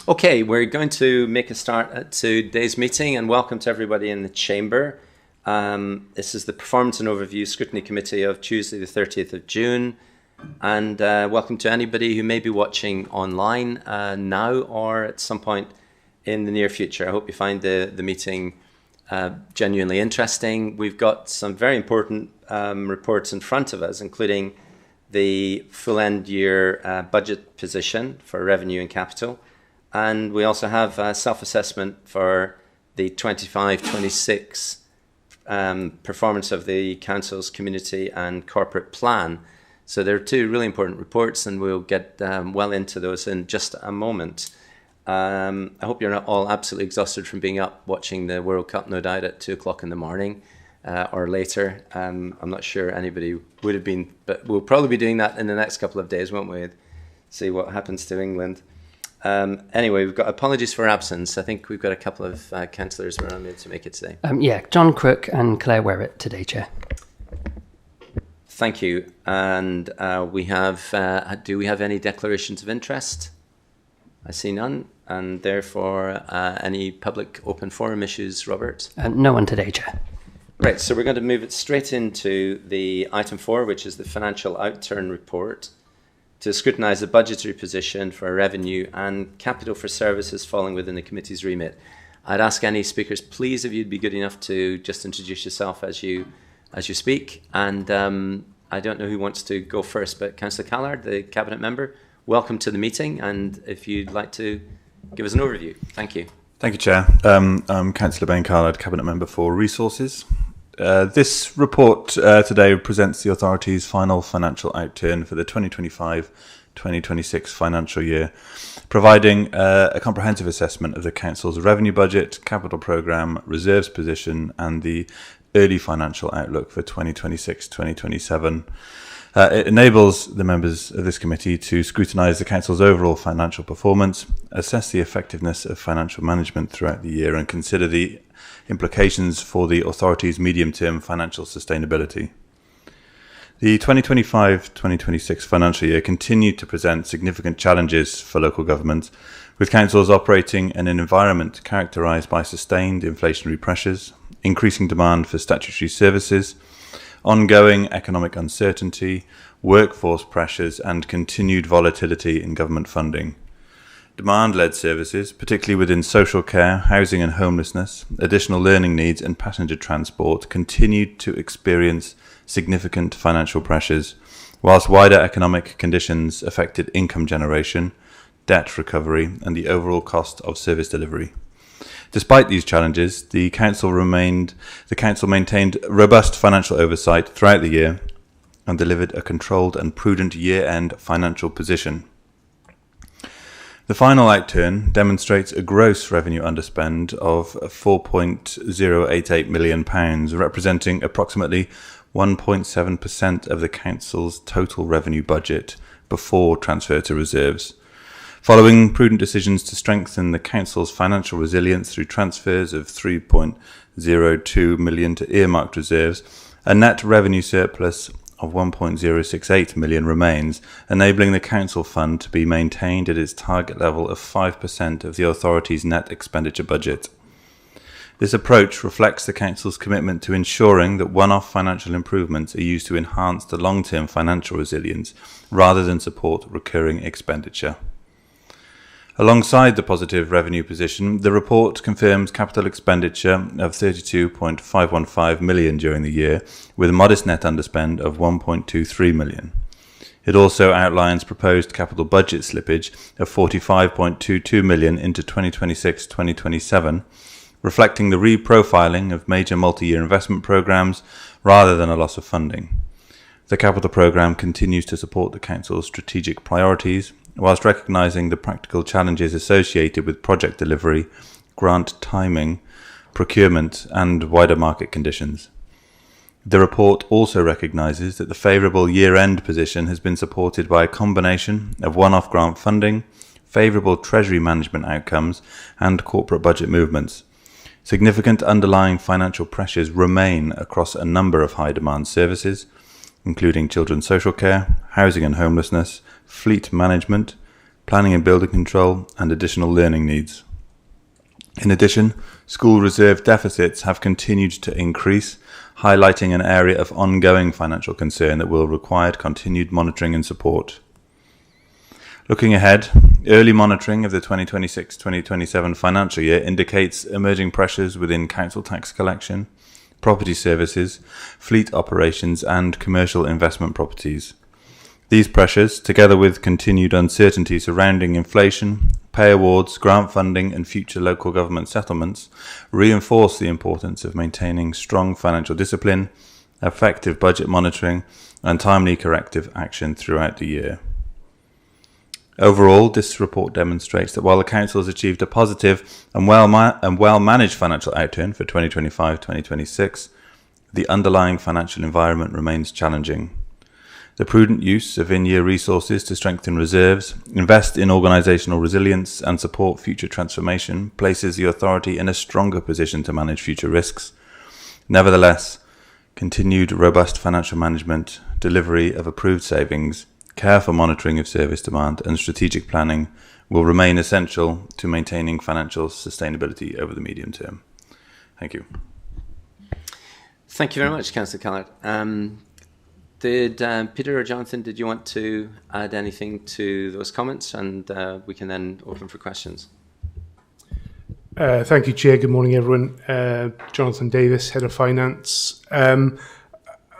Okay, we're going to make a start at today's meeting, and welcome to everybody in the chamber. This is the Performance and Overview Scrutiny Committee of Tuesday the 30th of June. And welcome to anybody who may be watching online now or at some point in the near future. I hope you find the meeting genuinely interesting. We've got some very important reports in front of us, including the full end year budget position for revenue and capital. And we also have a self-assessment for the 25-26 performance of the Council's community and corporate plan. So there are two really important reports, and we'll get well into those in just a moment. I hope you're not all absolutely exhausted from being up watching the World Cup, no doubt, at 2 o'clock in the morning or later. I'm not sure anybody would have been, but we'll probably be doing that in the next couple of days, won't we? See what happens to England. Anyway, we've got apologies for absence. I think we've got a couple of councillors who are unable to make it today. John Crook and Claire Werrett today, Chair. Thank you. And we have, do we have any declarations of interest? I see none. And therefore, any public open forum issues, Robert? No one today, Chair. Right, so we're going to move it straight into the item 4, which is the financial outturn report, to scrutinise the budgetary position for revenue and capital for services falling within the committee's remit. I'd ask any speakers, please, if you'd be good enough to just introduce yourself as you speak. And I don't know who wants to go first, but Councillor Callard, the Cabinet Member, welcome to the meeting. And if you'd like to give us an overview. Thank you. Thank you, Chair. I'm Councillor Ben Callard, Cabinet Member for Resources. This report today presents the authority's final financial outturn for the 2025-2026 financial year, providing a comprehensive assessment of the Council's revenue budget, capital programme, reserves position and the early financial outlook for 2026-2027. It enables the members of this committee to scrutinise the Council's overall financial performance, assess the effectiveness of financial management throughout the year and consider the implications for the authority's medium-term financial sustainability. The 2025-2026 financial year continued to present significant challenges for local government, with councils operating in an environment characterised by sustained inflationary pressures, increasing demand for statutory services, ongoing economic uncertainty, workforce pressures and continued volatility in government funding. Demand-led services, particularly within social care, housing and homelessness, additional learning needs and passenger transport, continued to experience significant financial pressures, whilst wider economic conditions affected income generation, debt recovery and the overall cost of service delivery. Despite these challenges, the Council maintained robust financial oversight throughout the year and delivered a controlled and prudent year-end financial position. The final outturn demonstrates a gross revenue underspend of £4.088 million, representing approximately 1.7% of the Council's total revenue budget before transfer to reserves. Following prudent decisions to strengthen the Council's financial resilience through transfers of £3.02 million to earmarked reserves, a net revenue surplus of £1.068 million remains, enabling the Council Fund to be maintained at its target level of 5% of the authority's net expenditure budget. This approach reflects the Council's commitment to ensuring that one-off financial improvements are used to enhance the long-term financial resilience rather than support recurring expenditure. Alongside the positive revenue position, the report confirms capital expenditure of £32.515 million during the year, with a modest net underspend of £1.23 million. It also outlines proposed capital budget slippage of £45.22 million into 2026-2027, reflecting the reprofiling of major multi-year investment programmes rather than a loss of funding. The capital programme continues to support the Council's strategic priorities, whilst recognising the practical challenges associated with project delivery, grant timing, procurement and wider market conditions. The report also recognises that the favourable year-end position has been supported by a combination of one-off grant funding, favourable treasury management outcomes and corporate budget movements. Significant underlying financial pressures remain across a number of high-demand services, including children's social care, housing and homelessness, fleet management, planning and building control, and additional learning needs. In addition, school reserve deficits have continued to increase, highlighting an area of ongoing financial concern that will require continued monitoring and support. Looking ahead, early monitoring of the 2026-2027 financial year indicates emerging pressures within council tax collection, property services, fleet operations, and commercial investment properties. These pressures, together with continued uncertainty surrounding inflation, pay awards, grant funding, and future local government settlements, reinforce the importance of maintaining strong financial discipline, effective budget monitoring, and timely corrective action throughout the year. Overall, this report demonstrates that while the Council has achieved a positive and well-managed financial outturn for 2025-2026, the underlying financial environment remains challenging. The prudent use of in-year resources to strengthen reserves, invest in organisational resilience and support future transformation places the authority in a stronger position to manage future risks. Nevertheless, continued robust financial management, delivery of approved savings, careful monitoring of service demand and strategic planning will remain essential to maintaining financial sustainability over the medium term. Thank you. Thank you very much, Councillor Callard. Did Peter or Jonathan, did you want to add anything to those comments? And we can then open for questions. Thank you, Chair. Good morning, everyone. Jonathan Davis, Head of Finance.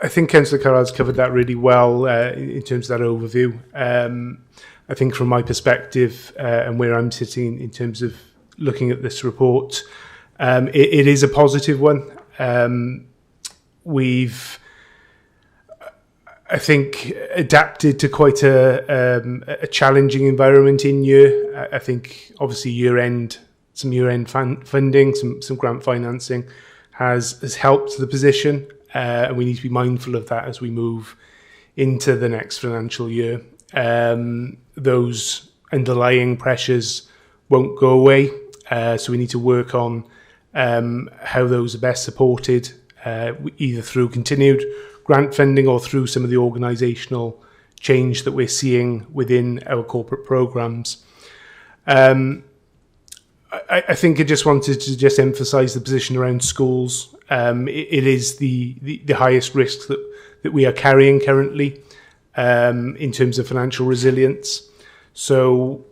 I think Councillor Carrad's covered that really well in terms of that overview. I think from my perspective and where I'm sitting in terms of looking at this report, it is a positive one. We've, I think, adapted to quite a challenging environment in year. I think obviously some year-end funding, some grant financing has helped the position. And we need to be mindful of that as we move into the next financial year. Those underlying pressures won't go away, so we need to work on how those are best supported, either through continued grant funding or through some of the organisational change that we're seeing within our corporate programmes. I think I just wanted to just emphasise the position around schools. It is the highest risk that we are carrying currently in terms of financial resilience. So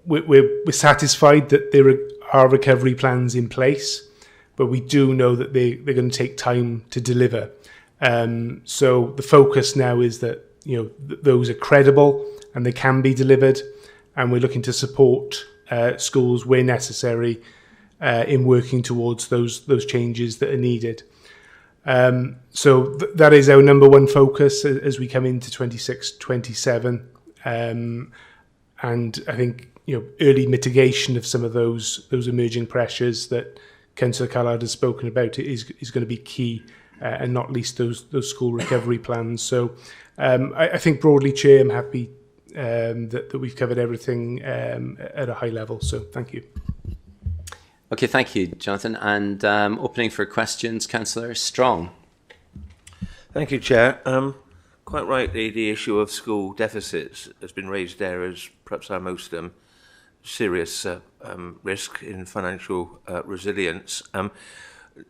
we're satisfied that there are recovery plans in place, but we do know that they're going to take time to deliver. So the focus now is that those are credible and they can be delivered, and we're looking to support schools where necessary in working towards those changes that are needed. So that is our number one focus as we come into 26-27, and I think early mitigation of some of those emerging pressures that Councillor Callard has spoken about is going to be key, and not least those school recovery plans. So I think broadly, Chair, I'm happy that we've covered everything at a high level. So thank you. Okay, thank you, Jonathan. And opening for questions, Councillor Strong. Thank you, Chair. Quite rightly, the issue of school deficits has been raised there as perhaps our most serious risk in financial resilience.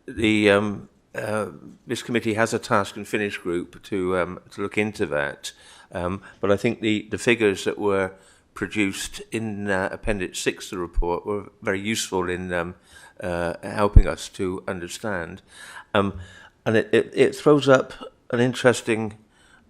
This committee has a task and finish group to look into that. But I think the figures that were produced in Appendix 6 of the report were very useful in helping us to understand. And it throws up an interesting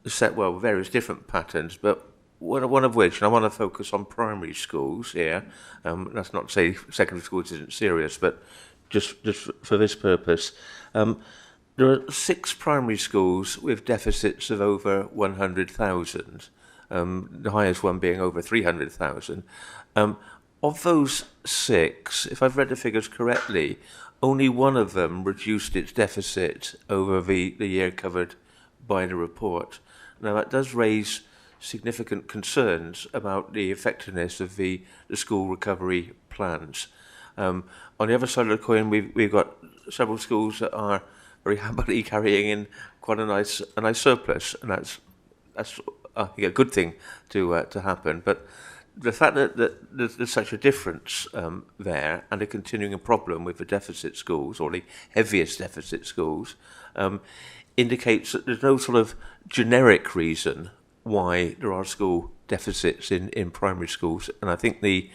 set, various different patterns, but one of which, and I want to focus on primary schools here, that's not to say secondary schools isn't serious, but just for this purpose, there are 6 primary schools with deficits of over 100,000, the highest one being over 300,000. Of those 6, if I've read the figures correctly, only one of them reduced its deficit over the year covered by the report. Now, that does raise significant concerns about the effectiveness of the school recovery plans. On the other side of the coin, we've got several schools that are very happily carrying in quite a nice surplus, and that's I think a good thing to happen. But the fact that there's such a difference there, and a continuing problem with the deficit schools, or the heaviest deficit schools, indicates that there's no sort of generic reason why there are school deficits in primary schools. And I think the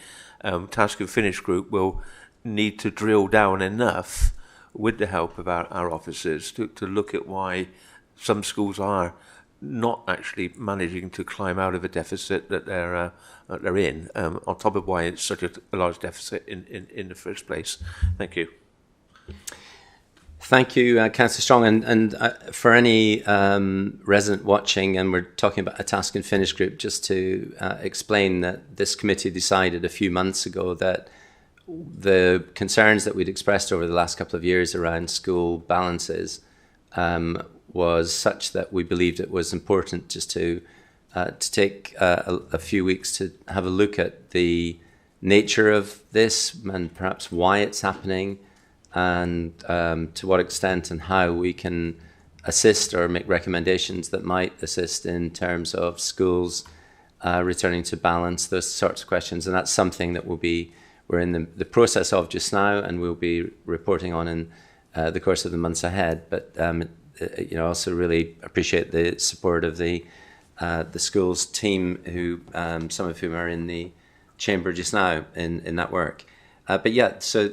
Task and Finish group will need to drill down enough with the help of our officers to look at why some schools are not actually managing to climb out of a deficit that they're in, on top of why it's such a large deficit in the first place. Thank you. Thank you, Councillor Strong. And for any resident watching, and we're talking about a Task and Finish group, just to explain that this committee decided a few months ago that the concerns that we'd expressed over the last couple of years around school balances was such that we believed it was important just to take a few weeks to have a look at the nature of this and perhaps why it's happening, and to what extent and how we can assist or make recommendations that might assist in terms of schools returning to balance, those sorts of questions. And that's something that we're in the process of just now, and we'll be reporting on in the course of the months ahead. But also really appreciate the support of the schools team, who some of whom are in the chamber just now in that work. But yeah, so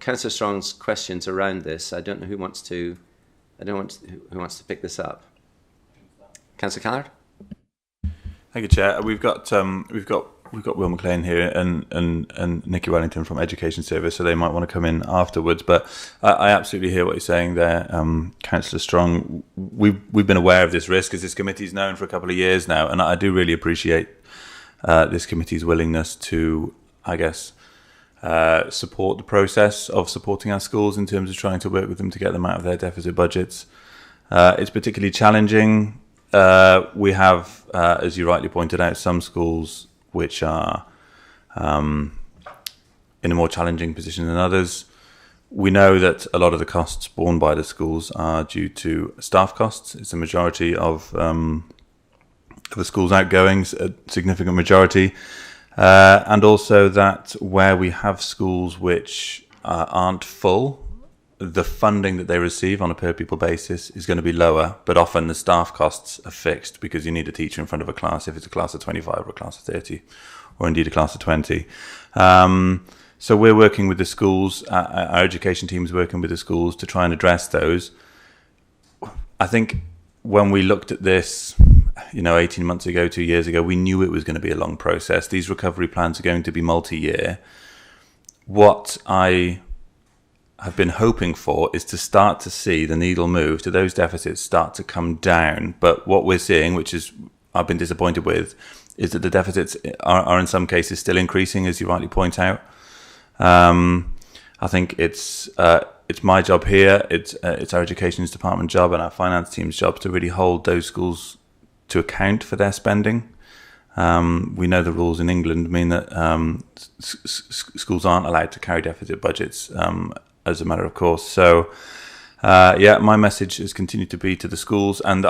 Councillor Strong's questions around this. I don't know who wants to pick this up. Councillor Callard. Thank you, Chair. We've got Will McLean here and Nicky Wellington from Education Service, so they might want to come in afterwards. But I absolutely hear what you're saying there, Councillor Strong. We've been aware of this risk, as this committee's known for a couple of years now, and I do really appreciate this committee's willingness to, I guess, support the process of supporting our schools in terms of trying to work with them to get them out of their deficit budgets. It's particularly challenging. We have, as you rightly pointed out, some schools which are in a more challenging position than others. We know that a lot of the costs borne by the schools are due to staff costs. It's a majority of the school's outgoings, a significant majority. And also that where we have schools which aren't full, the funding that they receive on a per pupil basis is going to be lower, but often the staff costs are fixed because you need a teacher in front of a class, if it's a class of 25 or a class of 30, or indeed a class of 20. So we're working with the schools, our education team is working with the schools to try and address those. I think when we looked at this, 18 months ago, 2 years ago, we knew it was going to be a long process. These recovery plans are going to be multi-year. What I have been hoping for is to start to see the needle move, to those deficits start to come down. But what we're seeing, which is I've been disappointed with, is that the deficits are in some cases still increasing, as you rightly point out. I think it's my job here, it's our education's department job and our finance team's job to really hold those schools to account for their spending. We know the rules in England mean that schools aren't allowed to carry deficit budgets as a matter of course. So, my message has continued to be to the schools. And,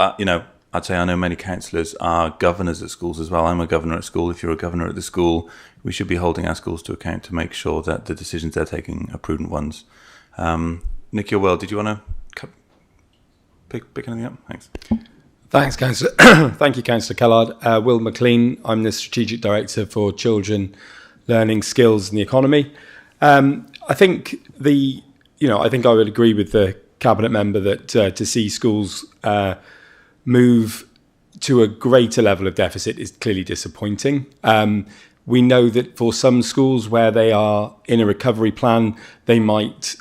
I'd say I know many councillors are governors at schools as well. I'm a governor at school. If you're a governor at the school, we should be holding our schools to account to make sure that the decisions they're taking are prudent ones. Nicky or Will, did you want to pick anything up? Thanks. Thanks, Councillor. Thank you, Councillor Callard. Will McLean, I'm the Strategic Director for Children, Learning, Skills and the Economy. I think I think I would agree with the Cabinet member that to see schools move to a greater level of deficit is clearly disappointing. We know that for some schools where they are in a recovery plan, they might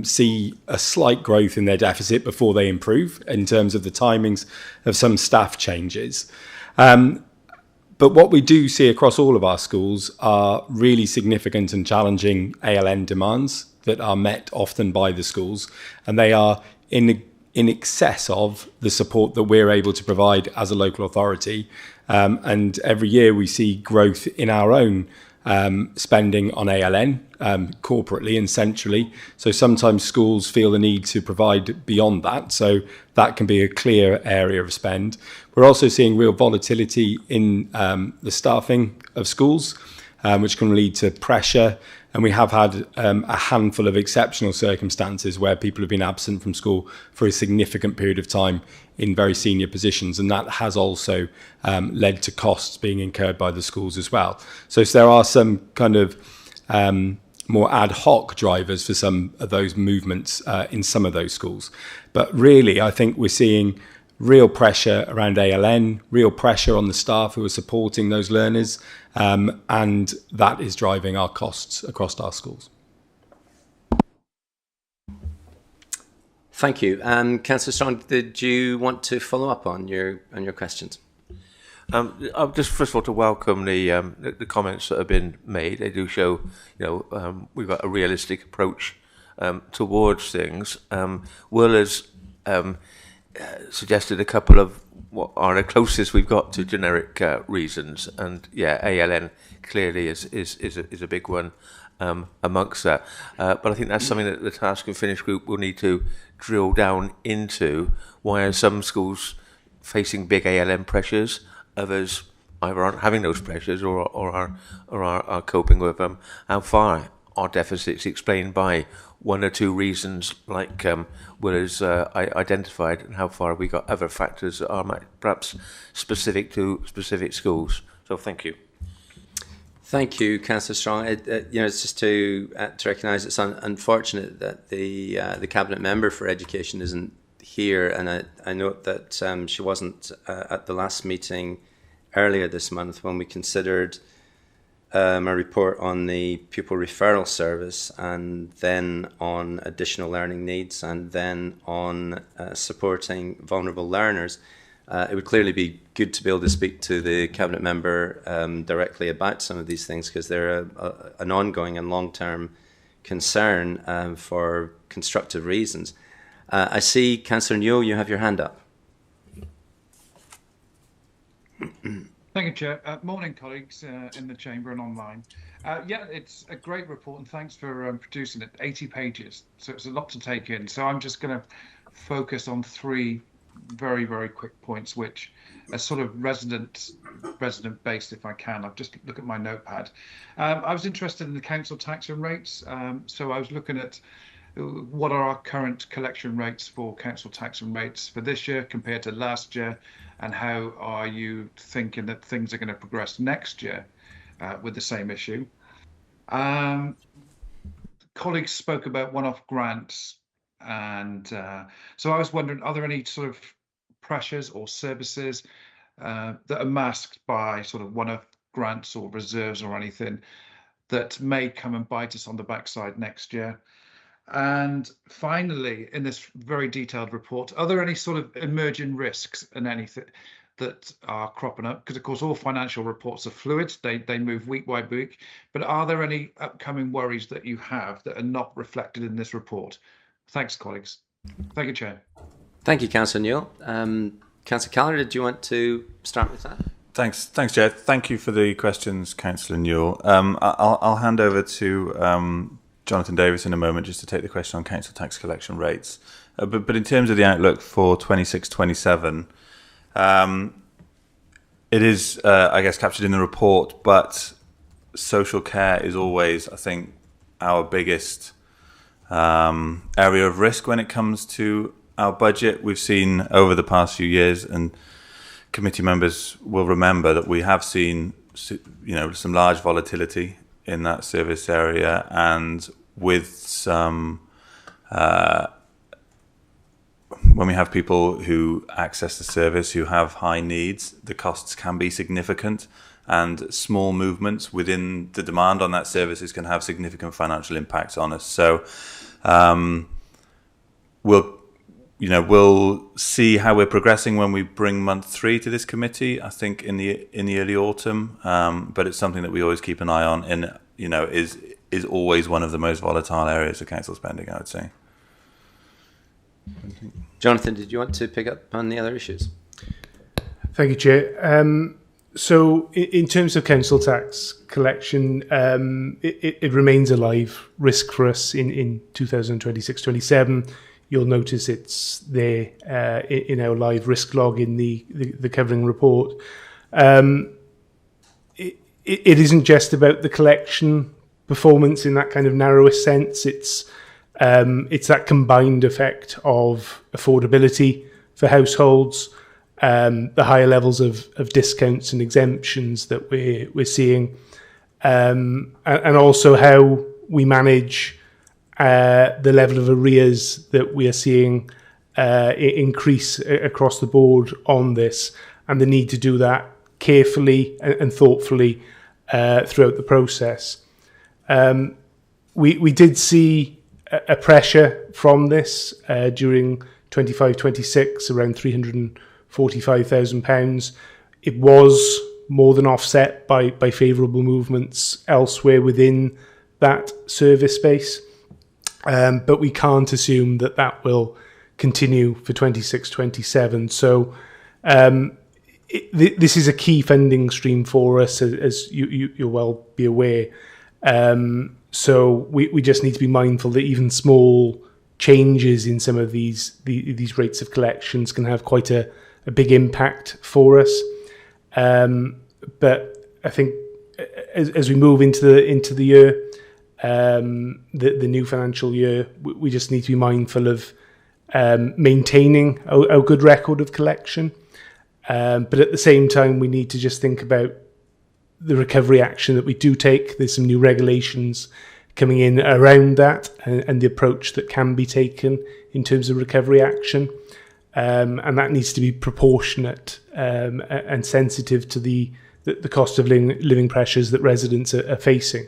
see a slight growth in their deficit before they improve in terms of the timings of some staff changes. But what we do see across all of our schools are really significant and challenging ALN demands that are met often by the schools, and they are in excess of the support that we're able to provide as a local authority. And every year we see growth in our own spending on ALN, corporately and centrally. So sometimes schools feel the need to provide beyond that. So that can be a clear area of spend. We're also seeing real volatility in the staffing of schools, which can lead to pressure. And we have had a handful of exceptional circumstances where people have been absent from school for a significant period of time in very senior positions. And that has also led to costs being incurred by the schools as well. So there are some kind of more ad hoc drivers for some of those movements in some of those schools. But really, I think we're seeing real pressure around ALN, real pressure on the staff who are supporting those learners, and that is driving our costs across our schools. Thank you. Councillor Strong, did you want to follow up on your questions? I'll just first of all to welcome the comments that have been made. They do show, we've got a realistic approach towards things. Will has suggested a couple of what are the closest we've got to generic reasons, and ALN clearly is a big one amongst that. But I think that's something that the Task and Finish group will need to drill down into. Why are some schools facing big ALN pressures? Others either aren't having those pressures or are coping with them. How far are deficits explained by one or two reasons like Will has identified, and how far have we got other factors that are perhaps specific to specific schools? So thank you. Thank you, Councillor Strong. It's just to recognise it's unfortunate that the cabinet member for education isn't here, and I note that she wasn't at the last meeting earlier this month when we considered a report on the pupil referral service, and then on additional learning needs, and then on supporting vulnerable learners. It would clearly be good to be able to speak to the cabinet member directly about some of these things, because they're an ongoing and long-term concern for constructive reasons. I see, Councillor Newell, you have your hand up. Thank you, Chair. Morning, colleagues in the Chamber and online. It's a great report, and thanks for producing it. 80 pages, so it's a lot to take in. So I'm just going to focus on three very, very quick points, which are sort of resident-based, if I can. I'll just look at my notepad. I was interested in the council tax and rates. So I was looking at what are our current collection rates for council tax and rates for this year compared to last year, and how are you thinking that things are going to progress next year with the same issue? Colleagues spoke about one-off grants, and so I was wondering, are there any sort of pressures or services that are masked by sort of one-off grants or reserves or anything that may come and bite us on the backside next year? And finally, in this very detailed report, are there any sort of emerging risks and anything that are cropping up? Because, of course, all financial reports are fluid. They move week by week. But are there any upcoming worries that you have that are not reflected in this report? Thanks, colleagues. Thank you, Chair. Thank you, Councillor Newell. Councillor Callagher, did you want to start with that? Thanks, Chair. Thank you for the questions, Councillor Newell. I'll hand over to Jonathan Davis in a moment just to take the question on council tax collection rates. But in terms of the outlook for 26-27, it is, I guess, captured in the report, but social care is always, I think, our biggest area of risk when it comes to our budget. We've seen over the past few years, and committee members will remember that we have seen, some large volatility in that service area, and with some when we have people who access the service who have high needs, the costs can be significant, and small movements within the demand on that services can have significant financial impacts on us. So we'll see how we're progressing when we bring month 3 to this committee, I think in the early autumn, but it's something that we always keep an eye on, and is always one of the most volatile areas of council spending, I would say. Jonathan, did you want to pick up on the other issues? Thank you, Chair. So in terms of council tax collection, it remains a live risk for us in 2026-27. you'll notice it's there in our live risk log in the covering report. It isn't just about the collection performance in that kind of narrowest sense. It's that combined effect of affordability for households, the higher levels of discounts and exemptions that we're seeing, and also how we manage the level of arrears that we are seeing increase across the board on this, and the need to do that carefully and thoughtfully throughout the process. We did see a pressure from this during 25-26, around £345,000. It was more than offset by favourable movements elsewhere within that service space. But we can't assume that will continue for 26-27. So this is a key funding stream for us, as you'll well be aware. So we just need to be mindful that even small changes in some of these rates of collections can have quite a big impact for us. But I think as we move into the year, the new financial year, we just need to be mindful of maintaining a good record of collection. But at the same time, we need to just think about the recovery action that we do take. There's some new regulations coming in around that, and the approach that can be taken in terms of recovery action. And that needs to be proportionate and sensitive to the cost of living pressures that residents are facing.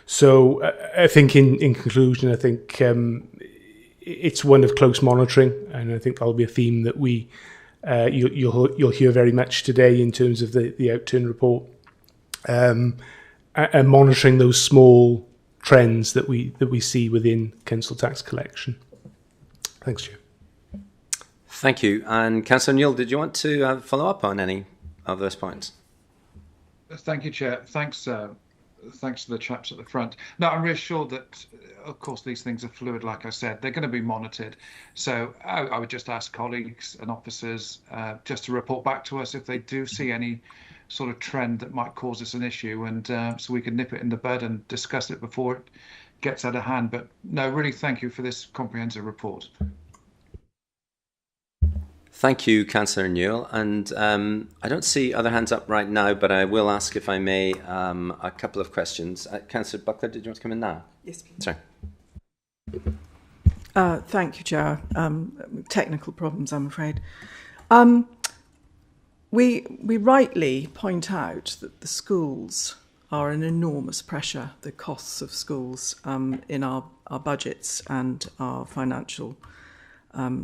So I think in conclusion, I think it's one of close monitoring, and I think that'll be a theme that you'll hear very much today in terms of the outturn report, and monitoring those small trends that we see within council tax collection. Thanks, Chair. Thank you. And Councillor Newell, did you want to follow up on any of those points? Thank you, Chair. Thanks to the chaps at the front. No, I'm reassured that, of course, these things are fluid, like I said. They're going to be monitored. So I would just ask colleagues and officers just to report back to us if they do see any sort of trend that might cause us an issue, and so we can nip it in the bud and discuss it before it gets out of hand. But no, really thank you for this comprehensive report. Thank you, Councillor Newell. And I don't see other hands up right now, but I will ask, if I may, a couple of questions. Councillor Buckler, did you want to come in now? Yes, please. Sorry. Thank you, Chair. Technical problems, I'm afraid. We rightly point out that the schools are an enormous pressure, the costs of schools in our budgets and our financial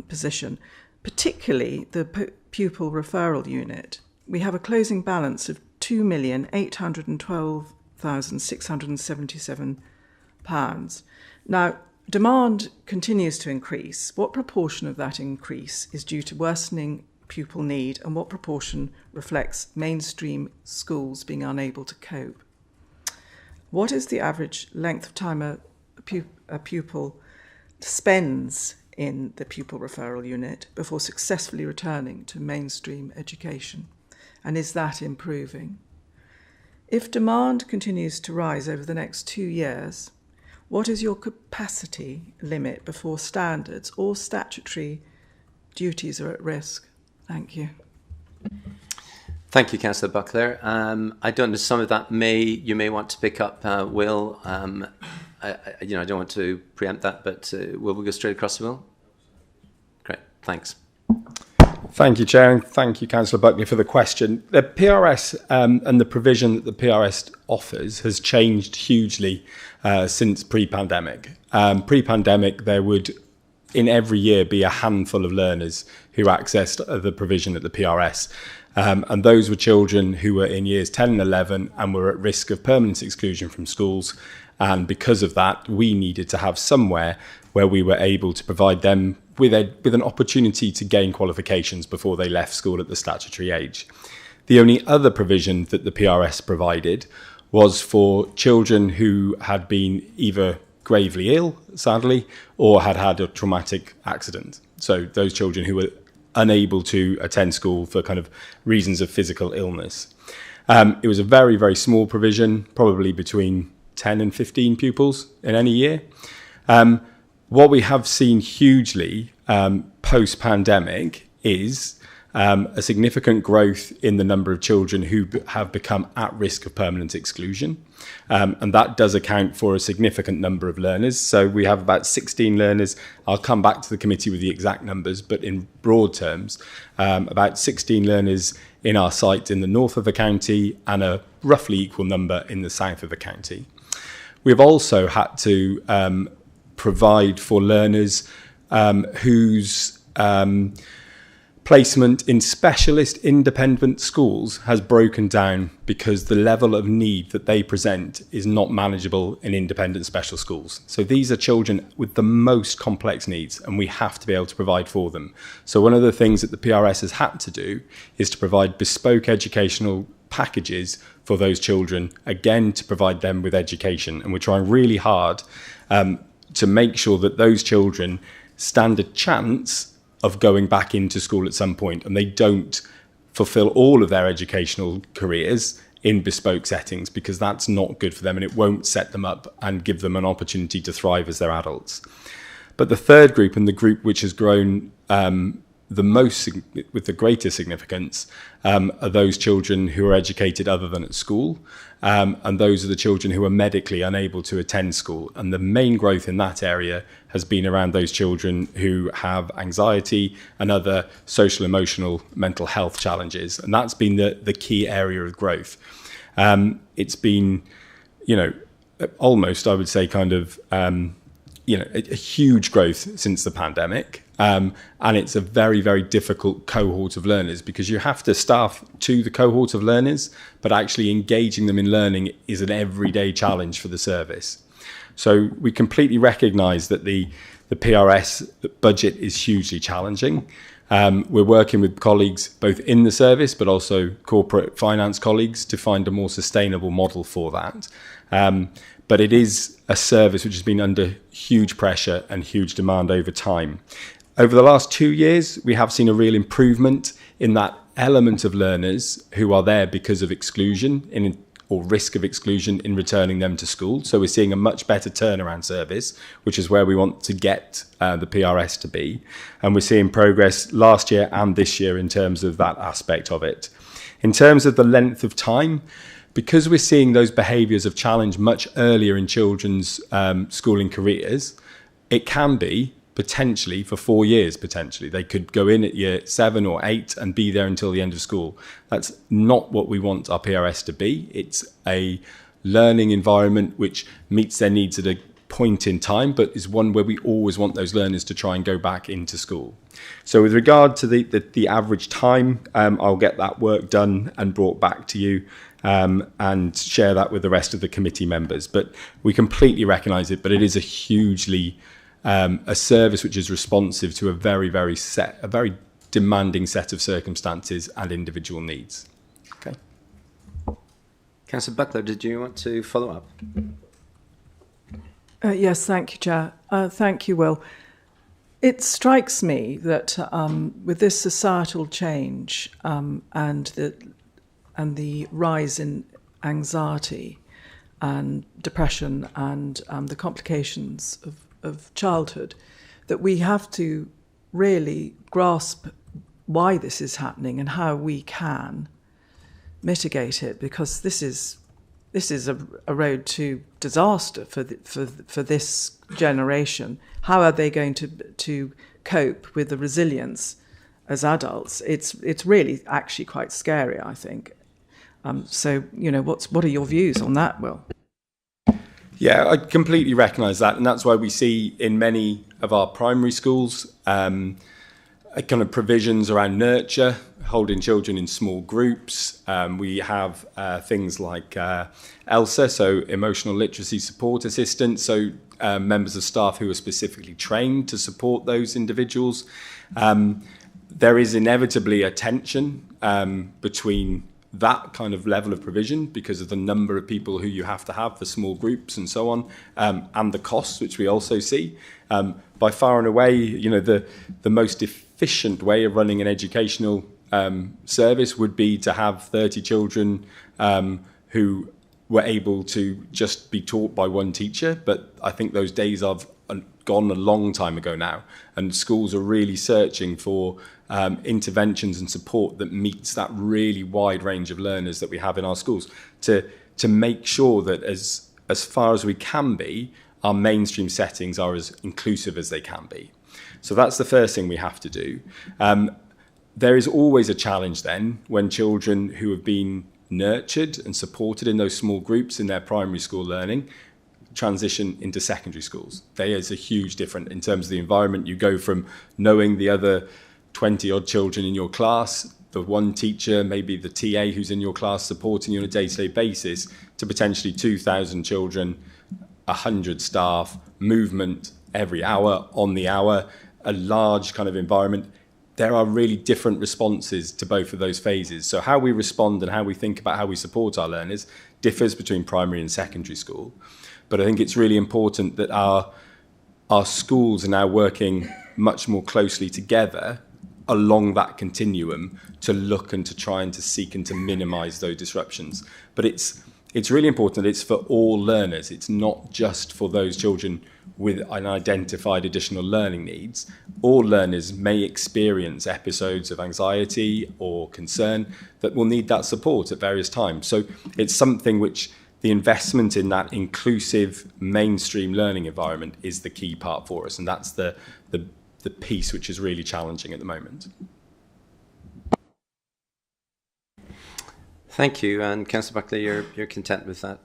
position, particularly the pupil referral unit. We have a closing balance of £2,812,677. Now, demand continues to increase. What proportion of that increase is due to worsening pupil need, and what proportion reflects mainstream schools being unable to cope? What is the average length of time a pupil spends in the pupil referral unit before successfully returning to mainstream education? And is that improving? If demand continues to rise over the next 2 years, what is your capacity limit before standards or statutory duties are at risk? Thank you. Thank you, Councillor Buckler. I don't know, some of that you may want to pick up, Will. I don't want to preempt that, but will we go straight across the Will? Great, thanks. Thank you, Chair, and thank you, Councillor Buckley, for the question. The PRS and the provision that the PRS offers has changed hugely since pre-pandemic. Pre-pandemic, there would, in every year, be a handful of learners who accessed the provision at the PRS. And those were children who were in years 10 and 11 and were at risk of permanent exclusion from schools. And because of that, we needed to have somewhere where we were able to provide them with an opportunity to gain qualifications before they left school at the statutory age. The only other provision that the PRS provided was for children who had been either gravely ill, sadly, or had had a traumatic accident. So those children who were unable to attend school for kind of reasons of physical illness. It was a very, very small provision, probably between 10 and 15 pupils in any year. What we have seen hugely post-pandemic is a significant growth in the number of children who have become at risk of permanent exclusion. And that does account for a significant number of learners. So we have about 16 learners. I'll come back to the committee with the exact numbers, but in broad terms, about 16 learners in our site in the north of the county and a roughly equal number in the south of the county. We've also had to provide for learners whose placement in specialist independent schools has broken down because the level of need that they present is not manageable in independent special schools. So these are children with the most complex needs, and we have to be able to provide for them. So one of the things that the PRS has had to do is to provide bespoke educational packages for those children, again, to provide them with education. And we're trying really hard to make sure that those children stand a chance of going back into school at some point, and they don't fulfill all of their educational careers in bespoke settings, because that's not good for them and it won't set them up and give them an opportunity to thrive as they're adults. But the third group, and the group which has grown the most with the greatest significance, are those children who are educated other than at school, and those are the children who are medically unable to attend school. And the main growth in that area has been around those children who have anxiety and other social, emotional, mental health challenges. And that's been the key area of growth. It's been, almost, I would say, kind of, a huge growth since the pandemic. And it's a very, very difficult cohort of learners, because you have to staff to the cohort of learners, but actually engaging them in learning is an everyday challenge for the service. So we completely recognise that the PRS budget is hugely challenging. We're working with colleagues both in the service, but also corporate finance colleagues, to find a more sustainable model for that. But it is a service which has been under huge pressure and huge demand over time. Over the last 2 years, we have seen a real improvement in that element of learners who are there because of exclusion or risk of exclusion in returning them to school. So we're seeing a much better turnaround service, which is where we want to get the PRS to be. And we're seeing progress last year and this year in terms of that aspect of it. In terms of the length of time, because we're seeing those behaviours of challenge much earlier in children's schooling careers, it can be potentially for 4 years, potentially. They could go in at year 7 or 8 and be there until the end of school. That's not what we want our PRS to be. It's a learning environment which meets their needs at a point in time, but is one where we always want those learners to try and go back into school. So with regard to the average time, I'll get that work done and brought back to you and share that with the rest of the committee members. But we completely recognise it, but it is a hugely a service which is responsive to a very demanding set of circumstances and individual needs. Okay. Councillor Butler, did you want to follow up? Yes, thank you, Chair. Thank you, Will. It strikes me that with this societal change and the rise in anxiety and depression and the complications of childhood, that we have to really grasp why this is happening and how we can mitigate it, because this is a road to disaster for this generation. How are they going to cope with the resilience as adults? It's really actually quite scary, I think. So what are your views on that, Will? Yeah, I completely recognise that, and that's why we see in many of our primary schools kind of provisions around nurture, holding children in small groups. We have things like ELSA, so emotional literacy support assistants, so members of staff who are specifically trained to support those individuals. There is inevitably a tension between that kind of level of provision because of the number of people who you have to have for small groups and so on, and the costs, which we also see. By far and away, the most efficient way of running an educational service would be to have 30 children who were able to just be taught by one teacher. But I think those days have gone a long time ago now, and schools are really searching for interventions and support that meets that really wide range of learners that we have in our schools to make sure that as far as we can be, our mainstream settings are as inclusive as they can be. So that's the first thing we have to do. There is always a challenge then when children who have been nurtured and supported in those small groups in their primary school learning transition into secondary schools. There is a huge difference in terms of the environment. You go from knowing the other 20 odd children in your class, the one teacher, maybe the TA who's in your class supporting you on a day-to-day basis, to potentially 2,000 children, 100 staff, movement every hour, on the hour, a large kind of environment. There are really different responses to both of those phases. So how we respond and how we think about how we support our learners differs between primary and secondary school. But I think it's really important that our schools are now working much more closely together along that continuum to look and to try and to seek and to minimise those disruptions. But it's really important that it's for all learners. It's not just for those children with an identified additional learning needs. All learners may experience episodes of anxiety or concern that will need that support at various times. So it's something which the investment in that inclusive mainstream learning environment is the key part for us. And that's the piece which is really challenging at the moment. Thank you. And Councillor Buckley, you're content with that?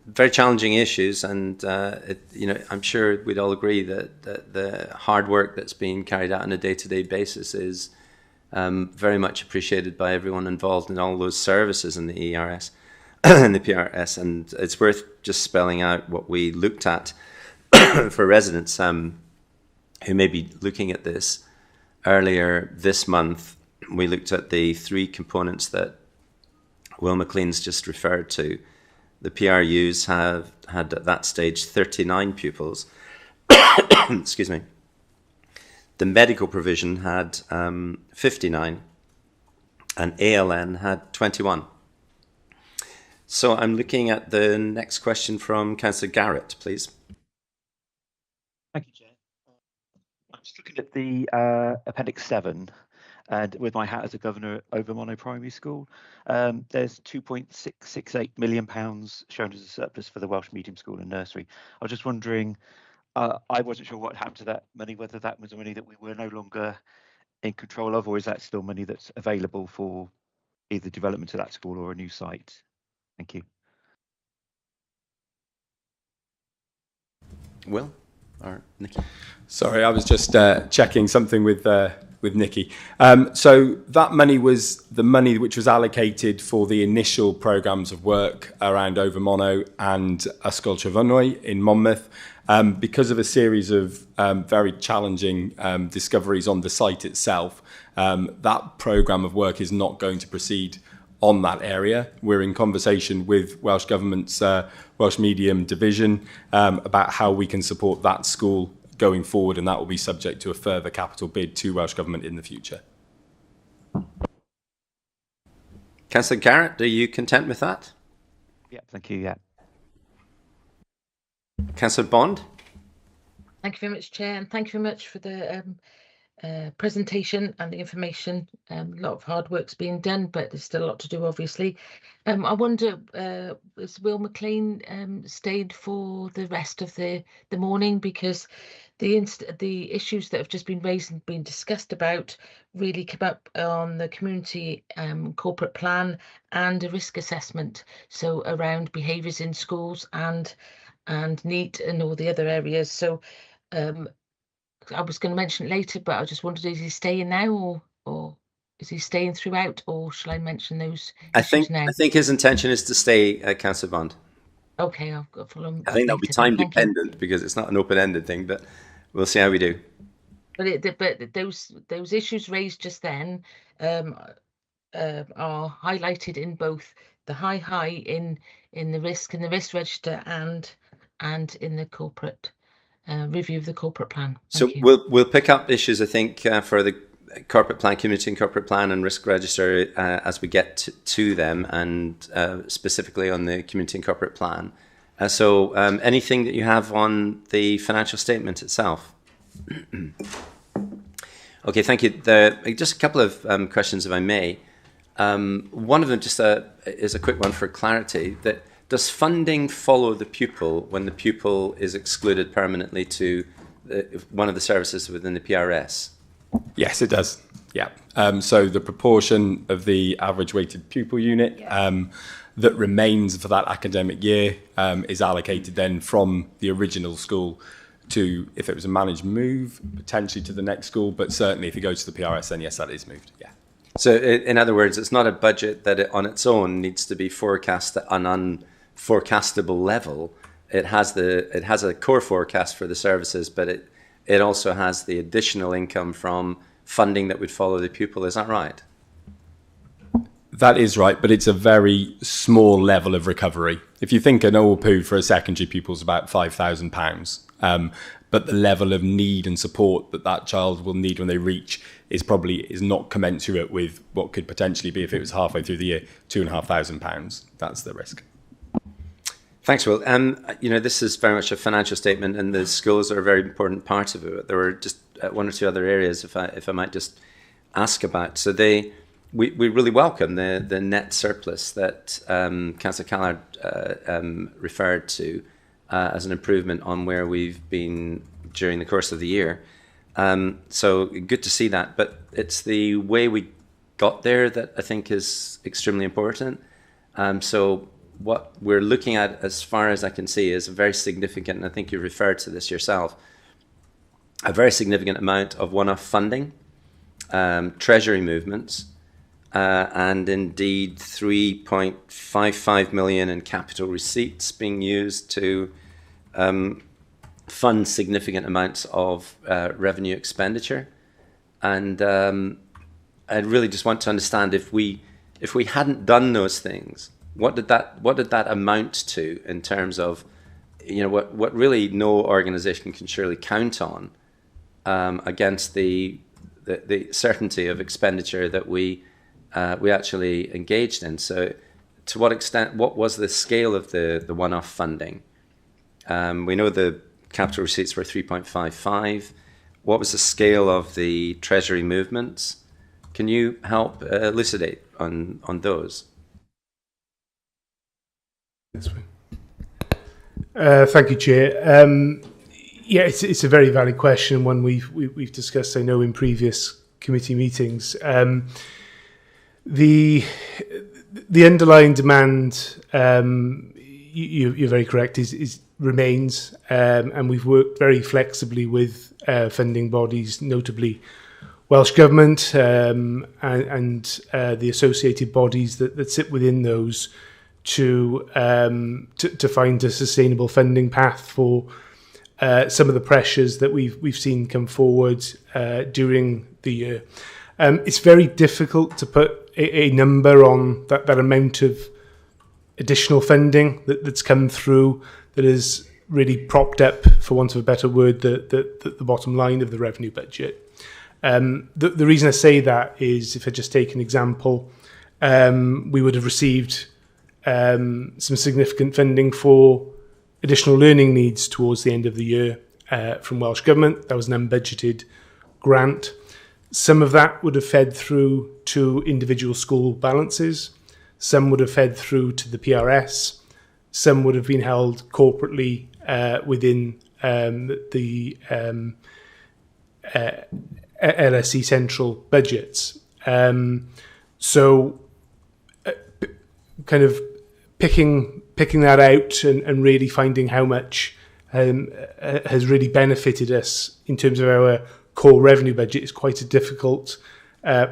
Very challenging issues, and I'm sure we'd all agree that the hard work that's being carried out on a day-to-day basis is very much appreciated by everyone involved in all those services in the ERS and the PRS, and it's worth just spelling out what we looked at for residents who may be looking at this. Earlier this month, we looked at the three components that Will McLean's just referred to. The PRUs had at that stage 39 pupils. Excuse me. The medical provision had 59, and ALN had 21. So I'm looking at the next question from Councillor Garrett, please. Thank you, Chair. I'm just looking at the Appendix 7, and with my hat as a governor over Mono Primary School, there's £2.668 million shown as a surplus for the Welsh Medium School and Nursery. I was just wondering, I wasn't sure what happened to that money, whether that was money that we were no longer in control of, or is that still money that's available for either development of that school or a new site? Thank you. Will or Nikki? Sorry, I was just checking something with Nikki. So that money was the money which was allocated for the initial programmes of work around Overmono and Ysgol Trefynwy in Monmouth. Because of a series of very challenging discoveries on the site itself, that programme of work is not going to proceed on that area. We're in conversation with Welsh Government's Welsh Medium Division about how we can support that school going forward, and that will be subject to a further capital bid to Welsh Government in the future. Councillor Garrett, are you content with that? Yeah, thank you, yeah. Councillor Bond? Thank you very much, Chair, and thank you very much for the presentation and the information. A lot of hard work's being done, but there's still a lot to do, obviously. I wonder, has Will McLean stayed for the rest of the morning? Because the issues that have just been raised and been discussed about really come up on the community corporate plan and a risk assessment, so around behaviours in schools and NEAT and all the other areas. So I was going to mention it later, but I just wondered, is he staying now, or is he staying throughout, or shall I mention those issues now? I think his intention is to stay at Councillor Bond. Okay, I'll go follow him. I think that'll be time dependent because it's not an open-ended thing, but we'll see how we do. But those issues raised just then, are highlighted in both the high in the risk register and in the corporate review of the corporate plan. So we'll pick up issues, I think, for the corporate plan, community and corporate plan and risk register as we get to them, and specifically on the community and corporate plan. So anything that you have on the financial statement itself? Okay, thank you. Just a couple of questions, if I may. One of them just is a quick one for clarity. That does funding follow the pupil when the pupil is excluded permanently to one of the services within the PRS? Yes, it does. Yeah. So the proportion of the average weighted pupil unit that remains for that academic year is allocated then from the original school to, if it was a managed move, potentially to the next school, but certainly if you go to the PRS, then yes, that is moved. Yeah. So in other words, it's not a budget that on its own needs to be forecast at an unforecastable level. It has a core forecast for the services, but it also has the additional income from funding that would follow the pupil. Is that right? That is right, but it's a very small level of recovery. If you think an OPU for a secondary pupil is about £5,000, but the level of need and support that child will need when they reach is not commensurate with what could potentially be, if it was halfway through the year, £2,500. That's the risk. Thanks, Will. This is very much a financial statement, and the schools are a very important part of it. There were just one or two other areas, if I might just ask about. So we really welcome the net surplus that Councillor Callard referred to as an improvement on where we've been during the course of the year. So good to see that, but it's the way we got there that I think is extremely important. So what we're looking at, as far as I can see, is a very significant, and I think you referred to this yourself, a very significant amount of one-off funding, treasury movements, and indeed 3.55 million in capital receipts being used to fund significant amounts of revenue expenditure. And I really just want to understand, if we hadn't done those things, what did that amount to in terms of, what really no organisation can surely count on against the certainty of expenditure that we actually engaged in. So to what extent, what was the scale of the one-off funding? We know the capital receipts were 3.55. What was the scale of the treasury movements? Can you help elucidate on those? Thank you, Chair. It's a very valid question, one we've discussed, I know, in previous committee meetings. The underlying demand, you're very correct, remains, and we've worked very flexibly with funding bodies, notably Welsh Government and the associated bodies that sit within those, to find a sustainable funding path for some of the pressures that we've seen come forward during the year. It's very difficult to put a number on that amount of additional funding that's come through, that has really propped up, for want of a better word, the bottom line of the revenue budget. The reason I say that is, if I just take an example, we would have received some significant funding for additional learning needs towards the end of the year from Welsh Government. That was an unbudgeted grant. Some of that would have fed through to individual school balances. Some would have fed through to the PRS. Some would have been held corporately within the LSE central budgets. So kind of picking that out and really finding how much has really benefited us in terms of our core revenue budget is quite a difficult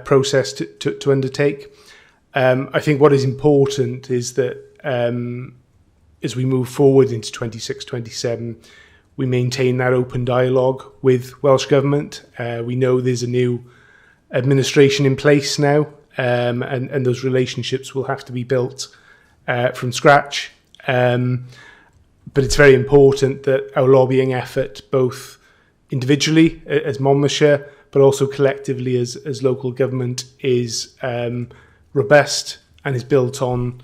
process to undertake. I think what is important is that as we move forward into 26-27, we maintain that open dialogue with Welsh Government. We know there's a new administration in place now, and those relationships will have to be built from scratch. But it's very important that our lobbying effort, both individually as Monmouthshire, but also collectively as local government, is robust and is built on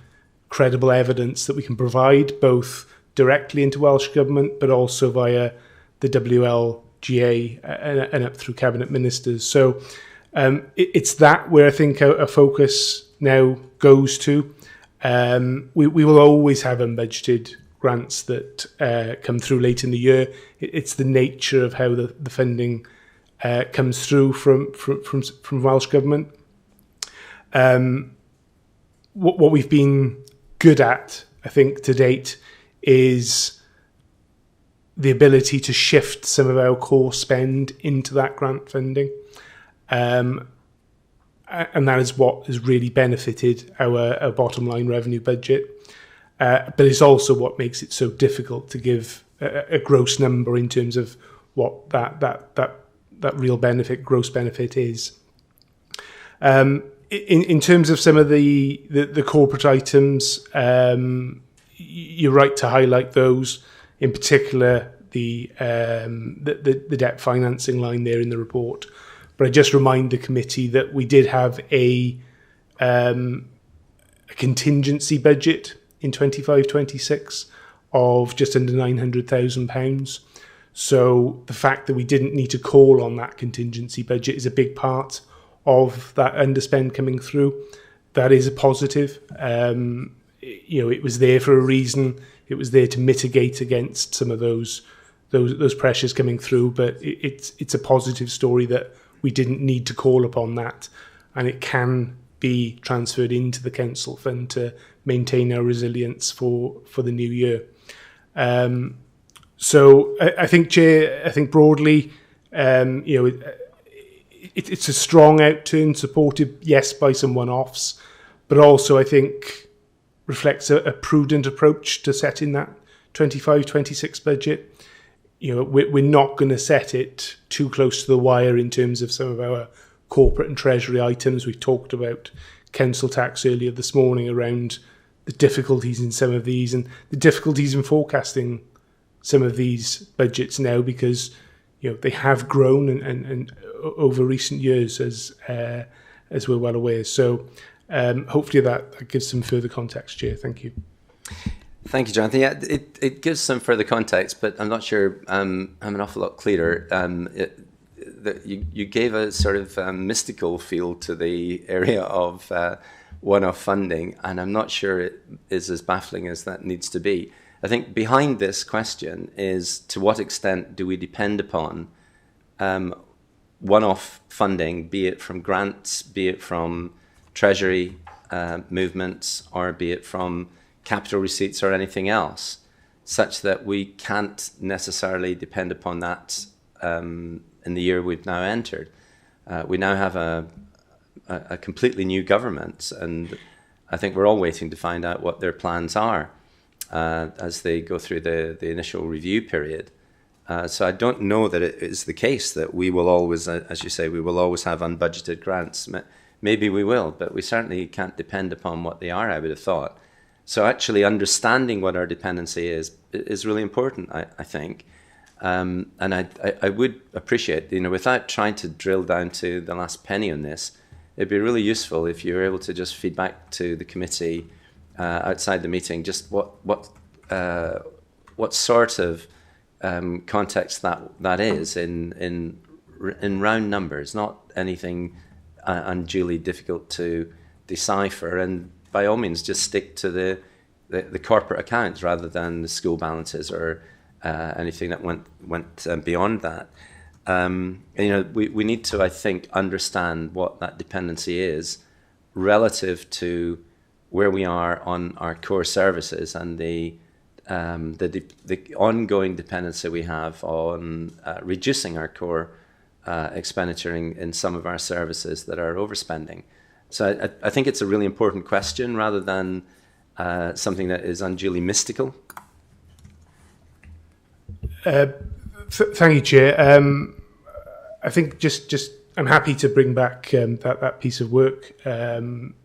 credible evidence that we can provide, both directly into Welsh Government, but also via the WLGA and up through Cabinet Ministers. So it's that where I think our focus now goes to. We will always have unbudgeted grants that come through late in the year. It's the nature of how the funding comes through from Welsh Government. What we've been good at, I think, to date is the ability to shift some of our core spend into that grant funding. And that is what has really benefited our bottom line revenue budget. But it's also what makes it so difficult to give a gross number in terms of what that real benefit, gross benefit is. In terms of some of the corporate items, you're right to highlight those. In particular, the debt financing line there in the report. But I just remind the committee that we did have a contingency budget in 25-26 of just under £900,000. So the fact that we didn't need to call on that contingency budget is a big part of that underspend coming through. That is a positive. It was there for a reason. It was there to mitigate against some of those pressures coming through. But it's a positive story that we didn't need to call upon that, and it can be transferred into the council fund to maintain our resilience for the new year. So I think, Chair, broadly, it's a strong outturn, supported, yes, by some one-offs, but also I think reflects a prudent approach to setting that 25-26 budget. We're not going to set it too close to the wire in terms of some of our corporate and treasury items. We talked about council tax earlier this morning around the difficulties in some of these and the difficulties in forecasting some of these budgets now, because they have grown and over recent years, as we're well aware. So hopefully that gives some further context, Chair. Thank you. Thank you, Jonathan. Yeah, it gives some further context, but I'm not sure I'm an awful lot clearer. You gave a sort of mystical feel to the area of one-off funding, and I'm not sure it is as baffling as that needs to be. I think behind this question is, to what extent do we depend upon one-off funding, be it from grants, be it from treasury movements, or be it from capital receipts or anything else, such that we can't necessarily depend upon that in the year we've now entered. We now have a completely new government, and I think we're all waiting to find out what their plans are as they go through the initial review period. So I don't know that it is the case that we will always, as you say, we will always have unbudgeted grants. Maybe we will, but we certainly can't depend upon what they are, I would have thought. So actually understanding what our dependency is really important, I think. And I would appreciate, without trying to drill down to the last penny on this, it'd be really useful if you were able to just feed back to the committee outside the meeting just what sort of context that is in round numbers, not anything unduly difficult to decipher, and by all means just stick to the corporate accounts rather than the school balances or anything that went beyond that. We need to, I think, understand what that dependency is relative to where we are on our core services and the ongoing dependency we have on reducing our core expenditure in some of our services that are overspending. So I think it's a really important question rather than something that is unduly mystical. Thank you, Chair. I think just I'm happy to bring back that piece of work, through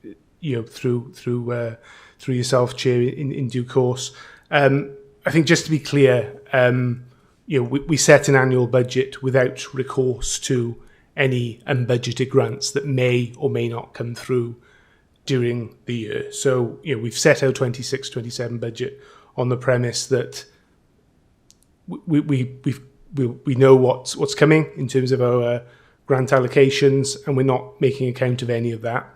yourself, Chair, in due course. I think just to be clear, we set an annual budget without recourse to any unbudgeted grants that may or may not come through during the year. So, we've set our 26-27 budget on the premise that we know what's coming in terms of our grant allocations, and we're not making account of any of that.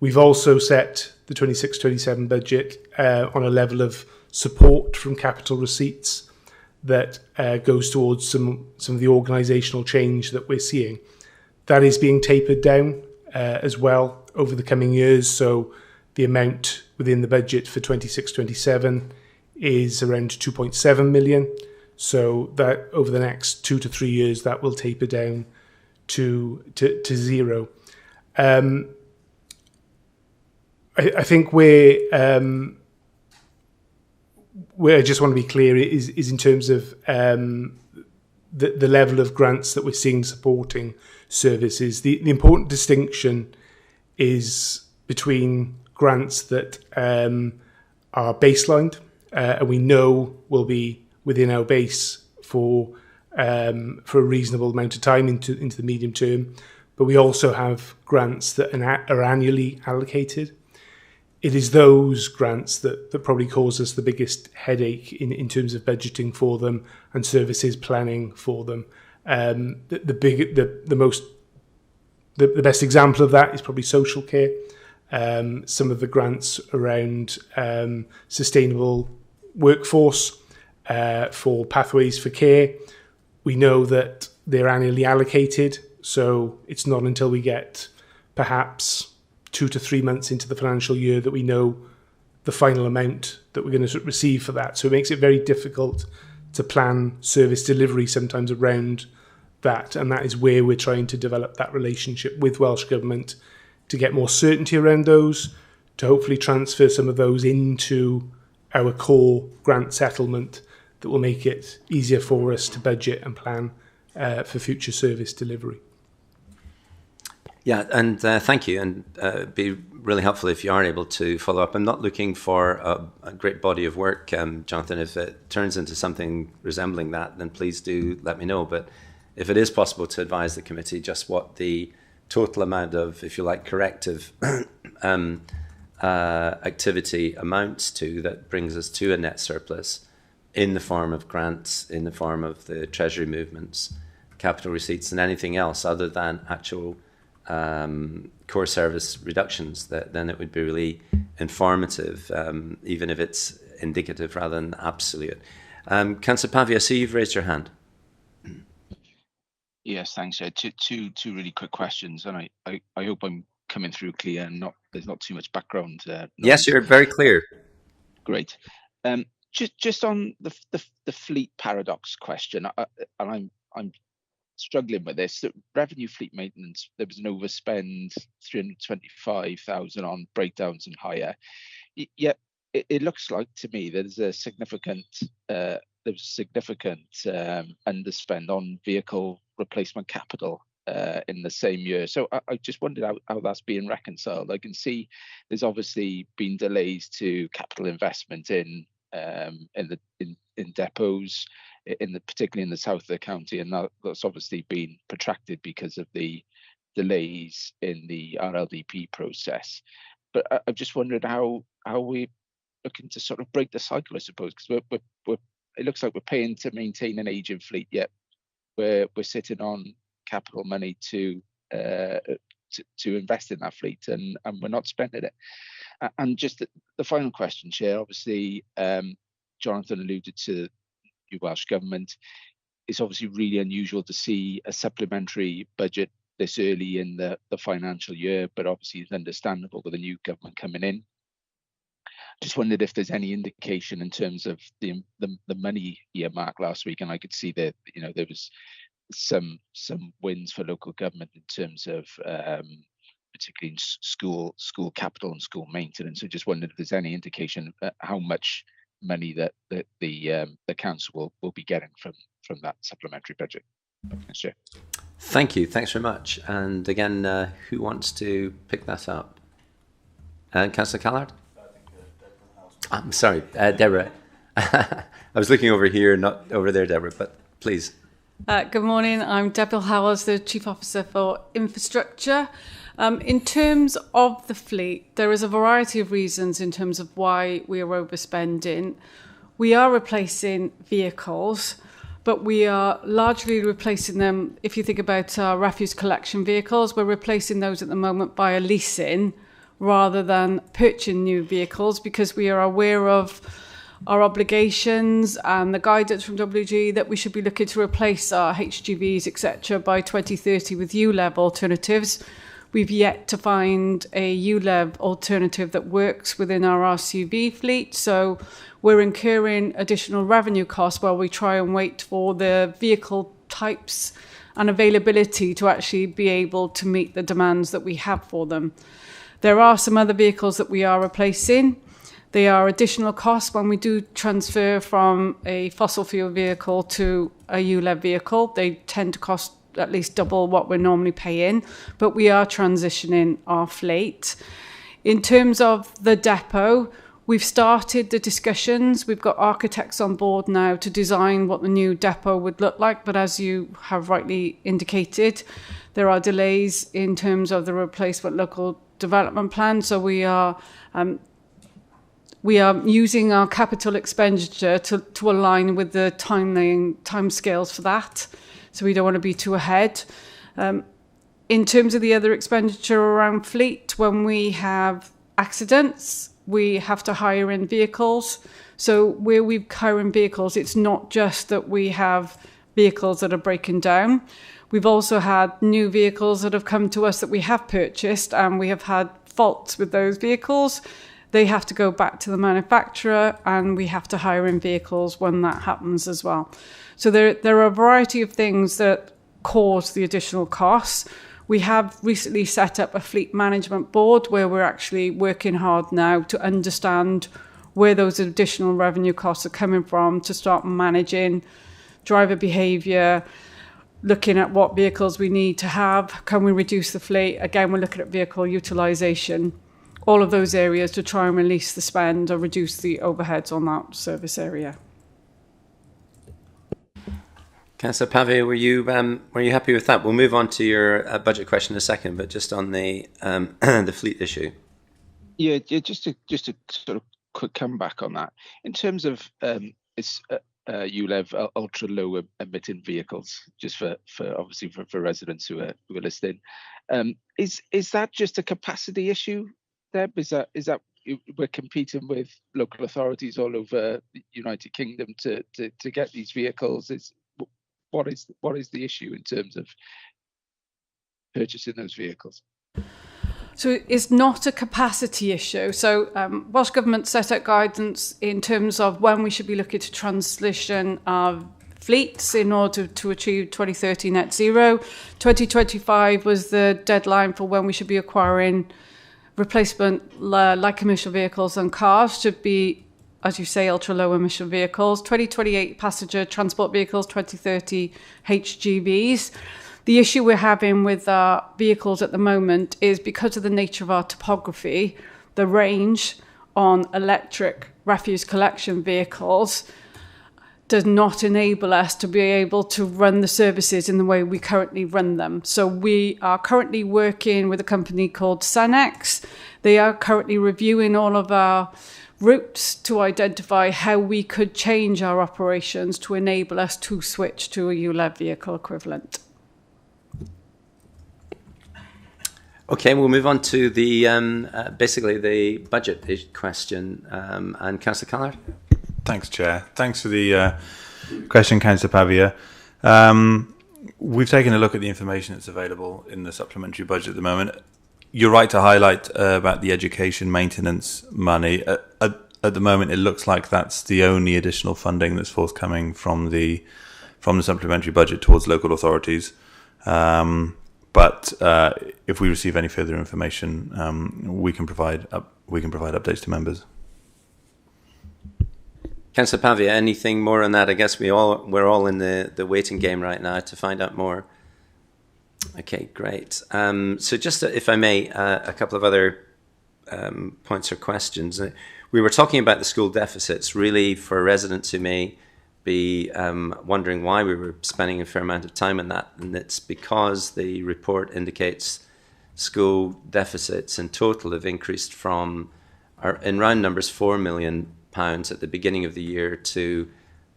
We've also set the 26-27 budget on a level of support from capital receipts that goes towards some of the organisational change that we're seeing. That is being tapered down as well over the coming years. So the amount within the budget for 26-27 is around 2.7 million. So that over the next 2 to 3 years, that will taper down to zero. I think where I just want to be clear is in terms of the level of grants that we're seeing supporting services. The important distinction is between grants that are baselined and we know will be within our base for a reasonable amount of time into the medium term, but we also have grants that are annually allocated. It is those grants that probably cause us the biggest headache in terms of budgeting for them and services planning for them. The best example of that is probably social care. Some of the grants around sustainable workforce for pathways for care, we know that they're annually allocated, so it's not until we get perhaps 2 to 3 months into the financial year that we know the final amount that we're going to receive for that. So it makes it very difficult to plan service delivery sometimes around that, and that is where we're trying to develop that relationship with Welsh Government to get more certainty around those, to hopefully transfer some of those into our core grant settlement that will make it easier for us to budget and plan for future service delivery. Yeah, and thank you, and it'd be really helpful if you are able to follow up. I'm not looking for a great body of work, Jonathan. If it turns into something resembling that, then please do let me know. But if it is possible to advise the committee just what the total amount of, if you like, corrective activity amounts to, that brings us to a net surplus in the form of grants, in the form of the Treasury movements, capital receipts, and anything else other than actual core service reductions, then it would be really informative, even if it's indicative rather than absolute. Councillor Pavia, I see you've raised your hand. Yes, thanks. Two really quick questions, and I hope I'm coming through clear and there's not too much background noise. Yes, you're very clear. Great. Just on the fleet paradox question, and I'm struggling with this. Revenue fleet maintenance, there was an overspend, 325,000 on breakdowns and hire. Yet it looks like to me there's a significant underspend on vehicle replacement capital in the same year. So I just wondered how that's being reconciled. I can see there's obviously been delays to capital investment in depots, particularly in the south of the county, and that's obviously been protracted because of the delays in the RLDP process. But I just wondered how we're looking to sort of break the cycle, I suppose, because it looks like we're paying to maintain an aging fleet, yet we're sitting on capital money to invest in that fleet, and we're not spending it. And just the final question, Chair, obviously Jonathan alluded to the Welsh Government. It's obviously really unusual to see a supplementary budget this early in the financial year, but obviously it's understandable with a new government coming in. Just wondered if there's any indication in terms of the money earmark last week, and I could see that there was some wins for local government in terms of particularly in school capital and school maintenance. So just wondered if there's any indication how much money that the council will be getting from that supplementary budget. Thanks, Chair. Thank you. Thanks very much. And again, who wants to pick that up? Councillor Callard? I'm sorry, Deborah. I was looking over here, not over there, Deborah, but please. Good morning. I'm Deborah Howells, the Chief Officer for Infrastructure. In terms of the fleet, there is a variety of reasons in terms of why we are overspending. We are replacing vehicles, but we are largely replacing them. If you think about our refuse collection vehicles, we're replacing those at the moment by a leasing rather than purchasing new vehicles, because we are aware of our obligations and the guidance from WG that we should be looking to replace our HGVs, etc., by 2030 with ULEV alternatives. We've yet to find a ULEV alternative that works within our RCV fleet, so we're incurring additional revenue costs while we try and wait for the vehicle types and availability to actually be able to meet the demands that we have for them. There are some other vehicles that we are replacing. They are additional costs when we do transfer from a fossil fuel vehicle to a ULEV vehicle. They tend to cost at least double what we're normally paying, but we are transitioning our fleet. In terms of the depot, we've started the discussions. We've got architects on board now to design what the new depot would look like, but as you have rightly indicated, there are delays in terms of the replacement local development plan, so we are using our capital expenditure to align with the timescales for that. So we don't want to be too ahead. In terms of the other expenditure around fleet, when we have accidents, we have to hire in vehicles. So where we're hiring vehicles, it's not just that we have vehicles that are breaking down. We've also had new vehicles that have come to us that we have purchased, and we have had faults with those vehicles. They have to go back to the manufacturer, and we have to hire in vehicles when that happens as well. So there are a variety of things that cause the additional costs. We have recently set up a fleet management board where we're actually working hard now to understand where those additional revenue costs are coming from, to start managing driver behaviour, looking at what vehicles we need to have. Can we reduce the fleet? Again, we're looking at vehicle utilisation. All of those areas to try and release the spend or reduce the overheads on that service area. Councillor Pavia, were you happy with that? We'll move on to your budget question in a second, but just on the the fleet issue. Yeah, just to sort of quick comeback on that. In terms of ULEV ultra low emitting vehicles, just for obviously for residents who are listening, is that just a capacity issue, Deb? Is that we're competing with local authorities all over the United Kingdom to get these vehicles? What is the issue in terms of purchasing those vehicles? So it's not a capacity issue. So Welsh Government set out guidance in terms of when we should be looking to transition our fleets in order to achieve 2030 net zero. 2025 was the deadline for when we should be acquiring replacement light commercial vehicles, and cars should be, as you say, ultra low emission vehicles. 2028 passenger transport vehicles, 2030 HGVs. The issue we're having with our vehicles at the moment is because of the nature of our topography, the range on electric refuse collection vehicles does not enable us to be able to run the services in the way we currently run them. So we are currently working with a company called Sunex. They are currently reviewing all of our routes to identify how we could change our operations to enable us to switch to a ULEV vehicle equivalent. Okay, we'll move on to the basically the budget question. And Councillor Callard. Thanks, Chair. Thanks for the question, Councillor Pavia. We've taken a look at the information that's available in the supplementary budget at the moment. You're right to highlight about the education maintenance money. At the moment, it looks like that's the only additional funding that's forthcoming from the supplementary budget towards local authorities. But if we receive any further information, we can provide updates to members. Councillor Pavia, anything more on that? I guess we're all in the waiting game right now to find out more. Okay, great. So just, if I may, a couple of other points or questions. We were talking about the school deficits, really for residents who may be wondering why we were spending a fair amount of time on that. And it's because the report indicates school deficits in total have increased from, in round numbers, £4 million at the beginning of the year to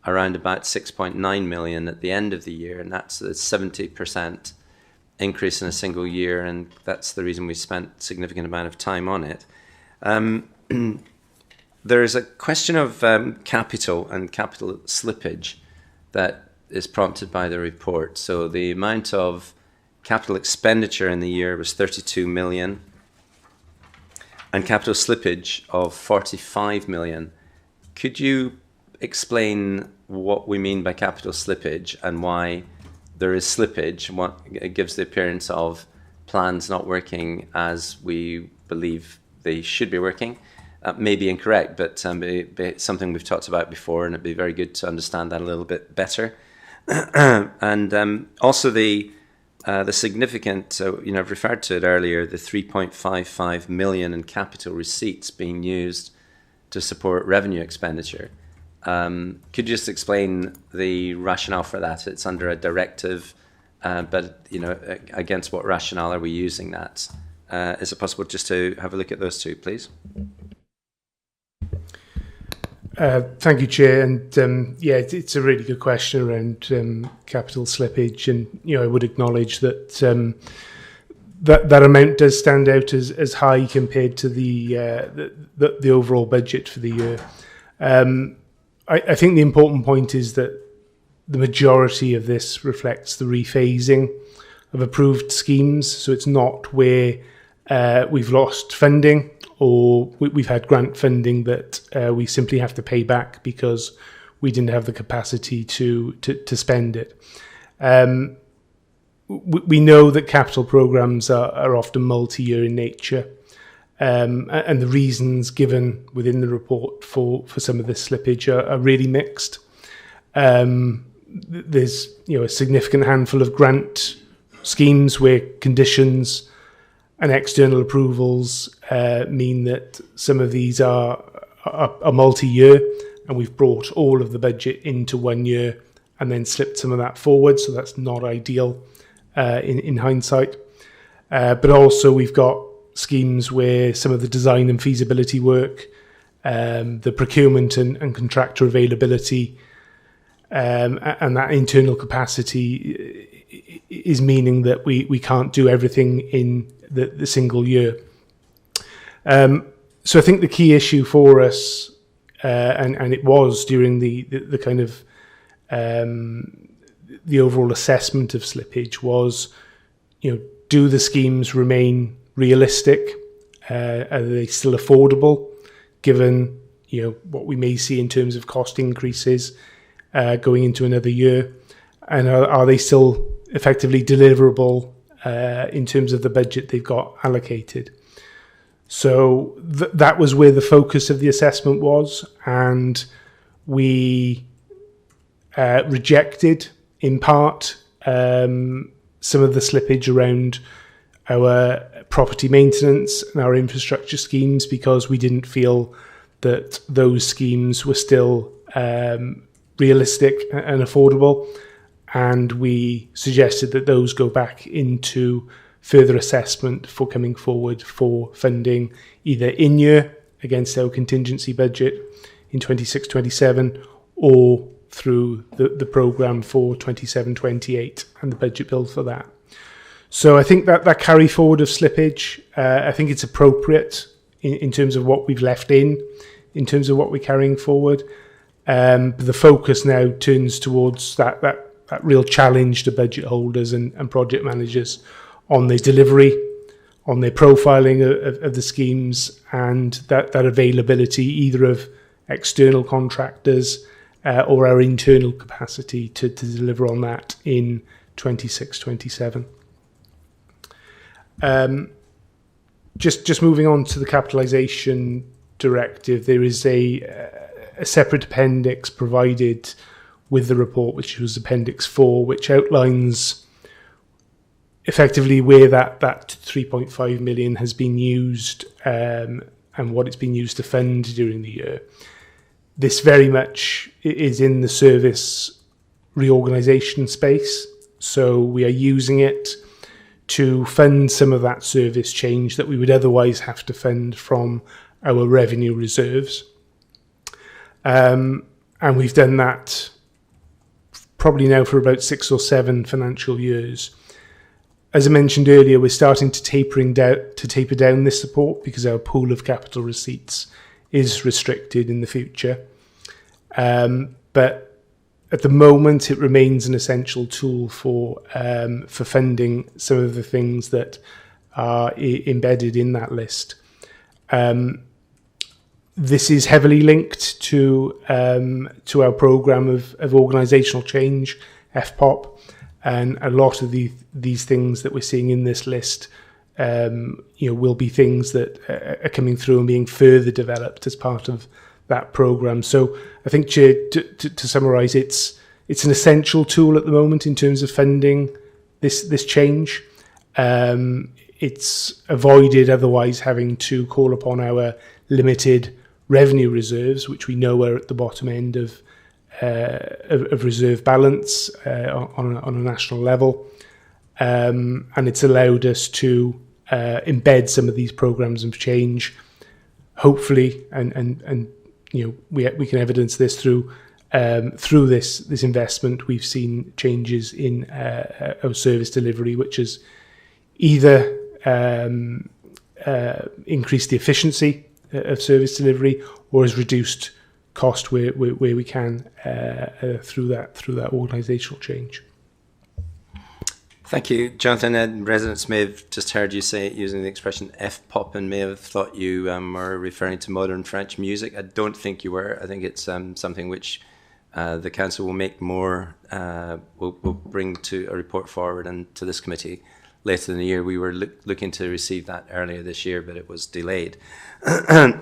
around about 6.9 million at the end of the year. And that's a 70% increase in a single year. And that's the reason we spent a significant amount of time on it. There is a question of capital and capital slippage that is prompted by the report. So the amount of capital expenditure in the year was 32 million and capital slippage of 45 million. Could you explain what we mean by capital slippage and why there is slippage, and what it gives the appearance of plans not working as we believe they should be working? May be incorrect, but be something we've talked about before, and it'd be very good to understand that a little bit better. And also the significant, I've referred to it earlier, the 3.55 million in capital receipts being used to support revenue expenditure. Could you just explain the rationale for that? It's under a directive, but against what rationale are we using that? Is it possible just to have a look at those two, please? Thank you, Chair. And it's a really good question around capital slippage. And I would acknowledge that that amount does stand out as high compared to the overall budget for the year. I think the important point is that the majority of this reflects the rephasing of approved schemes. So it's not where we've lost funding or we've had grant funding that we simply have to pay back because we didn't have the capacity to spend it. We know that capital programs are often multi-year in nature. And the reasons given within the report for some of this slippage are really mixed. There's a significant handful of grant schemes where conditions and external approvals mean that some of these are multi-year, and we've brought all of the budget into 1 year and then slipped some of that forward. So that's not ideal in hindsight. But also we've got schemes where some of the design and feasibility work, the procurement and contractor availability, and that internal capacity is meaning that we can't do everything in the single year. So I think the key issue for us, and it was during the kind of the overall assessment of slippage, was do the schemes remain realistic? Are they still affordable, given what we may see in terms of cost increases going into another year? And are they still effectively deliverable in terms of the budget they've got allocated? So that was where the focus of the assessment was, and we rejected, in part, some of the slippage around our property maintenance and our infrastructure schemes because we didn't feel that those schemes were still realistic and affordable. And we suggested that those go back into further assessment for coming forward for funding either in year against our contingency budget in 26-27 or through the programme for 27-28 and the budget bill for that. So I think that carry forward of slippage, I think it's appropriate in terms of what we've left in terms of what we're carrying forward. But the focus now turns towards that real challenge to budget holders and project managers on their delivery, on their profiling of the schemes, and that availability either of external contractors or our internal capacity to deliver on that in 26-27. Just moving on to the capitalisation directive, there is a separate appendix provided with the report, which was Appendix 4, which outlines effectively where that 3.5 million has been used and what it's been used to fund during the year. This very much is in the service reorganisation space. So we are using it to fund some of that service change that we would otherwise have to fund from our revenue reserves. And we've done that probably now for about 6 or 7 financial years. As I mentioned earlier, we're starting to taper down this support because our pool of capital receipts is restricted in the future. But at the moment, it remains an essential tool for funding some of the things that are embedded in that list. This is heavily linked to our programme of organisational change, FPOP, and a lot of these things that we're seeing in this list, will be things that are coming through and being further developed as part of that programme. So I think, Chair, to summarise, it's an essential tool at the moment in terms of funding this change. It's avoided otherwise having to call upon our limited revenue reserves, which we know are at the bottom end of reserve balance on a national level, and it's allowed us to embed some of these programs of change, hopefully, and we can evidence this through this investment. We've seen changes in our service delivery, which has either increased the efficiency of service delivery or has reduced cost where we can through that organisational change. Thank you, Jonathan. And residents may have just heard you say it using the expression FPOP and may have thought you were referring to modern French music. I don't think you were. I think it's something which the council will make more, will bring to a report forward and to this committee later in the year. We were looking to receive that earlier this year, but it was delayed. Can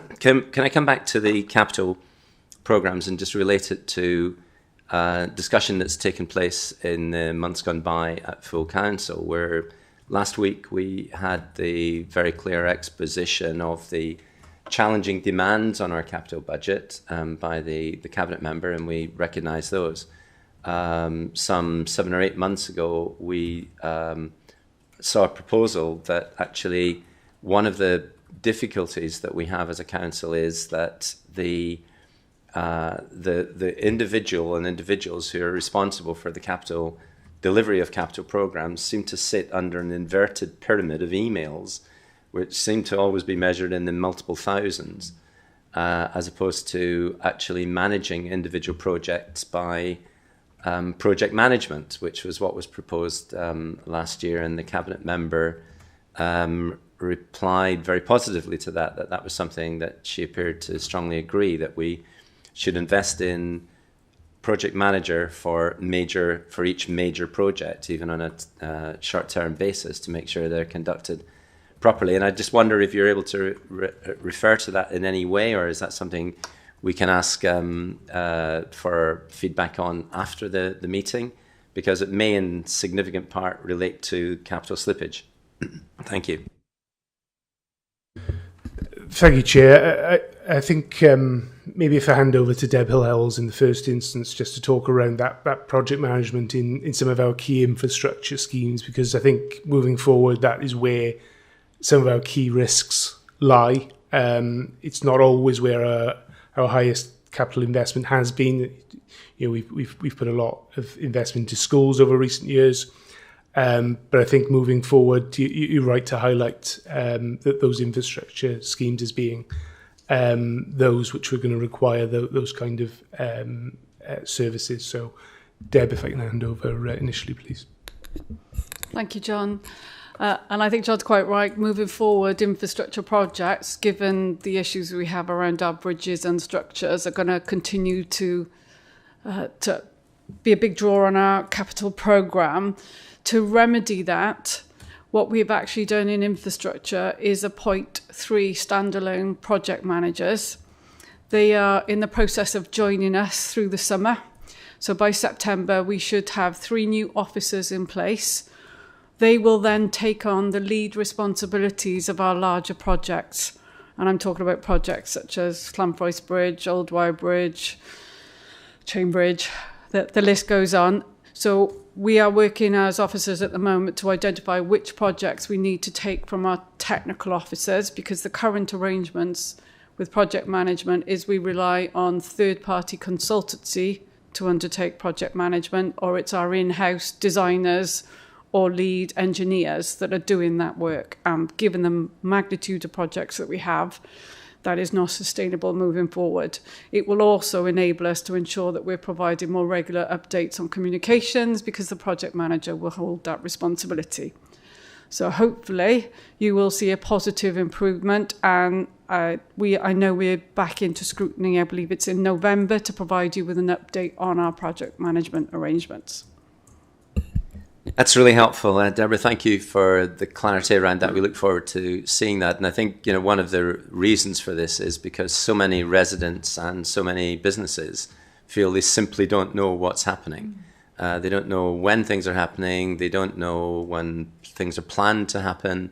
I come back to the capital programmes and just relate it to discussion that's taken place in the months gone by at full council, where last week we had the very clear exposition of the challenging demands on our capital budget by the cabinet member, and we recognise those. Some 7 or 8 months ago, we saw a proposal that actually one of the difficulties that we have as a council is that the individual and individuals who are responsible for the capital delivery of capital programs seem to sit under an inverted pyramid of emails, which seem to always be measured in the multiple thousands, as opposed to actually managing individual projects by project management, which was what was proposed last year, and the cabinet member replied very positively to that was something that she appeared to strongly agree, that we should invest in project manager for each major project, even on a short-term basis, to make sure they're conducted properly. And I just wonder if you're able to refer to that in any way, or is that something we can ask for feedback on after the meeting, because it may in significant part relate to capital slippage. Thank you. Thank you, Chair. I think maybe if I hand over to Deb Hill-Howells in the first instance, just to talk around that project management in some of our key infrastructure schemes, because I think moving forward, that is where some of our key risks lie. It's not always where our highest capital investment has been. We've put a lot of investment into schools over recent years. But I think moving forward, you're right to highlight that those infrastructure schemes as being those which were going to require those kind of services. So, Deb, if I can hand over initially, please. Thank you, John. And I think John's quite right. Moving forward, infrastructure projects, given the issues we have around our bridges and structures, are going to continue to be a big draw on our capital programme. To remedy that, what we've actually done in infrastructure is appoint 3 standalone project managers. They are in the process of joining us through the summer. So by September, we should have 3 new officers in place they will then take on the lead responsibilities of our larger projects. And I'm talking about projects such as Llanfrois Bridge, Old Wire Bridge, Chain Bridge, the list goes on. So we are working as officers at the moment to identify which projects we need to take from our technical officers, because the current arrangements with project management is we rely on third-party consultancy to undertake project management, or it's our in-house designers or lead engineers that are doing that work. Given the magnitude of projects that we have, that is not sustainable moving forward. It will also enable us to ensure that we're providing more regular updates on communications, because the project manager will hold that responsibility. So hopefully you will see a positive improvement, and I know we're back into scrutiny. I believe it's in November, to provide you with an update on our project management arrangements. That's really helpful, Deborah. Thank you for the clarity around that. We look forward to seeing that. And I think, one of the reasons for this is because so many residents and so many businesses feel they simply don't know what's happening. They don't know when things are happening. They don't know when things are planned to happen.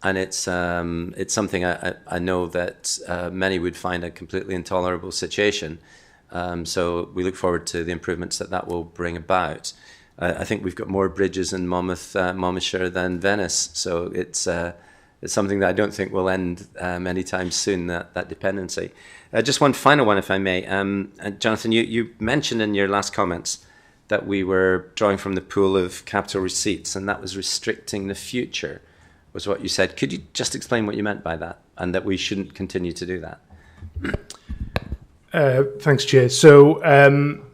And it's something I know that many would find a completely intolerable situation. So we look forward to the improvements that will bring about. I think we've got more bridges in Monmouthshire than Venice, so it's something that I don't think will end anytime soon, that dependency. Just one final one, if I may. Jonathan, you mentioned in your last comments that we were drawing from the pool of capital receipts, and that was restricting the future, was what you said. Could you just explain what you meant by that, and that we shouldn't continue to do that? Thanks, Chair. So,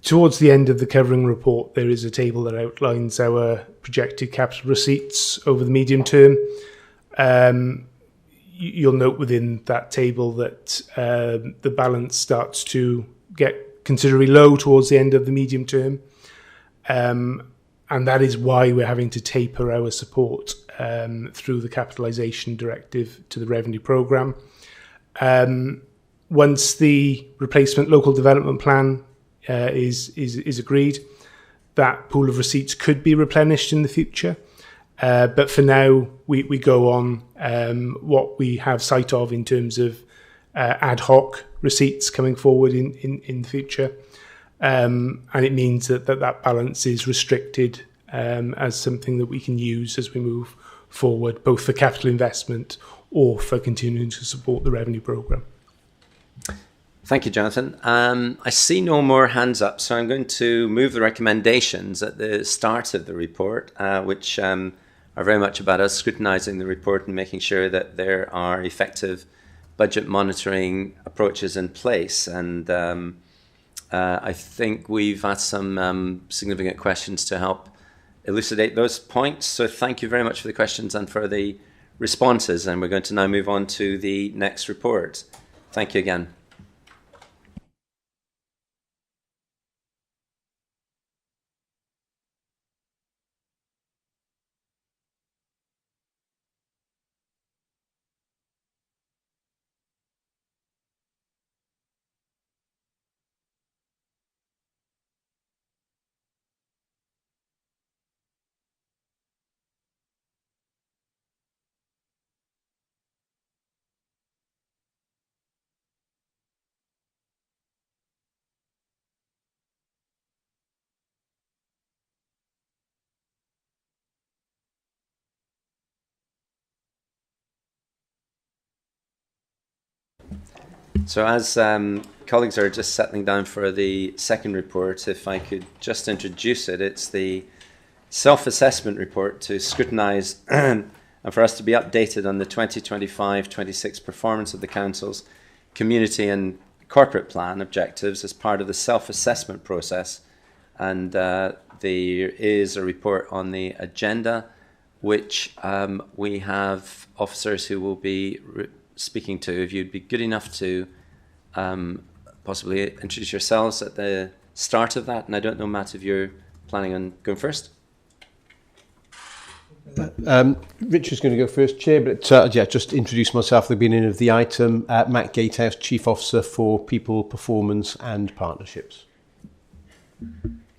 towards the end of the covering report, there is a table that outlines our projected capital receipts over the medium term. You'll note within that table that the balance starts to get considerably low towards the end of the medium term. And that is why we're having to taper our support through the capitalisation directive to the revenue programme. Once the replacement local development plan is agreed, that pool of receipts could be replenished in the future. But for now, we go on what we have sight of in terms of ad hoc receipts coming forward in the future. And it means that balance is restricted as something that we can use as we move forward, both for capital investment or for continuing to support the revenue programme. Thank you, Jonathan. I see no more hands up, so I'm going to move the recommendations at the start of the report, which are very much about us scrutinising the report and making sure that there are effective budget monitoring approaches in place. And I think we've had some significant questions to help elucidate those points. So thank you very much for the questions and for the responses. And we're going to now move on to the next report. Thank you again. So as colleagues are just settling down for the second report, if I could just introduce it, it's the self-assessment report to scrutinise and for us to be updated on the 2025-26 performance of the Council's community and corporate plan objectives as part of the self-assessment process. And there is a report on the agenda, which we have officers who will be speaking to. If you'd be good enough to possibly introduce yourselves at the start of that. And I don't know, Matt, if you're planning on going first. Richard's going to go first, Chair, but just introduce myself at the beginning of the item. Matt Gatehouse, Chief Officer for People, Performance and Partnerships.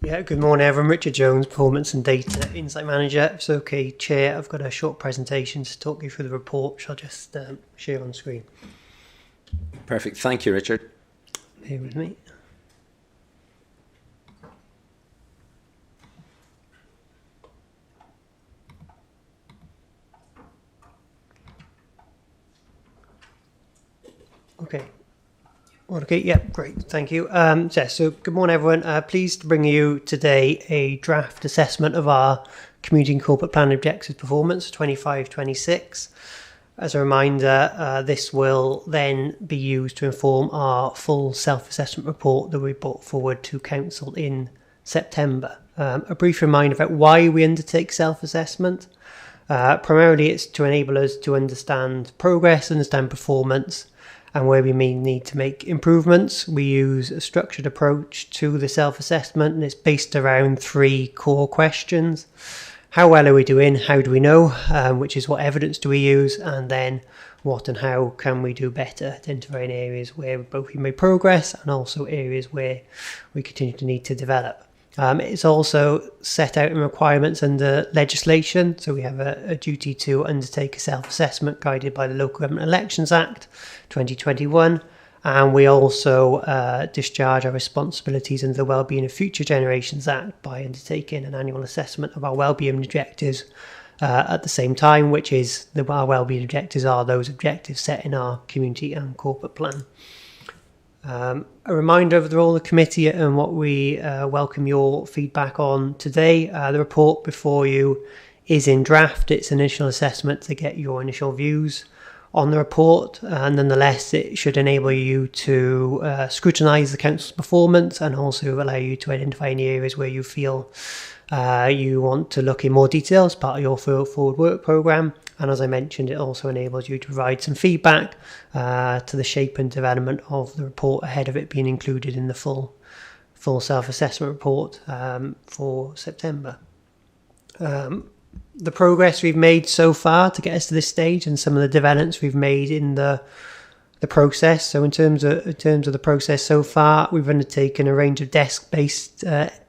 Yeah, good morning everyone. Richard Jones, Performance and Data Insight Manager. If it's okay, Chair, I've got a short presentation to talk you through the report, which I'll just share on screen. Perfect. Thank you, Richard. Bear with me. Okay. Okay, yeah, great, thank you. So good morning everyone. Pleased to bring you today a draft assessment of our Community and Corporate Plan Objectives Performance 25-26. As a reminder, this will then be used to inform our full self-assessment report that we brought forward to Council in September. A brief reminder about why we undertake self-assessment. Primarily it's to enable us to understand progress, understand performance, and where we may need to make improvements. We use a structured approach to the self-assessment, and it's based around 3 core questions. How well are we doing? How do we know? Which is what evidence do we use? And then what and how can we do better, identifying areas where both we made progress and also areas where we continue to need to develop. It's also set out in requirements under legislation. So we have a duty to undertake a self-assessment guided by the Local Government Elections Act 2021. And we also discharge our responsibilities under the Wellbeing of Future Generations Act by undertaking an annual assessment of our wellbeing objectives at the same time, which is our wellbeing objectives are those objectives set in our community and corporate plan. A reminder of the role of the committee and what we welcome your feedback on today. The report before you is in draft. It's initial assessment to get your initial views on the report, and nonetheless it should enable you to scrutinise the council's performance and also allow you to identify any areas where you feel you want to look in more detail as part of your forward work programme. And as I mentioned, it also enables you to provide some feedback to the shape and development of the report ahead of it being included in the full self-assessment report for September. The progress we've made so far to get us to this stage and some of the developments we've made in the process. So in terms of the process so far, we've undertaken a range of desk-based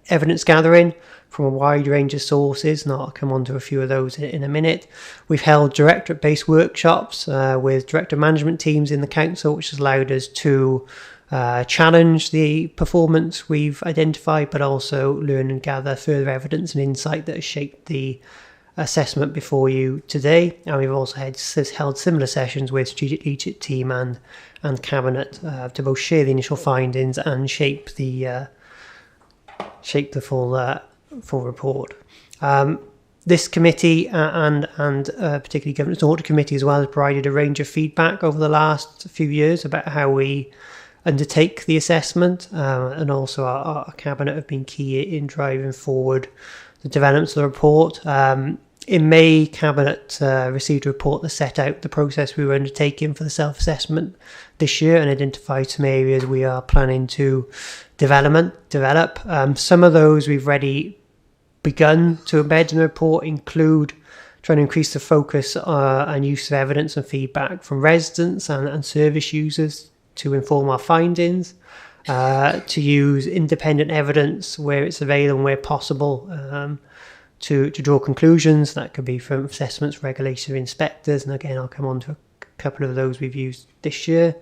evidence gathering from a wide range of sources, and I'll come on to a few of those in a minute. We've held directorate-based workshops with director management teams in the council, which has allowed us to challenge the performance we've identified, but also learn and gather further evidence and insight that has shaped the assessment before you today. And we've also held similar sessions with strategic leadership team and cabinet to both share the initial findings and shape the full report. This committee and particularly Governance and Audit Committee as well has provided a range of feedback over the last few years about how we undertake the assessment, and also our cabinet have been key in driving forward the developments of the report. In May, Cabinet received a report that set out the process we were undertaking for the self-assessment this year and identified some areas we are planning to develop. Some of those we've already begun to embed in the report include trying to increase the focus and use of evidence and feedback from residents and service users to inform our findings, to use independent evidence where it's available and where possible, to draw conclusions. That could be from assessments, regulatory inspectors, and again I'll come on to a couple of those we've used this year.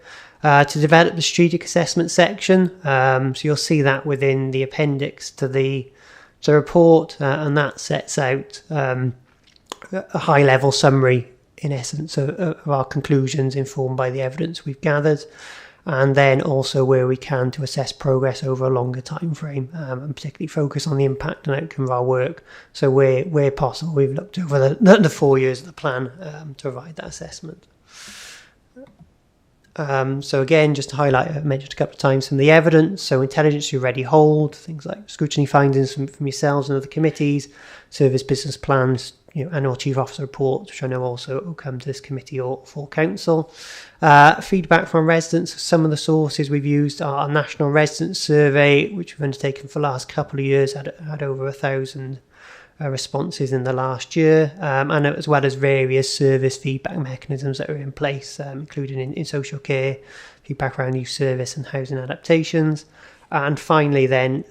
To develop the strategic assessment section, so you'll see that within the appendix to the report, and that sets out a high-level summary in essence of our conclusions informed by the evidence we've gathered, and then also where we can to assess progress over a longer time frame, and particularly focus on the impact and outcome of our work. So where possible, we've looked over the 4 years of the plan to provide that assessment. So again, just to highlight, I've mentioned a couple of times some of the evidence. So intelligence you already hold, things like scrutiny findings from yourselves and other committees, service business plans, annual chief officer reports, which I know also will come to this committee or full council. Feedback from residents. Some of the sources we've used are our national residents survey, which we've undertaken for the last couple of years, had over 1,000 responses in the last year, and as well as various service feedback mechanisms that are in place, including in social care, feedback around youth service and housing adaptations. And finally then,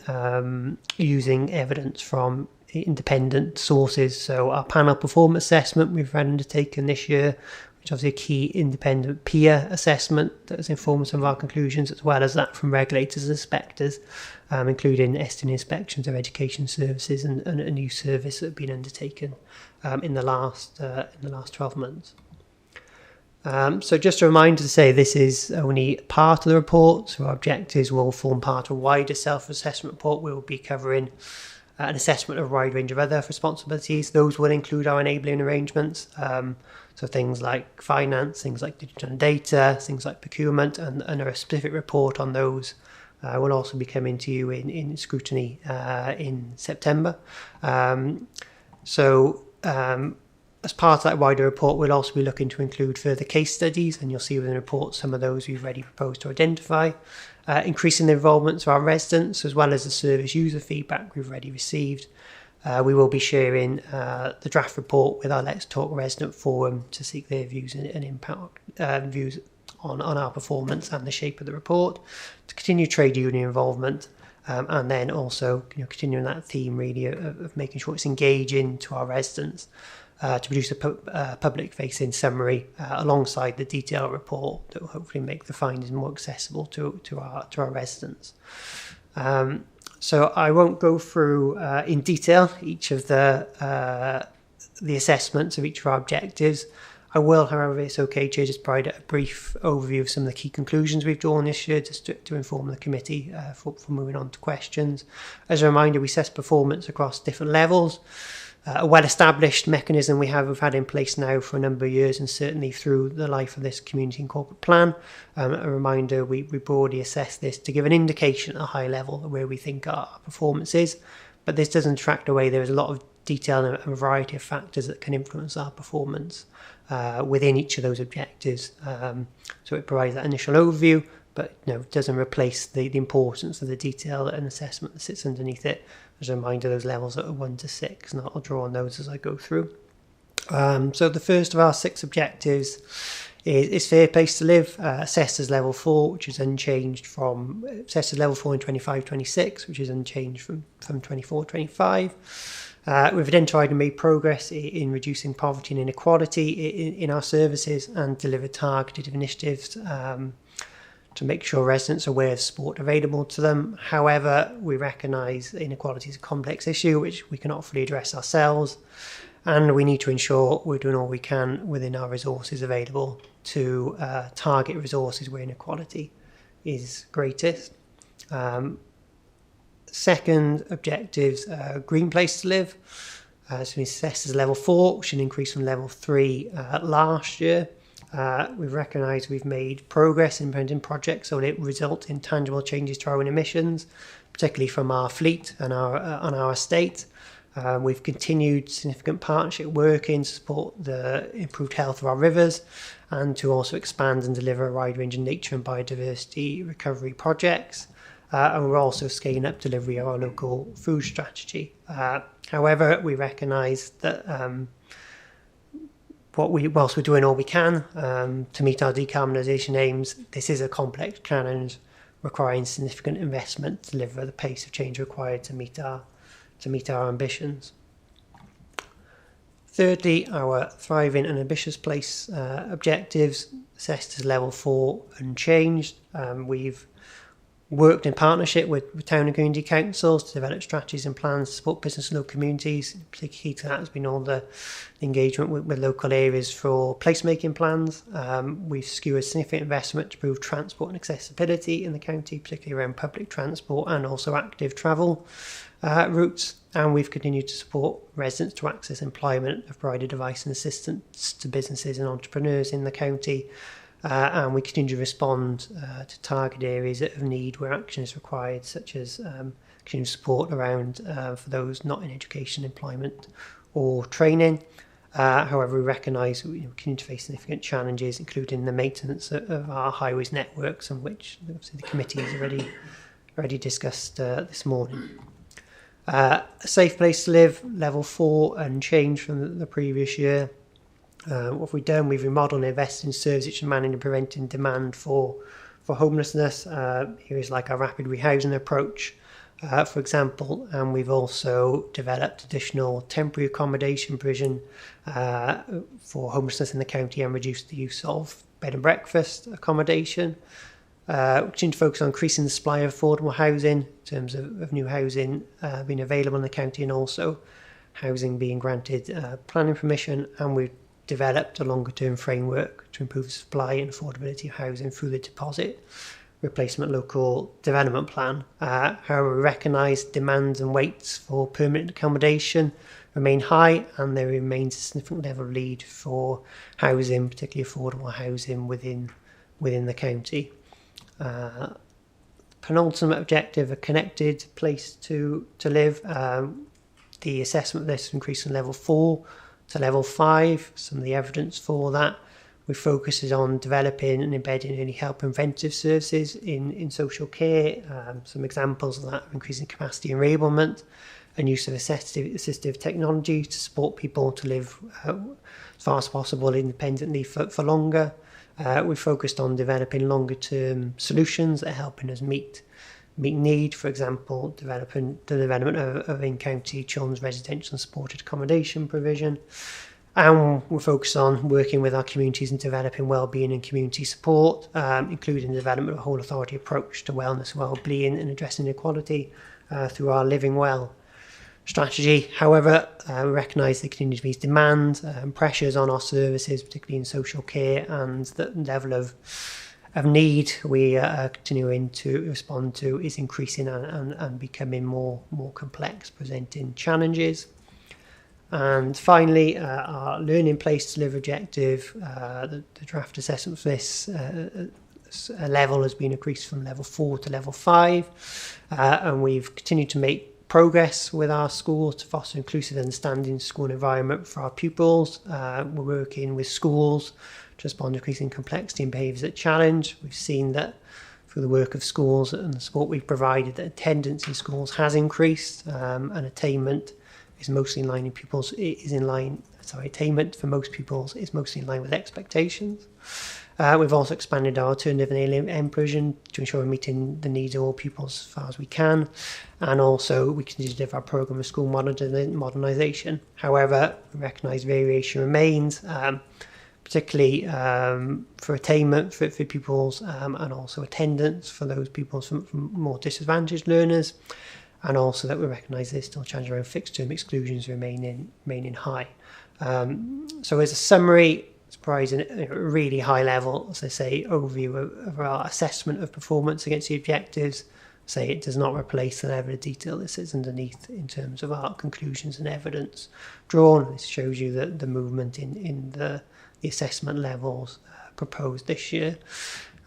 using evidence from independent sources. So our panel performance assessment we've undertaken this year, which is obviously a key independent peer assessment that has informed some of our conclusions, as well as that from regulators and inspectors, including estimate inspections of education services and a new service that have been undertaken in the last 12 months. So just a reminder to say this is only part of the report, so our objectives will form part of a wider self-assessment report. We will be covering an assessment of a wide range of other responsibilities. Those will include our enabling arrangements, so things like finance, things like digital and data, things like procurement, and a specific report on those will also be coming to you in Scrutiny in September. As part of that wider report, we'll also be looking to include further case studies, and you'll see within the report some of those we've already proposed to identify, increasing the involvement of our residents, as well as the service user feedback we've already received. We will be sharing the draft report with our Let's Talk Resident Forum to seek their views and impact views on our performance and the shape of the report, to continue trade union involvement, and then also continuing that theme really of making sure it's engaging to our residents, to produce a public-facing summary alongside the detailed report that will hopefully make the findings more accessible to our residents. So I won't go through in detail each of the assessments of each of our objectives. I will, however, if it's okay, Chair, just provide a brief overview of some of the key conclusions we've drawn this year, just to inform the committee for moving on to questions. As a reminder, we assess performance across different levels. A well-established mechanism we've had in place now for a number of years, and certainly through the life of this community and corporate plan. A reminder, we broadly assess this to give an indication at a high level of where we think our performance is, but this doesn't track away. There is a lot of detail and a variety of factors that can influence our performance within each of those objectives. So it provides that initial overview, but it doesn't replace the importance of the detail and assessment that sits underneath it. As a reminder, those levels are 1 to 6, and I'll draw on those as I go through. So the first of our 6 objectives is fair place to live, assessed as level 4, which is unchanged from assessed as level 4 in 25-26, which is unchanged from 24-25. We've identified and made progress in reducing poverty and inequality in our services, and delivered targeted initiatives to make sure residents are aware of support available to them. However, we recognise inequality is a complex issue which we cannot fully address ourselves, and we need to ensure we're doing all we can within our resources available to target resources where inequality is greatest. Second objectives, green place to live. So we assessed as level 4, which is an increase from level 3 last year. We've recognised we've made progress in implementing projects so that it result in tangible changes to our own emissions, particularly from our fleet and on our estate. We've continued significant partnership work in to support the improved health of our rivers, and to also expand and deliver a wide range of nature and biodiversity recovery projects. And we're also scaling up delivery of our local food strategy. However, we recognise that whilst we're doing all we can to meet our decarbonisation aims, this is a complex challenge requiring significant investment to deliver the pace of change required to meet our ambitions. Thirdly, our thriving and ambitious place objectives, assessed as level 4 unchanged. We've worked in partnership with town and community councils to develop strategies and plans to support business and local communities. Particularly key to that has been all the engagement with local areas for placemaking plans. We've secured significant investment to improve transport and accessibility in the county, particularly around public transport and also active travel routes. And we've continued to support residents to access employment, have provided advice and assistance to businesses and entrepreneurs in the county. And we continue to respond to target areas of need where action is required, such as continued support around for those not in education, employment or training. However, we recognise we continue to face significant challenges, including the maintenance of our highways networks, on which obviously the committee has already discussed this morning. A safe place to live, level 4, unchanged from the previous year. What have we done? We've remodelled and invested in services which are managing and preventing demand for for homelessness, areas like our rapid rehousing approach, for example, and we've also developed additional temporary accommodation provision for homelessness in the county and reduced the use of bed and breakfast accommodation. We continue to focus on increasing the supply of affordable housing in terms of new housing being available in the county, and also housing being granted planning permission, and we've developed a longer term framework to improve the supply and affordability of housing through the deposit replacement local development plan. However, we recognise demands and waits for permanent accommodation remain high, and there remains a significant level of need for housing, particularly affordable housing within the county. Penultimate objective, a connected place to live. The assessment of this increased from level 4 to level 5. Some of the evidence for that, we focuses on developing and embedding early help and preventive services in social care. Some examples of that are increasing capacity enablement and use of assistive technology to support people to live as far as possible independently for longer. We focused on developing longer term solutions that are helping us meet need, for example, development of in-county children's residential and supported accommodation provision. And we're focused on working with our communities and developing wellbeing and community support, including the development of a whole authority approach to wellness, wellbeing and addressing inequality through our Living Well strategy. However, we recognise the continues to be demand and pressures on our services, particularly in social care, and the level of need we are continuing to respond to is increasing and becoming more complex, presenting challenges. And finally, our learning place to live objective, the draft assessment for this level has been increased from level 4 to level 5, and we've continued to make progress with our school to foster inclusive and understanding school environment for our pupils. We're working with schools to respond to increasing complexity and behaviours that challenge. We've seen that through the work of schools and the support we've provided, that attendance in schools has increased, and attainment is mostly in line in pupils attainment for most pupils is mostly in line with expectations. We've also expanded our alternative and ALM provision to ensure we're meeting the needs of all pupils as far as we can, and also we continue to deliver our programme of school modernisation. However, we recognise variation remains, particularly for attainment for pupils, and also attendance for those pupils from more disadvantaged learners, and also that we recognise there's still challenges around fixed term exclusions remaining high. So as a summary, it's probably a really high level, as I say, overview of our assessment of performance against the objectives. Say it does not replace the level of detail that sits underneath in terms of our conclusions and evidence drawn. This shows you the movement in the assessment levels proposed this year.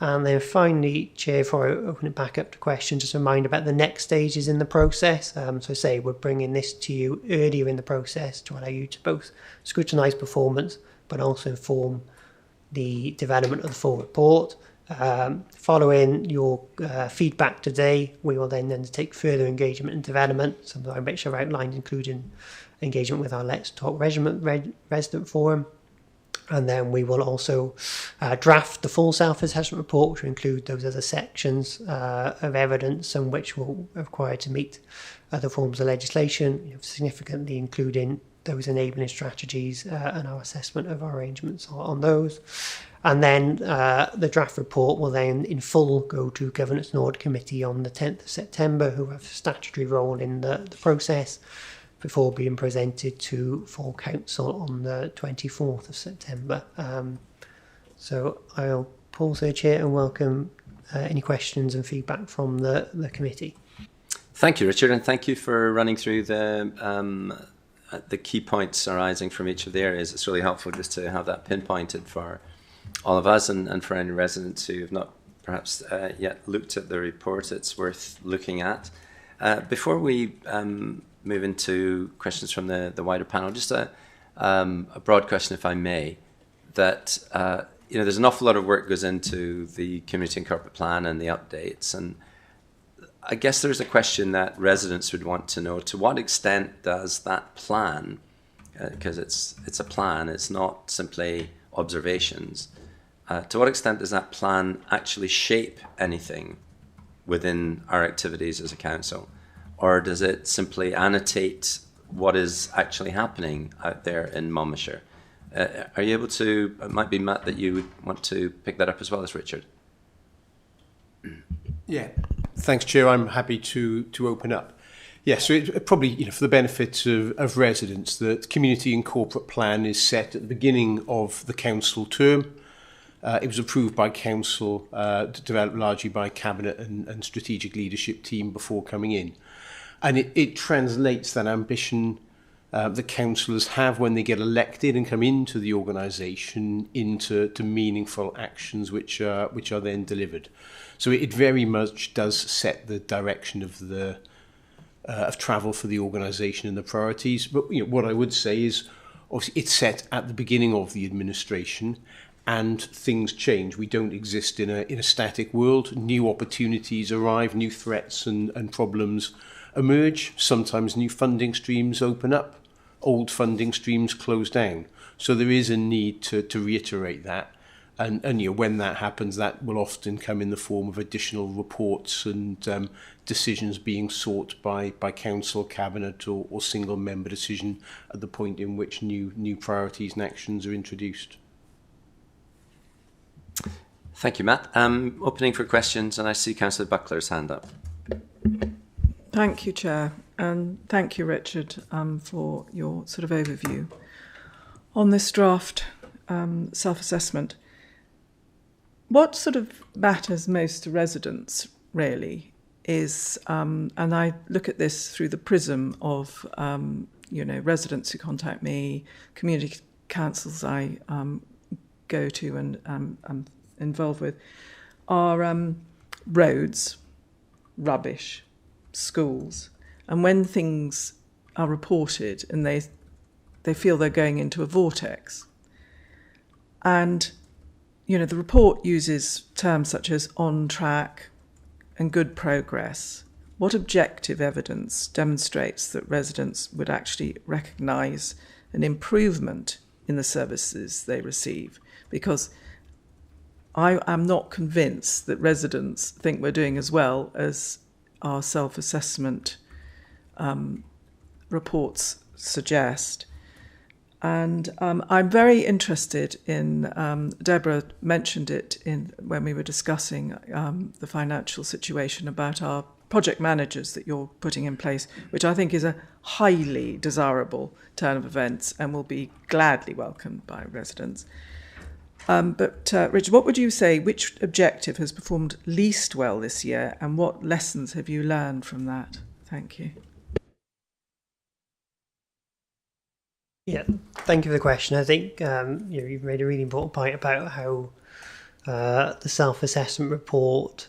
And then finally, Chair, before I open it back up to questions, just a reminder about the next stages in the process. So say we're bringing this to you earlier in the process to allow you to both scrutinise performance but also inform the development of the full report. Following your feedback today, we will then undertake further engagement and development, some of our which are outlined, including engagement with our Let's Talk resident forum. And then we will also draft the full self-assessment report, which will include those other sections of evidence and which will require to meet other forms of legislation, significantly including those enabling strategies and our assessment of our arrangements on those. And then the draft report will then in full go to Governance and Audit Committee on the 10th of September, who have a statutory role in the process, before being presented to full council on the 24th of September. So I'll pause there, Chair, and welcome any questions and feedback from the committee. Thank you, Richard, and thank you for running through the key points arising from each of the areas. It's really helpful just to have that pinpointed for all of us and for any residents who have not perhaps yet looked at the report. It's worth looking at. Before we move into questions from the wider panel, just a broad question, if I may, that there's an awful lot of work goes into the community and corporate plan and the updates, and I guess there's a question that residents would want to know: to what extent does that plan, because it's a plan, it's not simply observations, to what extent does that plan actually shape anything within our activities as a council? Or does it simply annotate what is actually happening out there in Monmouthshire? Are you able to, it might be Matt that you would want to pick that up as well as Richard. Yeah, thanks, Chair. I'm happy to open up. Yeah, so it probably, for the benefit of residents, the community and corporate plan is set at the beginning of the council term. It was approved by council, developed largely by cabinet and strategic leadership team before coming in. And it translates that ambition the councillors have when they get elected and come into the organisation into meaningful actions which are then delivered. So it very much does set the direction of travel for the organisation and the priorities. But what I would say is, obviously, it's set at the beginning of the administration, and things change. We don't exist in a static world. New opportunities arrive, new threats and problems emerge. Sometimes new funding streams open up, old funding streams close down. So there is a need to reiterate that. And when that happens, that will often come in the form of additional reports and decisions being sought by council, cabinet, or single member decision at the point in which new priorities and actions are introduced. Thank you, Matt. Opening for questions, and I see Councillor Buckler's hand up. Thank you, Chair, and thank you, Richard, for your sort of overview. On this draft self-assessment, what sort of matters most to residents, really, is, and I look at this through the prism of, residents who contact me, community councils I go to and I'm involved with, are roads, rubbish, schools. And when things are reported and they feel they're going into a vortex, and the report uses terms such as on track and good progress. What objective evidence demonstrates that residents would actually recognise an improvement in the services they receive? Because I am not convinced that residents think we're doing as well as our self-assessment reports suggest. And I'm very interested in, Deborah mentioned it when we were discussing the financial situation, about our project managers that you're putting in place, which I think is a highly desirable turn of events and will be gladly welcomed by residents. But Richard, what would you say, which objective has performed least well this year, and what lessons have you learned from that? Thank you. Yeah, thank you for the question. I think you've made a really important point about how the self-assessment report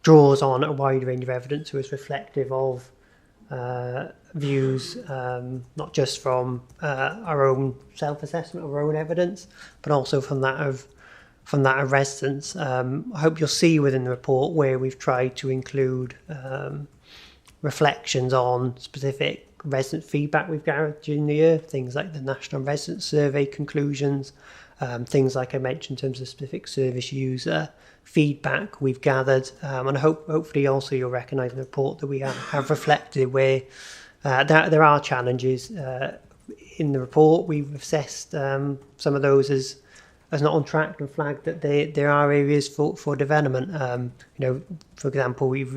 draws on a wide range of evidence, so it's reflective of views, not just from our own self-assessment or our own evidence, but also from that of residents. I hope you'll see within the report where we've tried to include reflections on specific resident feedback we've gathered during the year, things like the National Resident Survey conclusions, things like I mentioned in terms of specific service user feedback we've gathered, and hopefully also you'll recognise in the report that we have reflected where there are challenges in the report. We've assessed some of those as not on track and flagged that there are areas for development. For example, we've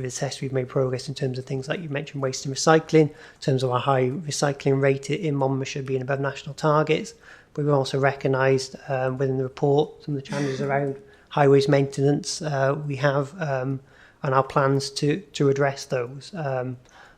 made progress in terms of things like you mentioned, waste and recycling, in terms of our high recycling rate in Monmouthshire being above national targets. But we've also recognised within the report some of the challenges around highways maintenance we have and our plans to address those.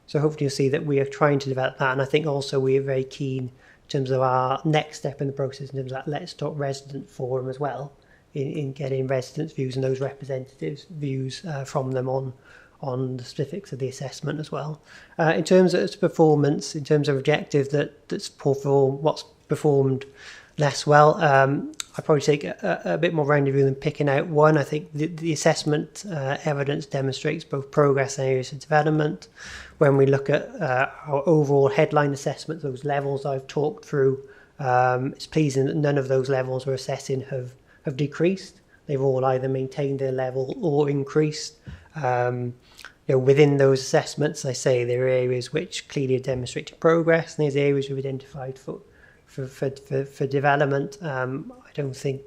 So hopefully you'll see that we are trying to develop that, and I think also we are very keen in terms of our next step in the process, in terms of that Let's Talk Resident Forum as well, in getting residents' views and those representatives' views from them on the specifics of the assessment as well. In terms of its performance, in terms of objective that's performed, what's performed less well, I'd probably take a bit more rounded view than picking out one. I think the assessment evidence demonstrates both progress and areas of development. When we look at our overall headline assessment, those levels I've talked through, it's pleasing that none of those levels we're assessing have have decreased. They've all either maintained their level or increased. Within those assessments, I say there are areas which clearly have demonstrated progress, and there's areas we've identified for development. I don't think,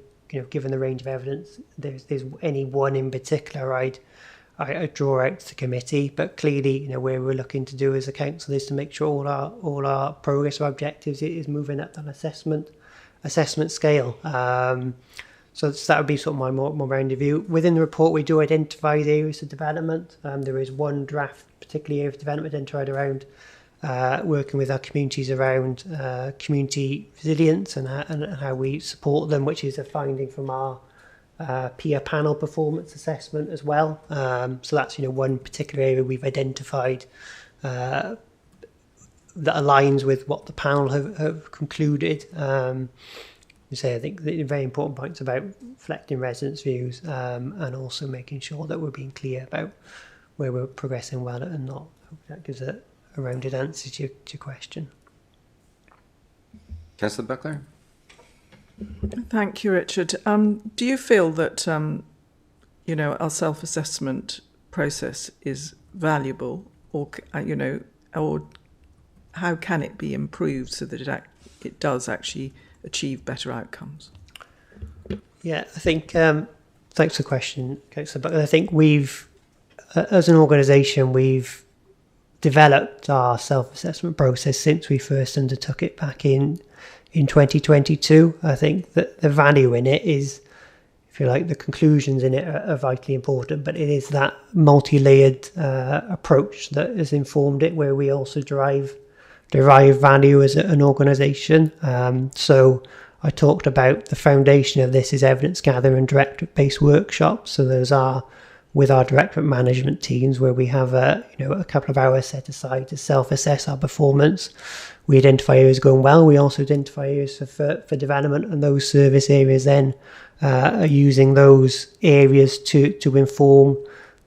given the range of evidence, there's any one in particular I draw out to the committee. But clearly, where we're looking to do as a council is to make sure all our progress or objectives is moving up that assessment scale. So that would be sort of my more rounded view. Within the report, we do identify areas of development. There is one draft, particularly area of development identified around working with our communities around community resilience and how we support them, which is a finding from our peer panel performance assessment as well. So that's one particular area we've identified that aligns with what the panel have concluded. I think the very important points about reflecting residents' views and also making sure that we're being clear about where we're progressing well and not. I hope that gives a rounded answer to your question. Councillor Buckler? Thank you, Richard. Do you feel that our self-assessment process is valuable, or or how can it be improved so that it does actually achieve better outcomes? Yeah, I think thanks for the question, Councillor Buckler. I think we've, as an organisation, we've developed our self-assessment process since we first undertook it back in 2022. I think that the value in it is, if you like, the conclusions in it are vitally important, but it is that multi-layered approach that has informed it, where we also derive value as an organisation. So I talked about the foundation of this is evidence gathering and directorate-based workshops. So those are with our directorate management teams, where we have a couple of hours set aside to self-assess our performance. We identify areas going well. We also identify areas for development, and those service areas then are using those areas to inform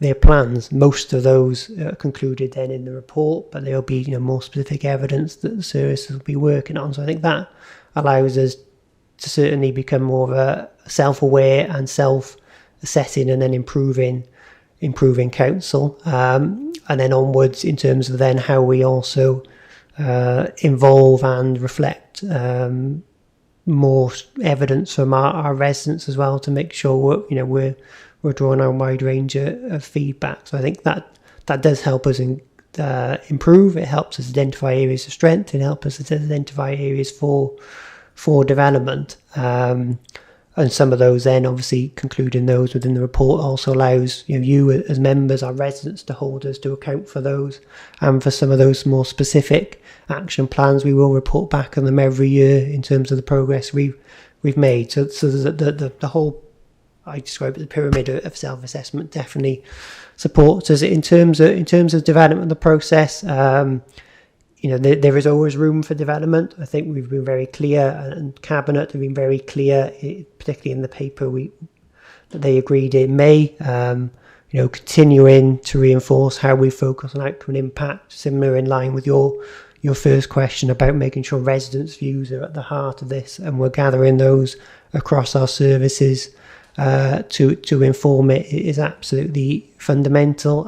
their plans. Most of those are concluded then in the report, but there'll be more specific evidence that the services will be working on. So I think that allows us to certainly become more of a self-aware and self-assessing and then improving council. And then onwards in terms of then how we also involve and reflect more evidence from our residents as well, to make sure we're drawing a wide range of feedback. So I think that does help us improve. It helps us identify areas of strength. It helps us identify areas for development. And some of those then, obviously concluding those within the report, also allows you as members, our residents, to hold us to account for those. And for some of those more specific action plans, we will report back on them every year in terms of the progress we've made. So the whole, I describe it, the pyramid of self-assessment definitely supports us. In terms of development of the process, there is always room for development. I think we've been very clear, and Cabinet have been very clear, particularly in the paper that they agreed in May. Continuing to reinforce how we focus on outcome and impact, similar in line with your first question about making sure residents' views are at the heart of this, and we're gathering those across our services to inform it is absolutely fundamental.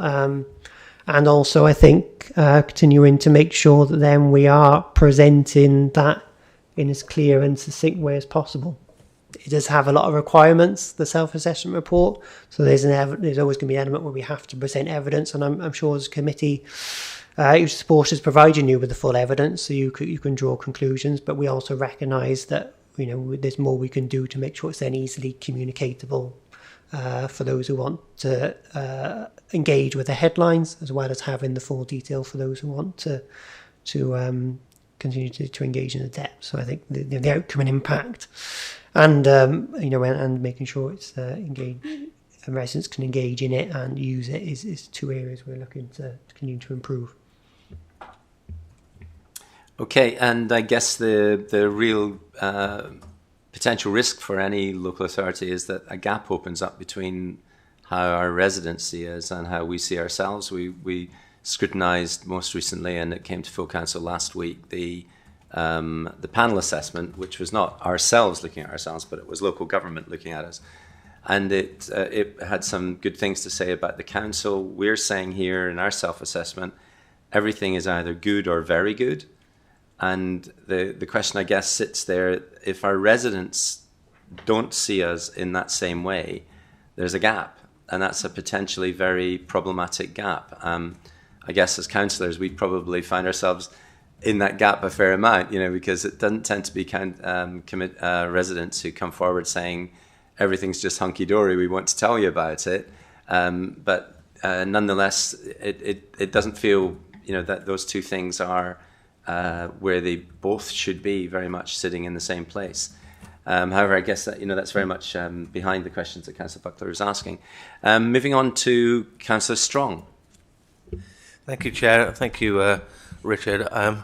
And also, I think, continuing to make sure that then we are presenting that in as clear and succinct way as possible. It does have a lot of requirements, the self-assessment report, so there's always going to be an element where we have to present evidence, and I'm sure as a committee, your support is providing you with the full evidence, so you can draw conclusions, but we also recognise that there's more we can do to make sure it's then easily communicatable for those who want to engage with the headlines, as well as having the full detail for those who want to continue to engage in the depth. So I think the outcome and impact, and and making sure it's engaged, and residents can engage in it and use it is two areas we're looking to continue to improve. Okay, and I guess the real potential risk for any local authority is that a gap opens up between how our residents see us and how we see ourselves. We scrutinised most recently, and it came to full council last week, the the panel assessment, which was not ourselves looking at ourselves, but it was local government looking at us. And it had some good things to say about the council. We're saying here in our self-assessment, everything is either good or very good. And the question, I guess, sits there, if our residents don't see us in that same way, there's a gap. And that's a potentially very problematic gap. I guess as councillors, we probably find ourselves in that gap a fair amount, because it doesn't tend to be residents who come forward saying, everything's just hunky-dory, we want to tell you about it. But nonetheless, it doesn't feel, that those two things are where they both should be, very much sitting in the same place. However, I guess that, that's very much behind the questions that Councillor Buckler is asking. Moving on to Councillor Strong. Thank you, Chair. Thank you, Richard. I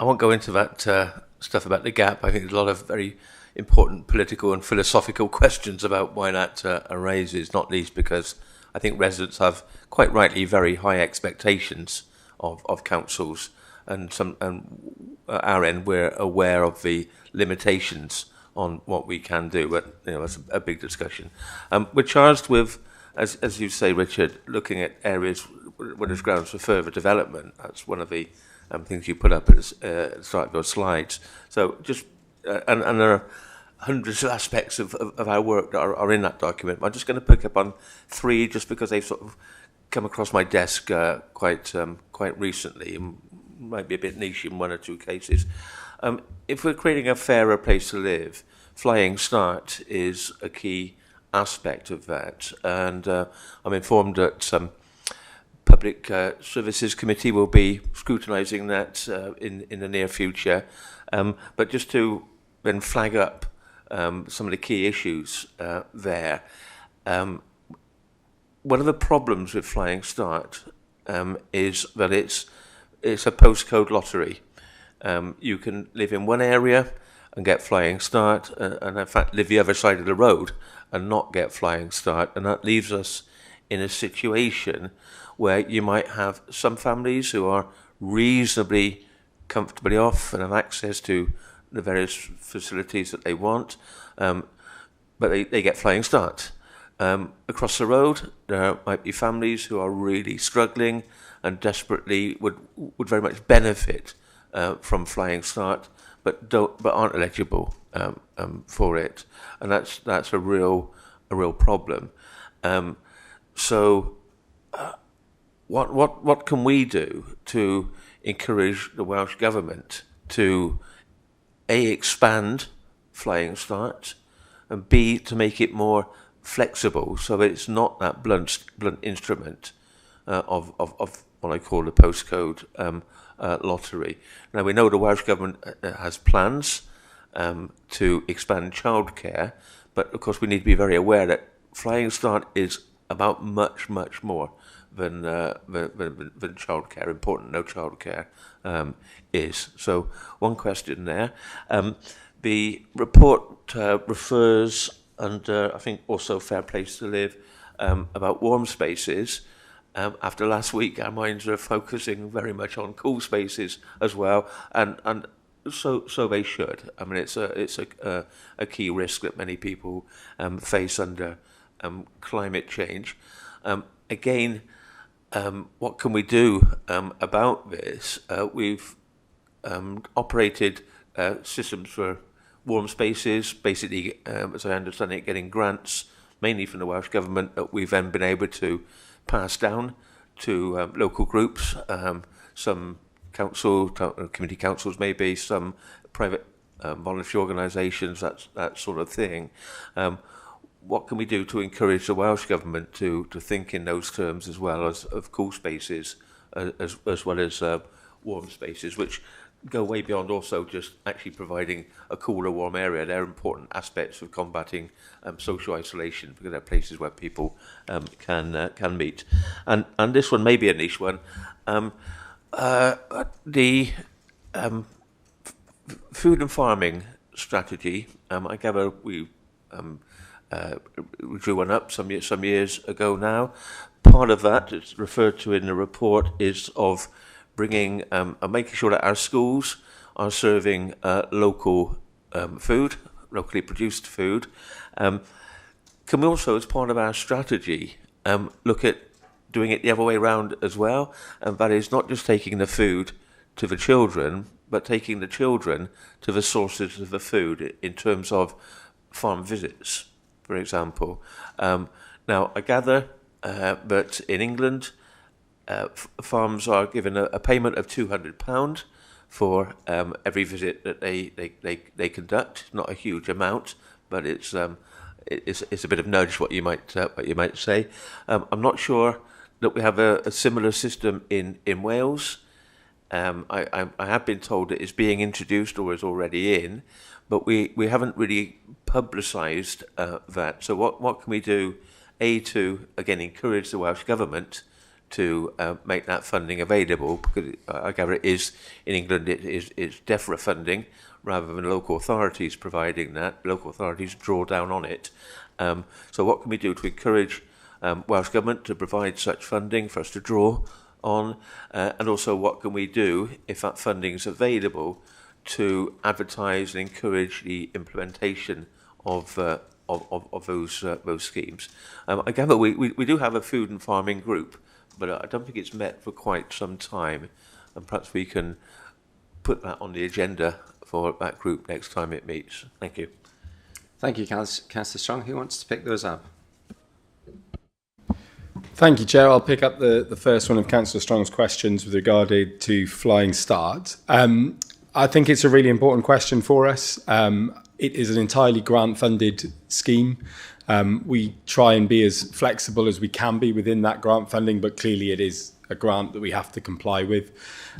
won't go into that stuff about the gap. I think there's a lot of very important political and philosophical questions about why that arises, not least because I think residents have quite rightly very high expectations of councils, and our end we're aware of the limitations on what we can do, but that's a big discussion. We're charged with, as you say, Richard, looking at areas where there's grounds for further development. That's one of the things you put up at the start of your slides. So just and there are hundreds of aspects of our work that are in that document. I'm just going to pick up on three, just because they've sort of come across my desk quite recently, and might be a bit niche in one or two cases. If we're creating a fairer place to live, Flying Start is a key aspect of that, and I'm informed that Public Services Committee will be scrutinising that in the near future. But just to then flag up some of the key issues there. One of the problems with Flying Start is that it's a postcode lottery. You can live in one area and get Flying Start, and in fact live the other side of the road and not get Flying Start, and that leaves us in a situation where you might have some families who are reasonably comfortably off and have access to the various facilities that they want, but they get Flying Start. Across the road, there might be families who are really struggling and desperately would very much benefit from Flying Start, but aren't eligible for it, and that's a real problem. So, what can we do to encourage the Welsh Government to A, expand Flying Start, and B, to make it more flexible so that it's not that blunt instrument of what I call the postcode lottery. Now, we know the Welsh Government has plans to expand childcare, but of course we need to be very aware that Flying Start is about much more than childcare. Important, no childcare is. So one question there. The report refers under, I think, also Fair Place to Live, about warm spaces. After last week, our minds are focusing very much on cool spaces as well, and so they should. I mean, it's a key risk that many people face under climate change. Again, what can we do about this? We've operated systems for warm spaces, basically, as I understand it, getting grants, mainly from the Welsh Government, that we've then been able to pass down to local groups, some community councils maybe, some private voluntary organisations, that sort of thing. What can we do to encourage the Welsh Government to think in those terms as well as of cool spaces, as well as warm spaces, which go way beyond also just actually providing a cooler, warm area. They're important aspects of combating social isolation, because they're places where people can meet. And this one may be a niche one. The food and farming strategy, I gather we drew one up some years ago now. Part of that, it's referred to in the report, is of bringing and making sure that our schools are serving local food, locally produced food. Can we also, as part of our strategy, look at doing it the other way around as well? And that is not just taking the food to the children, but taking the children to the sources of the food in terms of farm visits, for example. Now, I gather that in England, farms are given a payment of £200 for every visit that they conduct. It's not a huge amount, but it's a bit of nudge, what you might say. I'm not sure that we have a similar system in Wales. I have been told it is being introduced or is already in, but we haven't really publicised that. So what can we do, to, again, encourage the Welsh Government to make that funding available? Because I gather it is, in England, it's DEFRA funding rather than local authorities providing that. Local authorities draw down on it. So what can we do to encourage Welsh Government to provide such funding for us to draw on? And also, what can we do, if that funding is available, to advertise and encourage the implementation of those schemes? I gather we do have a food and farming group, but I don't think it's met for quite some time, and perhaps we can put that on the agenda for that group next time it meets. Thank you. Thank you, Councillor Strong. Who wants to pick those up? Thank you, Chair. I'll pick up the first one of Councillor Strong's questions with regard to Flying Start. I think it's a really important question for us. It is an entirely grant-funded scheme. We try and be as flexible as we can be within that grant funding, but clearly it is a grant that we have to comply with.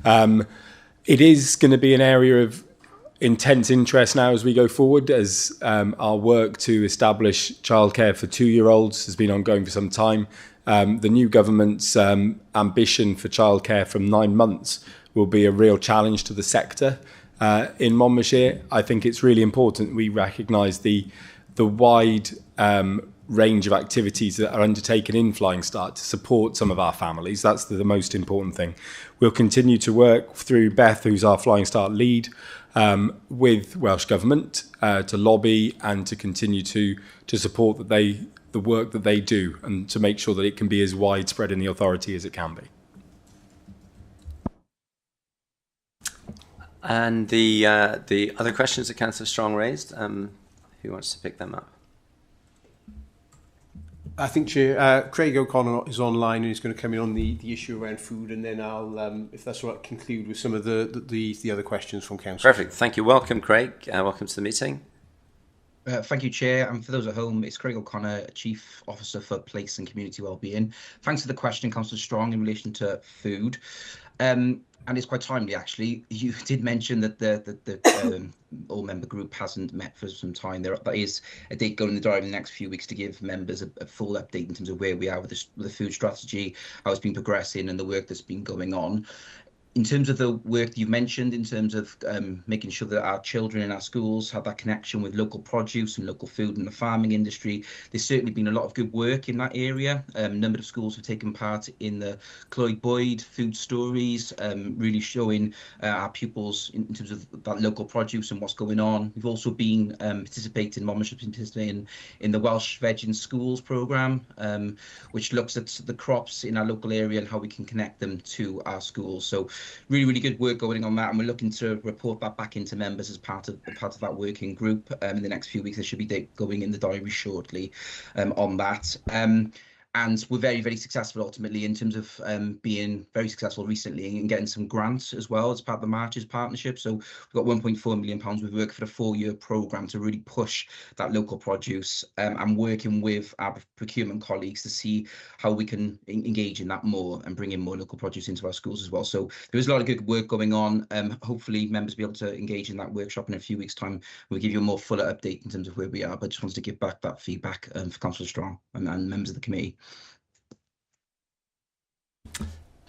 It is going to be an area of intense interest now as we go forward, as our work to establish childcare for 2-year-olds has been ongoing for some time. The new government's ambition for childcare from 9 months will be a real challenge to the sector in Monmouthshire. I think it's really important we recognise the wide range of activities that are undertaken in Flying Start to support some of our families. That's the most important thing. We'll continue to work through Beth, who's our Flying Start lead, with Welsh Government to lobby and to continue to support the work that they do, and to make sure that it can be as widespread in the authority as it can be. And the other questions that Councillor Strong raised, who wants to pick them up? I think Chair, Craig O'Connor is online and he's going to come in on the issue around food, and then I'll, if that's all right, conclude with some of the other questions from Council. Perfect. Thank you. Welcome, Craig. Welcome to the meeting. Thank you, Chair. And for those at home, it's Craig O'Connor, Chief Officer for Place and Community Wellbeing. Thanks for the question, Councillor Strong, in relation to food. And it's quite timely, actually. You did mention that the all-member group hasn't met for some time. There is a date going in the diary in the next few weeks to give members a full update in terms of where we are with the food strategy, how it's been progressing, and the work that's been going on. In terms of the work that you've mentioned, in terms of making sure that our children in our schools have that connection with local produce and local food and the farming industry, there's certainly been a lot of good work in that area. A number of schools have taken part in the Cloyd Boyd Food Stories, really showing our pupils in terms of that local produce and what's going on. We've also been participating in the Welsh Veg in Schools programme, which looks at the crops in our local area and how we can connect them to our schools. So really, really good work going on that, and we're looking to report that back into members as part of that working group in the next few weeks. There should be going in the diary shortly on that. And we're very, very successful ultimately in terms of being very successful recently in getting some grants as well as part of the Marches partnership. So we've got £1.4 million we've worked for a 4-year programme to really push that local produce, and working with our procurement colleagues to see how we can engage in that more and bring in more local produce into our schools as well. So there is a lot of good work going on. Hopefully members will be able to engage in that workshop in a few weeks' time. We'll give you a more fuller update in terms of where we are, but just wanted to give back that feedback for Councillor Strong and members of the committee.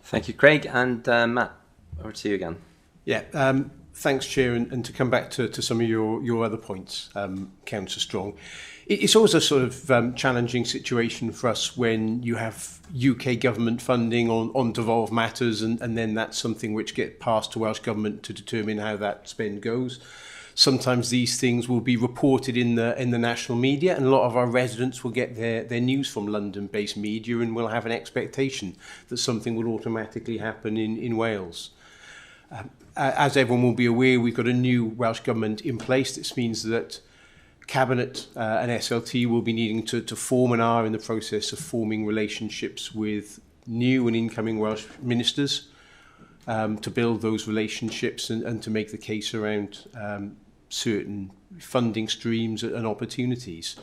Thank you, Craig. And Matt, over to you again. Yeah, thanks, Chair, and to come back to some of your other points, Councillor Strong. It's always a sort of challenging situation for us when you have UK government funding on devolved matters, and then that's something which gets passed to Welsh Government to determine how that spend goes. Sometimes these things will be reported in the national media, and a lot of our residents will get their news from London-based media and will have an expectation that something will automatically happen in Wales. As everyone will be aware, we've got a new Welsh Government in place. This means that Cabinet and SLT will be needing to form and are in the process of forming relationships with new and incoming Welsh ministers to build those relationships and to make the case around certain funding streams and opportunities.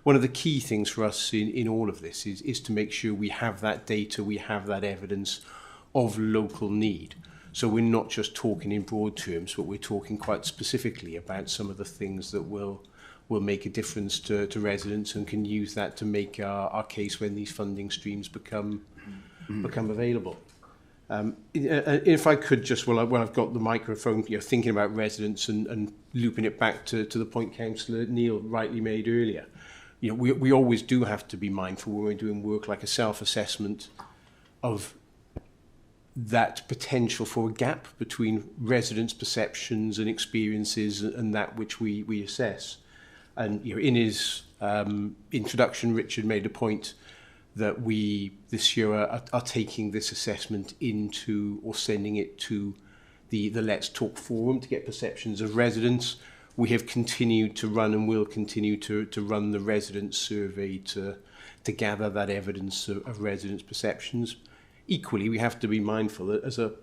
One of the key things for us in all of this is to make sure we have that data, we have that evidence of local need. So we're not just talking in broad terms, but we're talking quite specifically about some of the things that will make a difference to residents and can use that to make our case when these funding streams become available. If I could just, while I've got the microphone, thinking about residents and looping it back to the point Councillor Neil rightly made earlier, we always do have to be mindful when we're doing work like a self-assessment of that potential for a gap between residents' perceptions and experiences and that which we assess. And in his introduction, Richard made a point that we this year are taking this assessment into or sending it to the Let's Talk forum to get perceptions of residents. We have continued to run and will continue to run the resident survey to gather that evidence of residents' perceptions. Equally, we have to be mindful that as a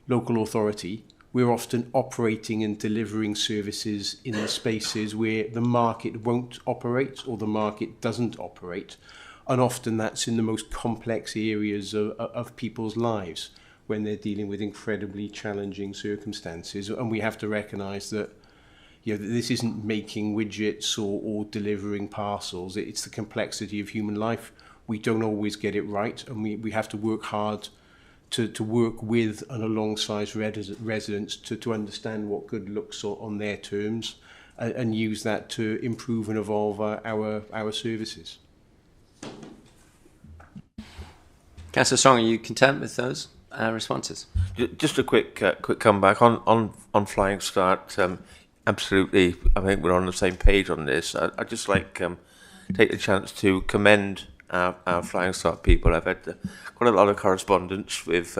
local authority, we're often operating and delivering services in the spaces where the market won't operate or the market doesn't operate. And often that's in the most complex areas of people's lives when they're dealing with incredibly challenging circumstances. And we have to recognise that this isn't making widgets or delivering parcels. It's the complexity of human life. We don't always get it right, and we have to work hard to work with and alongside residents to understand what good looks on their terms and use that to improve and evolve our services. Councillor Strong, are you content with those responses? Just a quick comeback on Flying Start. Absolutely, I think we're on the same page on this. I'd just like take the chance to commend our Flying Start people. I've had quite a lot of correspondence with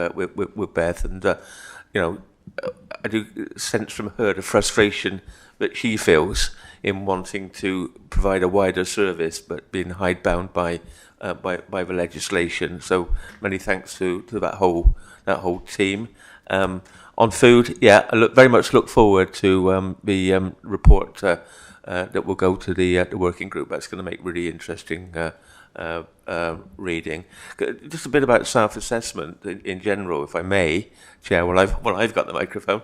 Beth, and I do sense from her the frustration that she feels in wanting to provide a wider service, but being hidebound by the legislation. So many thanks to that whole team. On food, I very much look forward to the report that will go to the working group. That's going to make really interesting reading. Just a bit about self-assessment in general, if I may, Chair. Well, I've got the microphone.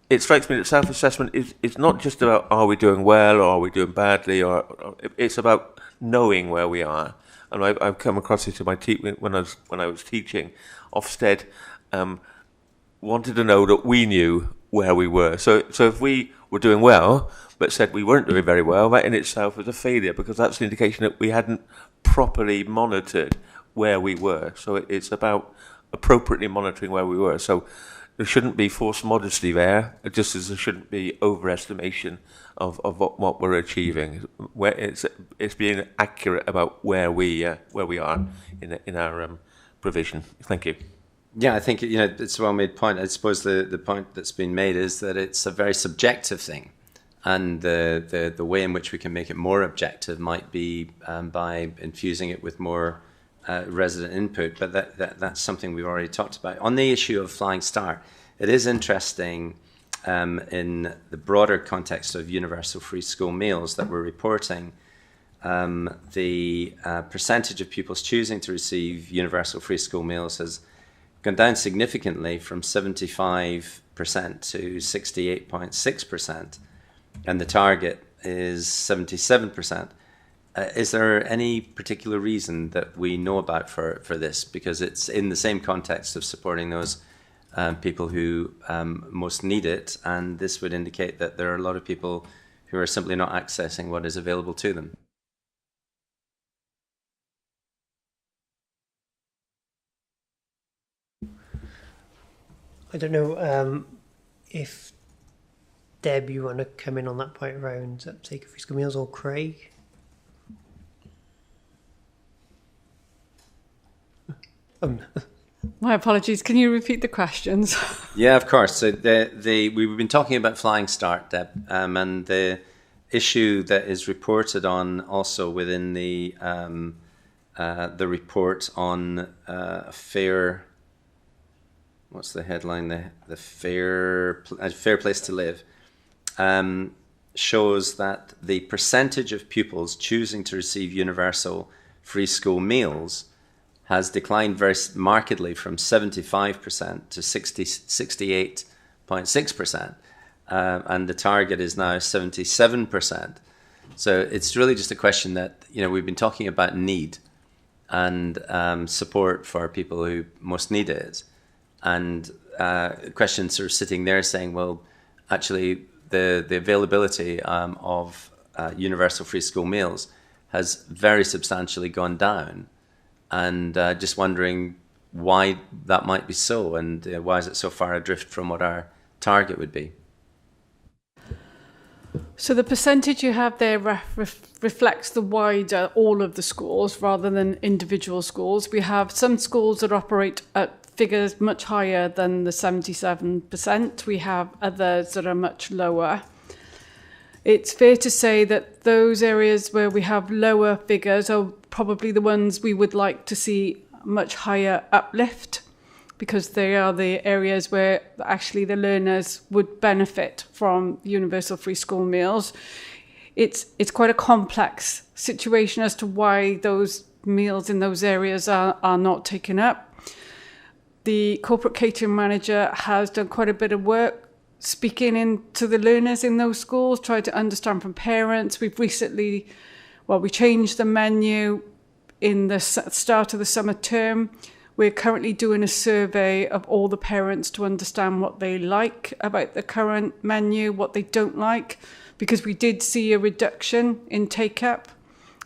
It strikes me that self-assessment is not just about are we doing well or are we doing badly, or it's about knowing where we are. And I've come across it in my when I was teaching. Ofsted wanted to know that we knew where we were. So if we were doing well, but said we weren't doing very well, that in itself was a failure, because that's an indication that we hadn't properly monitored where we were. So it's about appropriately monitoring where we were. So there shouldn't be false modesty there, just as there shouldn't be overestimation of what we're achieving. Where it's being accurate about where we are in our provision. Thank you. Yeah, I think it's a well-made point. I suppose the point that's been made is that it's a very subjective thing, and the way in which we can make it more objective might be by infusing it with more resident input. But that's something we've already talked about. On the issue of Flying Start, it is interesting in the broader context of universal free school meals that we're reporting. The percentage of pupils choosing to receive universal free school meals has gone down significantly from 75% to 68.6%, and the target is 77%. Is there any particular reason that we know about for this? Because it's in the same context of supporting those people who most need it, and this would indicate that there are a lot of people who are simply not accessing what is available to them. I don't know if Deb, you want to come in on that point around uptake of free school meals, or Craig? My apologies. Can you repeat the questions? Yeah, of course. So we've been talking about Flying Start, Deb, and the issue that is reported on also within the report on fair. What's the headline? The fair place to live shows that the percentage of pupils choosing to receive universal free school meals has declined very markedly from 75% to 68.6%, and the target is now 77%. So it's really just a question that, you know, we've been talking about need and support for people who most need it. And questions sort of sitting there saying, well, actually, the availability of universal free school meals has very substantially gone down. And just wondering why that might be so, and why is it so far adrift from what our target would be? So the percentage you have there reflects the wider, all of the schools, rather than individual schools. We have some schools that operate at figures much higher than the 77%. We have others that are much lower. It's fair to say that those areas where we have lower figures are probably the ones we would like to see much higher uplift, because they are the areas where actually the learners would benefit from universal free school meals. It's quite a complex situation as to why those meals in those areas are not taken up. The corporate catering manager has done quite a bit of work speaking into the learners in those schools, try to understand from parents. We've recently, we changed the menu in the start of the summer term. We're currently doing a survey of all the parents to understand what they like about the current menu, what they don't like, because we did see a reduction in take-up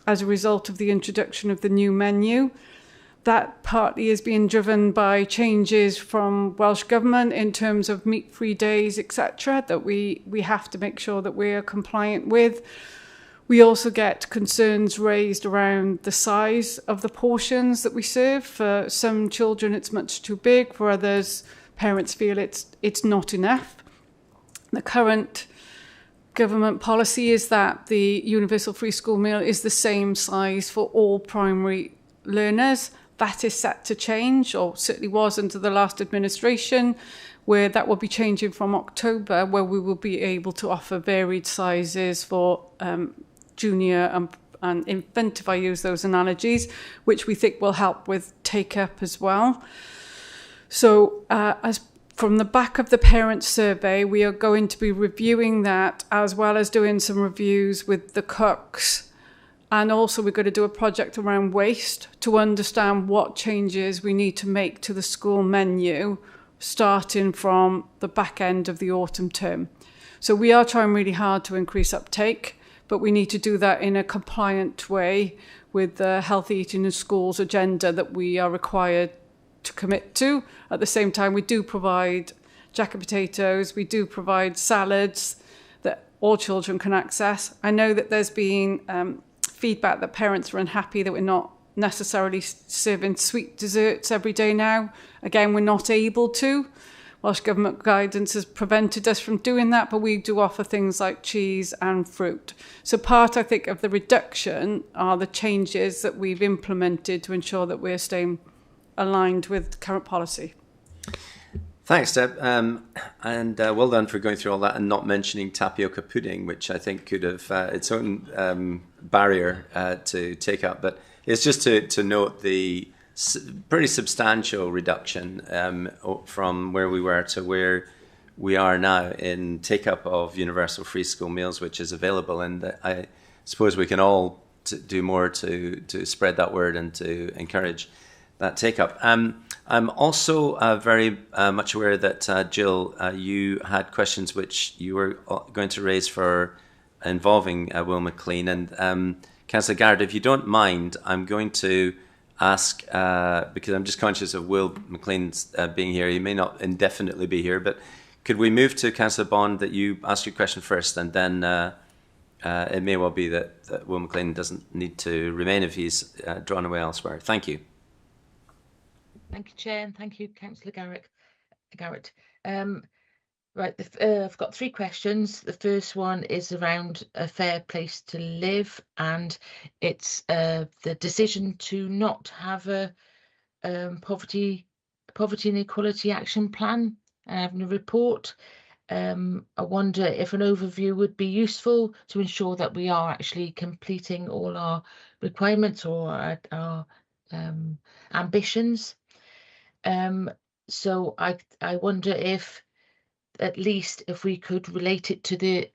as a result of the introduction of the new menu. That partly is being driven by changes from Welsh Government in terms of meat-free days, etc., that we have to make sure that we're compliant with. We also get concerns raised around the size of the portions that we serve. For some children, it's much too big. For others, parents feel it's not enough. The current government policy is that the universal free school meal is the same size for all primary learners. That is set to change, or certainly was under the last administration, where that will be changing from October, where we will be able to offer varied sizes for junior and infant, if I use those analogies, which we think will help with take-up as well. So as from the back of the parent survey, we are going to be reviewing that, as well as doing some reviews with the cooks. And also we're going to do a project around waste to understand what changes we need to make to the school menu, starting from the back end of the autumn term. So we are trying really hard to increase uptake, but we need to do that in a compliant way with the healthy eating in schools agenda that we are required to commit to. At the same time, we do provide jacket potatoes, we do provide salads that all children can access. I know that there's been feedback that parents are unhappy that we're not necessarily serving sweet desserts every day now. Again, we're not able to. Welsh Government guidance has prevented us from doing that, but we do offer things like cheese and fruit. So part, I think, of the reduction are the changes that we've implemented to ensure that we're staying aligned with current policy. Thanks, Deb. And well done for going through all that and not mentioning tapioca pudding, which I think could have its own barrier to take up. But it's just to note the pretty substantial reduction from where we were to where we are now in take-up of universal free school meals, which is available. And I suppose we can all do more to spread that word and to encourage take up. I'm also very much aware that Jill, you had questions which you were going to raise for involving Will McLean, and Councillor Garrett, if you don't mind, I'm going to ask, because I'm just conscious of Will McLean's being here. He may not indefinitely be here, but could we move to Councillor Bond, that you ask your question first, and then it may well be that Will McLean doesn't need to remain if he's drawn away elsewhere. Thank you. Thank you, Chair, and thank you, Councillor Garrett. Right, I've got 3 questions. The first one is around a fair place to live, and it's the decision to not have a poverty and equality action plan and a report. I wonder if an overview would be useful to ensure that we are actually completing all our requirements or our ambitions. So I wonder if at least if we could relate it to the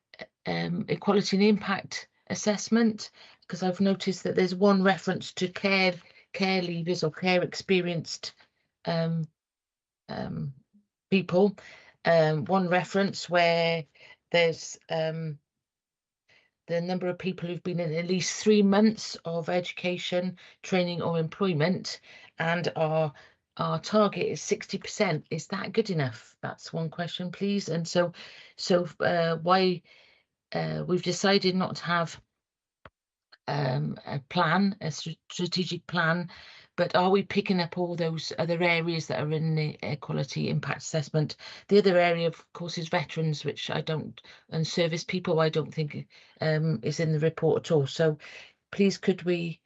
equality and impact assessment, because I've noticed that there's one reference to care leavers or care experienced people, one reference where there's the number of people who've been in at least 3 months of education, training or employment, and our target is 60%. Is that good enough? That's one question, please. And so why we've decided not to have a strategic plan, but are we picking up all those other areas that are in the equality impact assessment? The other area, of course, is veterans, which and service people, I don't think is in the report at all. So please, could we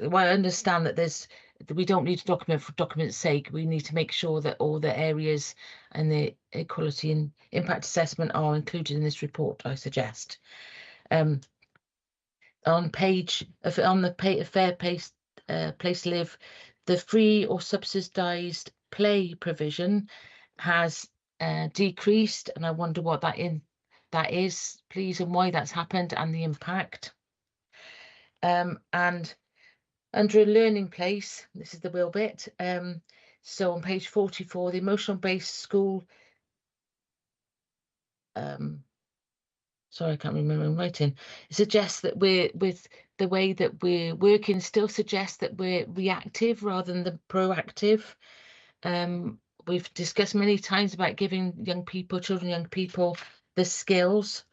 well, I understand that we don't need to document for document's sake. We need to make sure that all the areas and the equality and impact assessment are included in this report, I suggest. On the fair place to live, the free or subsidised play provision has decreased, and I wonder what that is, please, and why that's happened and the impact. And under a learning place, this is the Will bit. So on page 44, the emotional based school. Sorry, I can't remember I'm writing. It suggests that with the way that we're working, still suggests that we're reactive rather than the proactive. We've discussed many times about giving young people, the skills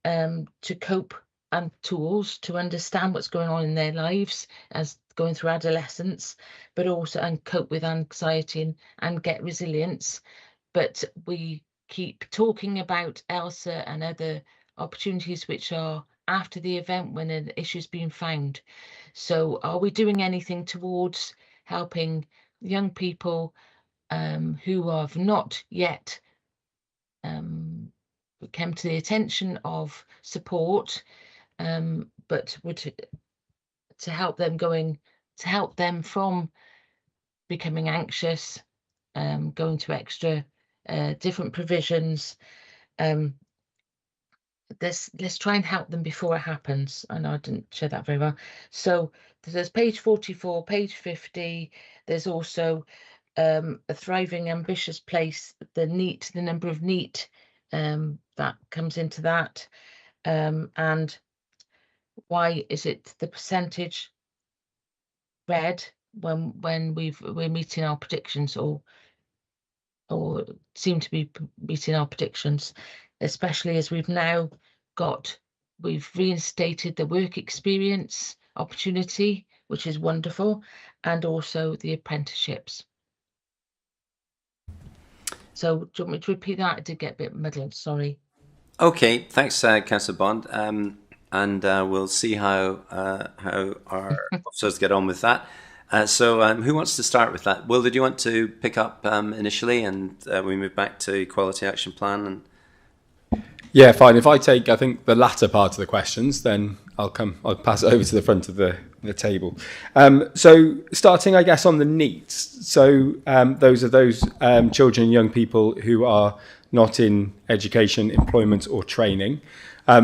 to cope and tools to understand what's going on in their lives as going through adolescence, but also and cope with anxiety and get resilience. But we keep talking about ELSA and other opportunities which are after the event when an issue's been found. So are we doing anything towards helping young people who have not yet come to the attention of support, but to help them from becoming anxious, going to extra different provisions. Let's try and help them before it happens. I know I didn't share that very well. So there's page 44, page 50. There's also a thriving, ambitious place. The number of NEET that comes into that, and why is it the percentage red when we're meeting our predictions or seem to be meeting our predictions, especially as we've reinstated the work experience opportunity, which is wonderful, and also the apprenticeships. So do you want me to repeat that? I did get a bit muddled, sorry. Okay, thanks, Councillor Bond. And we'll see how our officers get on with that. So who wants to start with that? Will, did you want to pick up initially, and we move back to Equality Action Plan? Yeah, fine. If I take, I think, the latter part of the questions, then I'll pass it over to the front of the table. So starting, I guess, on the NEETs. So those are those children and young people who are not in education, employment or training.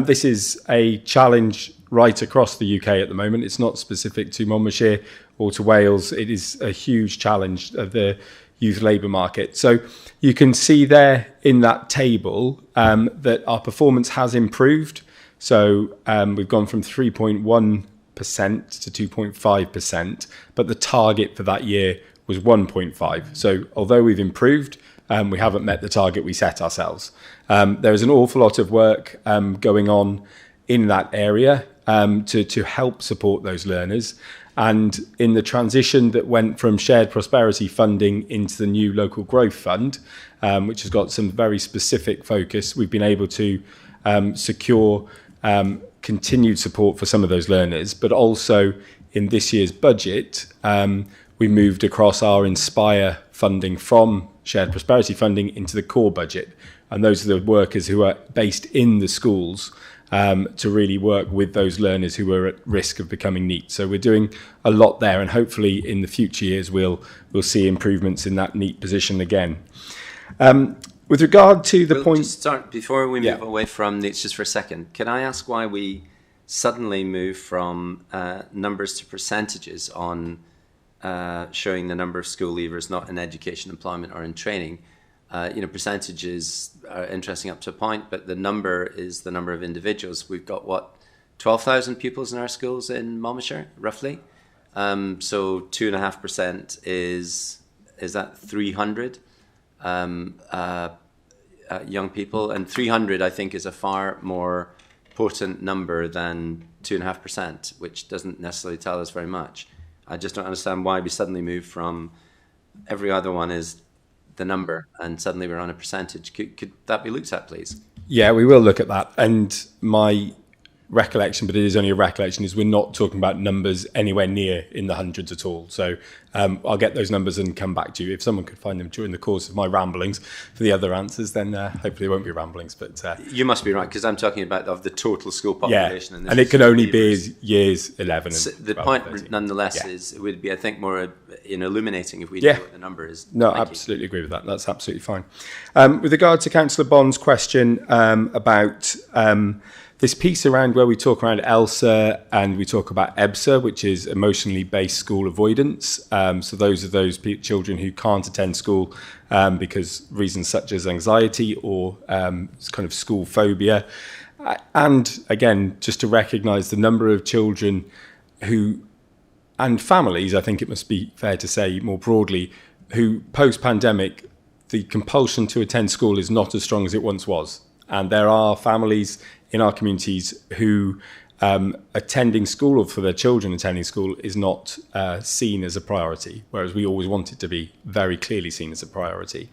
This is a challenge right across the UK at the moment. It's not specific to Monmouthshire or to Wales, it is a huge challenge of the youth labour market. So you can see there in that table that our performance has improved. So we've gone from 3.1% to 2.5%, but the target for that year was 1.5. So although we've improved, we haven't met the target we set ourselves. There is an awful lot of work going on in that area to help support those learners. And in the transition that went from shared prosperity funding into the new local growth fund, which has got some very specific focus, we've been able to secure continued support for some of those learners. But also in this year's budget, we moved across our Inspire funding from shared prosperity funding into the core budget. And those are the workers who are based in the schools to really work with those learners who are at risk of becoming NEET. So we're doing a lot there, and hopefully in the future years we'll see improvements in that NEET position again. With regard to the point... Just start, before we move away from NEETs just for a second, can I ask why we suddenly move from numbers to percentages on showing the number of school leavers not in education, employment or in training? Percentages are interesting up to a point, but the number is the number of individuals. We've got, 12,000 pupils in our schools in Monmouthshire, roughly. So 2.5% is that 300 young people? And 300, I think, is a far more potent number than 2.5%, which doesn't necessarily tell us very much. I just don't understand why we suddenly move from every other one is the number and suddenly we're on a percentage. Could that be looked at, please? Yeah, we will look at that. And my recollection, but it is only a recollection, is we're not talking about numbers anywhere near in the hundreds at all. So I'll get those numbers and come back to you. If someone could find them during the course of my ramblings for the other answers, then hopefully it won't be ramblings. But you must be right, because I'm talking about of the total school population. Yeah, and it can only be years 11 and so the 12, point 13. Nonetheless is it would be, I think, more illuminating if we knew what the number is. No, absolutely agree with that. That's absolutely fine. With regard to Councillor Bond's question about this piece around where we talk around ELSA and we talk about EBSA, which is emotionally based school avoidance. So those are those children who can't attend school because reasons such as anxiety or kind of school phobia. And again, just to recognise the number of children who, and families, I think it must be fair to say more broadly, who post-pandemic, the compulsion to attend school is not as strong as it once was. And there are families in our communities who attending school, or for their children attending school, is not seen as a priority, whereas we always want it to be very clearly seen as a priority.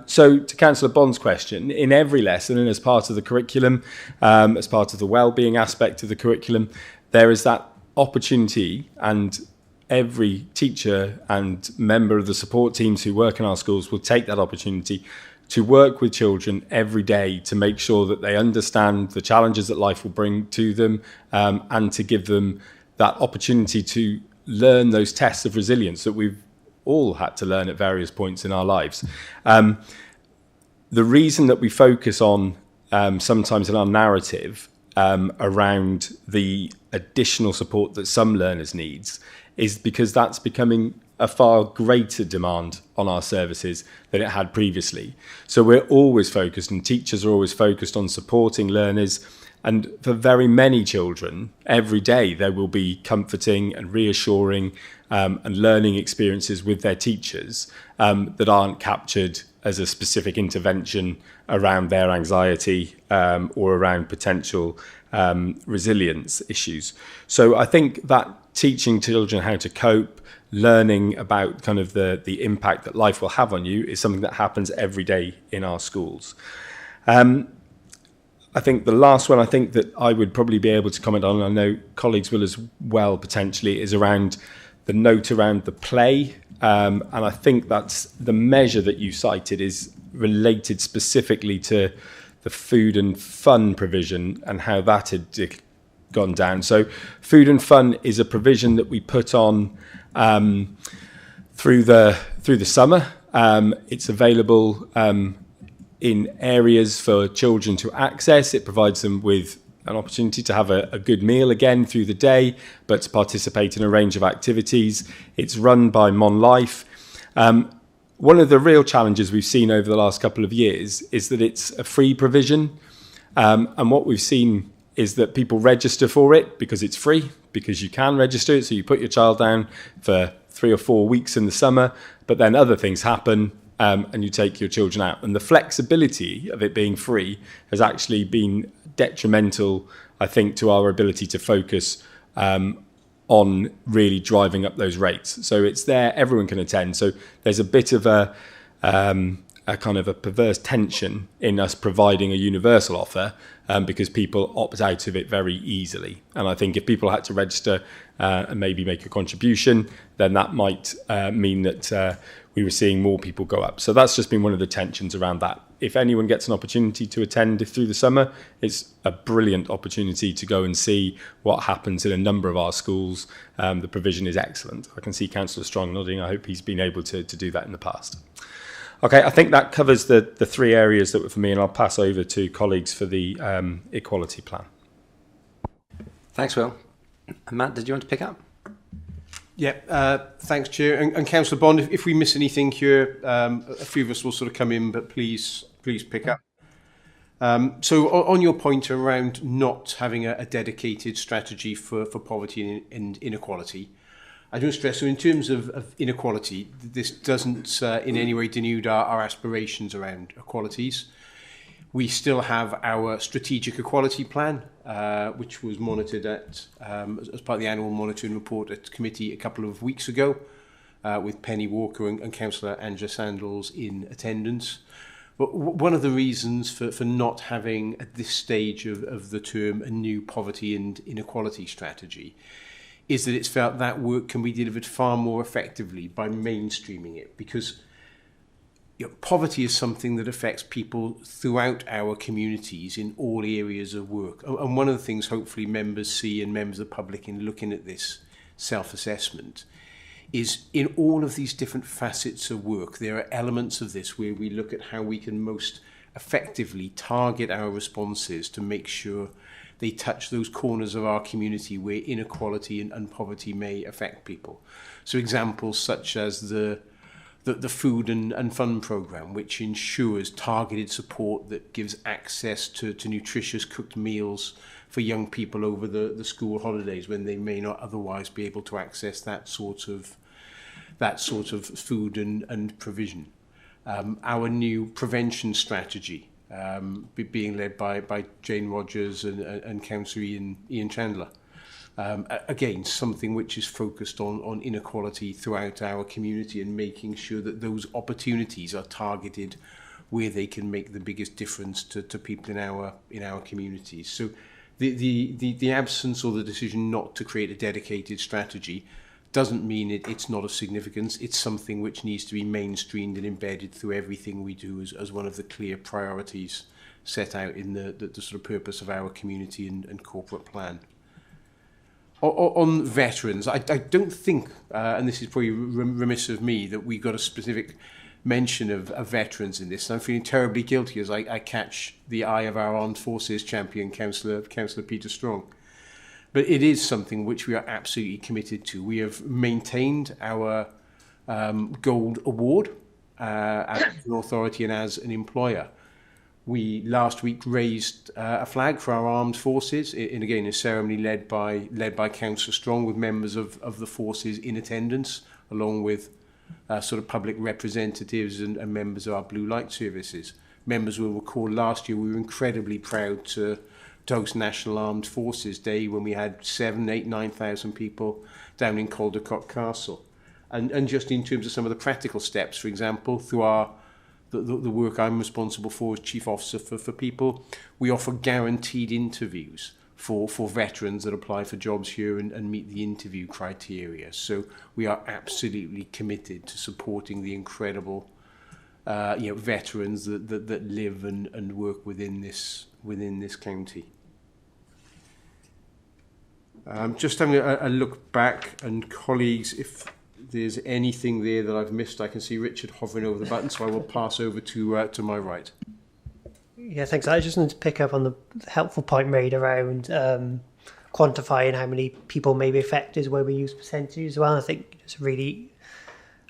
So to Councillor Bond's question, in every lesson and as part of the curriculum, as part of the wellbeing aspect of the curriculum, there is that opportunity, and every teacher and member of the support teams who work in our schools will take that opportunity to work with children every day to make sure that they understand the challenges that life will bring to them, and to give them that opportunity to learn those tests of resilience that we've all had to learn at various points in our lives. The reason that we focus on sometimes in our narrative around the additional support that some learners needs is because that's becoming a far greater demand on our services than it had previously. So we're always focused, and teachers are always focused on supporting learners. And for very many children, every day there will be comforting and reassuring and learning experiences with their teachers that aren't captured as a specific intervention around their anxiety or around potential resilience issues. So I think that teaching children how to cope, learning about kind of the impact that life will have on you is something that happens every day in our schools. I think the last one I think that I would probably be able to comment on, I know colleagues will as well potentially, is around the note around the play. And I think that's the measure that you cited is related specifically to the food and fun provision and how that had gone down. So food and fun is a provision that we put on through the summer. It's available in areas for children to access. It provides them with an opportunity to have a good meal again through the day, but to participate in a range of activities. It's run by Mon Life. One of the real challenges we've seen over the last couple of years is that it's a free provision. And what we've seen is that people register for it because it's free, because you can register it. So you put your child down for 3 or 4 weeks in the summer, but then other things happen and you take your children out. And the flexibility of it being free has actually been detrimental, I think, to our ability to focus on really driving up those rates. So it's there, everyone can attend. So there's a bit of a kind of a perverse tension in us providing a universal offer because people opt out of it very easily. And I think if people had to register and maybe make a contribution, then that might mean that we were seeing more people go up. So that's just been one of the tensions around that. If anyone gets an opportunity to attend through the summer, it's a brilliant opportunity to go and see what happens in a number of our schools. The provision is excellent. I can see Councillor Strong nodding. I hope he's been able to do that in the past. Okay, I think that covers the 3 areas that were for me, and I'll pass over to colleagues for the equality plan. Thanks, Will. Matt, did you want to pick up? Yeah, thanks, Chair. And Councillor Bond, if we miss anything here, a few of us will sort of come in, but please pick up. So on your point around not having a dedicated strategy for poverty and inequality, I do stress, so in terms of inequality, this doesn't in any way denude our aspirations around equalities. We still have our strategic equality plan, which was monitored at as part of the annual monitoring report at committee a couple of weeks ago, with Penny Walker and Councillor Angela Sandals in attendance. But one of the reasons for not having at this stage of the term a new poverty and inequality strategy is that it's felt that work can be delivered far more effectively by mainstreaming it, because poverty is something that affects people throughout our communities in all areas of work. And one of the things hopefully members see and members of the public in looking at this self-assessment is in all of these different facets of work, there are elements of this where we look at how we can most effectively target our responses to make sure they touch those corners of our community where inequality and poverty may affect people. So examples such as the food and fun programme, which ensures targeted support that gives access to nutritious cooked meals for young people over the school holidays when they may not otherwise be able to access that sort of food and provision. Our new prevention strategy, being led by Jane Rogers and Councillor Ian Chandler. Again, something which is focused on inequality throughout our community and making sure that those opportunities are targeted where they can make the biggest difference to people in our communities. So the absence or the decision not to create a dedicated strategy doesn't mean it's not of significance. It's something which needs to be mainstreamed and embedded through everything we do as one of the clear priorities set out in the sort of purpose of our community and corporate plan. On veterans, I don't think, and this is probably remiss of me, that we got a specific mention of veterans in this. And I'm feeling terribly guilty as I catch the eye of our Armed Forces champion, Councillor Peter Strong. But it is something which we are absolutely committed to. We have maintained our Gold Award as an authority and as an employer. We last week raised a flag for our armed forces, in again a ceremony led by Councillor Strong, with members of the forces in attendance, along with sort of public representatives and members of our blue light services. Members will recall last year we were incredibly proud to host National Armed Forces Day when we had 7,000, 8,000, 9,000 people down in Caldecott Castle. And just in terms of some of the practical steps, for example, through the work I'm responsible for as Chief Officer for People, we offer guaranteed interviews for veterans that apply for jobs here and meet the interview criteria. So we are absolutely committed to supporting the incredible veterans that live and work within this county. Just having a look back, and colleagues, if there's anything there that I've missed, I can see Richard hovering over the button, so I will pass over to my right. Yeah, thanks. I just wanted to pick up on the helpful point made around quantifying how many people may be affected where we use percentages as well. I think it's a really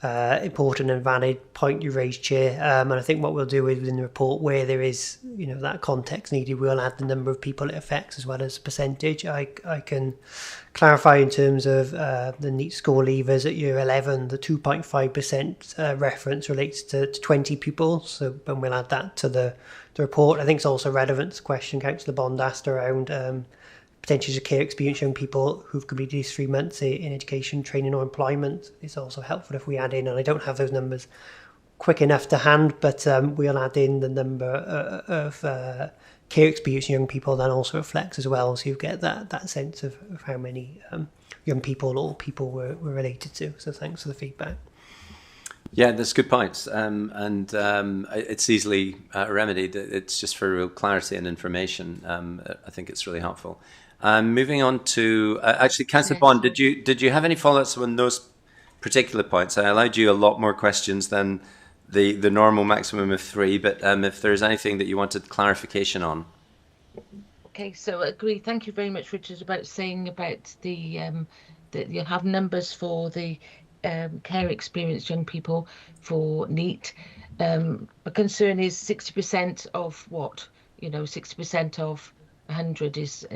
important and valid point you raised, Chair. And I think what we'll do is within the report where there is, that context needed, we'll add the number of people it affects as well as percentage. I can clarify in terms of the NEET score leavers at year 11, the 2.5% reference relates to 20 pupils. So when we'll add that to the report, I think it's also relevant to the question Councillor Bond asked around potentially of care experience young people who've completed these 3 months in education, training or employment. It's also helpful if we add in, and I don't have those numbers quick enough to hand, but we'll add in the number of care experience young people that also reflects as well, so you get that sense of how many young people or people we're related to. So thanks for the feedback. Yeah, that's good points, and it's easily remedied. It's just for real clarity and information. I think it's really helpful. Moving on to actually, Councillor Bond, did you have any follow-ups on those particular points? I allowed you a lot more questions than the normal maximum of 3, but if there's anything that you wanted clarification on. Okay, so agree. Thank you very much, Richard, about saying about the that you'll have numbers for the care experienced young people for NEET. A concern is 60% of what? 60% of 100 is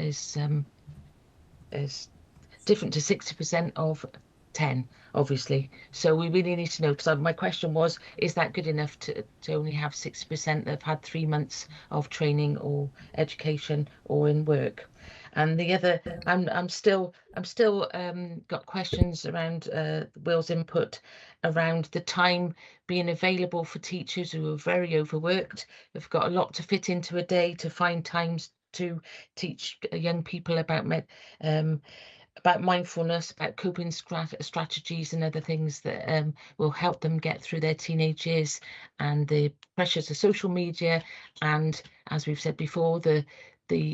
different to 60% of 10, obviously. So we really need to know, because my question was, is that good enough to only have 60% that have had 3 months of training or education or in work? And the other, I'm still got questions around Will's input around the time being available for teachers who are very overworked. They've got a lot to fit into a day, to find times to teach young people about mindfulness, about coping strategies and other things that will help them get through their teenage years and the pressures of social media and, as we've said before, the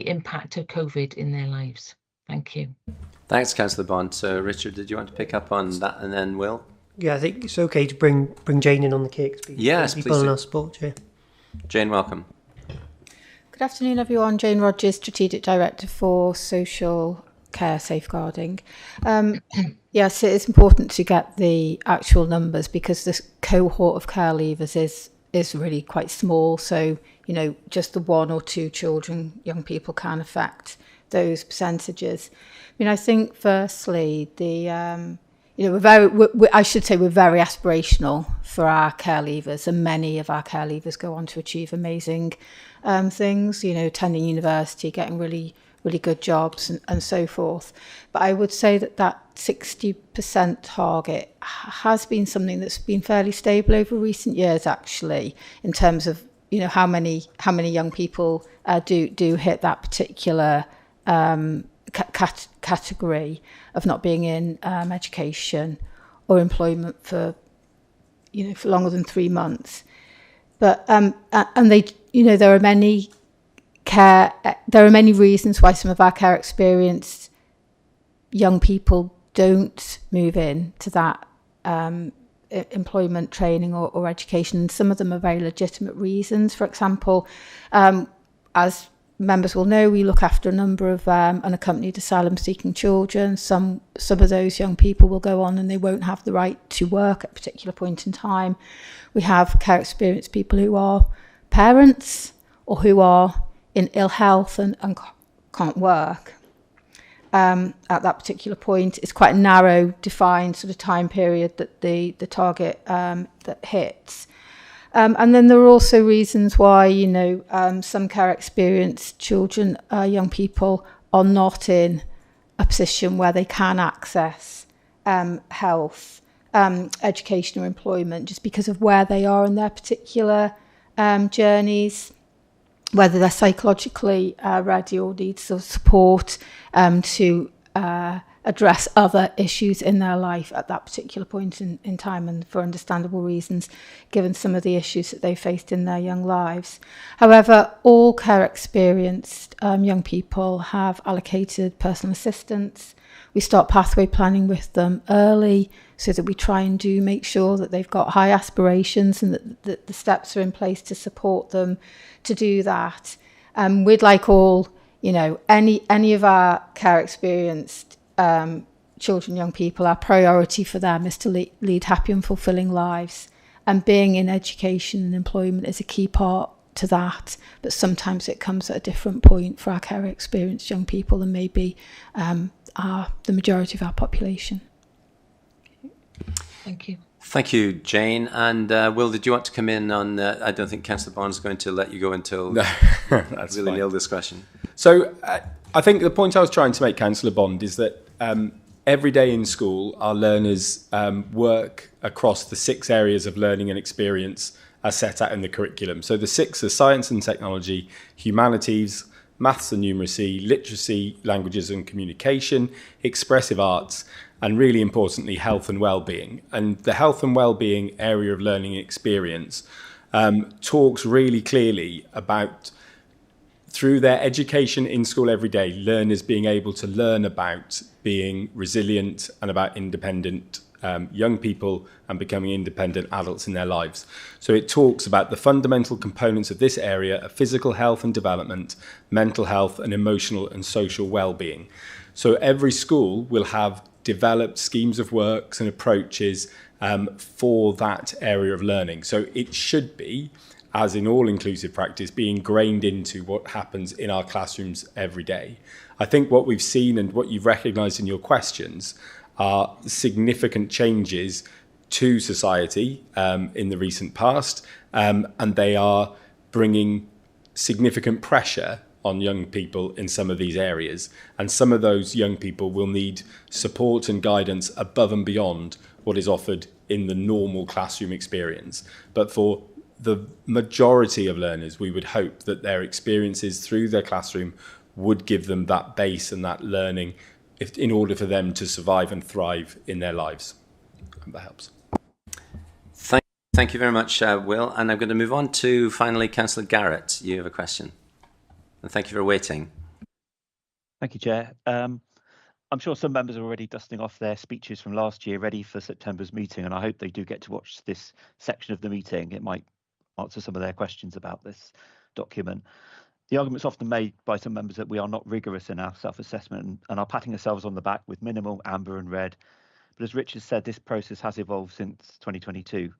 impact of COVID in their lives. Thank you. Thanks, Councillor Bond. So, Richard, did you want to pick up on that, and then Will? Yeah, I think it's okay to bring Jane in on the cake. Yes, people please in do. our sport, Chair. Jane, welcome. Good afternoon, everyone. Jane Rogers, Strategic Director for Social Care Safeguarding. Yes, it is important to get the actual numbers because this cohort of care leavers is really quite small. So, just the 1 or 2 children, young people can affect those percentages. I think firstly, we're very aspirational for our care leavers, and many of our care leavers go on to achieve amazing things, attending university, getting really good jobs and so forth. But I would say that 60% target has been something that's been fairly stable over recent years, actually, in terms of how many young people do hit that particular category of not being in education or employment for longer than 3 months. But and they there are many reasons why some of our care experienced young people don't move in to that employment, training or education. And some of them are very legitimate reasons. For example, as members will know, we look after a number of unaccompanied asylum-seeking children. Some of those young people will go on and they won't have the right to work at a particular point in time. We have care experienced people who are parents or who are in ill health and can't work at that particular point. It's quite a narrow, defined sort of time period that the target that hits. And then there are also reasons why, some care experienced children, young people, are not in a position where they can access health, education or employment just because of where they are in their particular journeys, whether they're psychologically ready or need sort of support to address other issues in their life at that particular point in time, and for understandable reasons, given some of the issues that they faced in their young lives. However, all care experienced young people have allocated personal assistance. We start pathway planning with them early so that we try and make sure that they've got high aspirations and that the steps are in place to support them to do that. We'd like all, any of our care experienced children, young people, our priority for them is to lead happy and fulfilling lives. And being in education and employment is a key part to that. But sometimes it comes at a different point for our care experienced young people than maybe the majority of our population. Thank you. Thank you, Jane. And Will, did you want to come in on? I don't think Councillor Bond is going to let you go until that's really fine. nail this question. So I think the point I was trying to make, Councillor Bond, is that every day in school, our learners work across the 6 areas of learning and experience as set out in the curriculum. So the 6 are science and technology, humanities, maths and numeracy, literacy, languages and communication, expressive arts, and really importantly, health and well-being. And the health and well-being area of learning and experience talks really clearly about, through their education in school every day, learners being able to learn about being resilient and about independent young people and becoming independent adults in their lives. So it talks about the fundamental components of this area of physical health and development, mental health and emotional and social well-being. So every school will have developed schemes of works and approaches for that area of learning. So it should be, as in all inclusive practice, be ingrained into what happens in our classrooms every day. I think what we've seen and what you've recognised in your questions are significant changes to society in the recent past, and they are bringing significant pressure on young people in some of these areas. And some of those young people will need support and guidance above and beyond what is offered in the normal classroom experience. But for the majority of learners, we would hope that their experiences through their classroom would give them that base and that learning in order for them to survive and thrive in their lives. I hope that helps. Thank you very much, Will. And I'm going to move on to, finally, Councillor Garrett. You have a question. And thank you for waiting. Thank you, Chair. I'm sure some members are already dusting off their speeches from last year, ready for September's meeting, and I hope they do get to watch this section of the meeting. It might answer some of their questions about this document. The argument's often made by some members that we are not rigorous in our self-assessment and are patting ourselves on the back with minimal amber and red. But as Richard said, this process has evolved since 2022.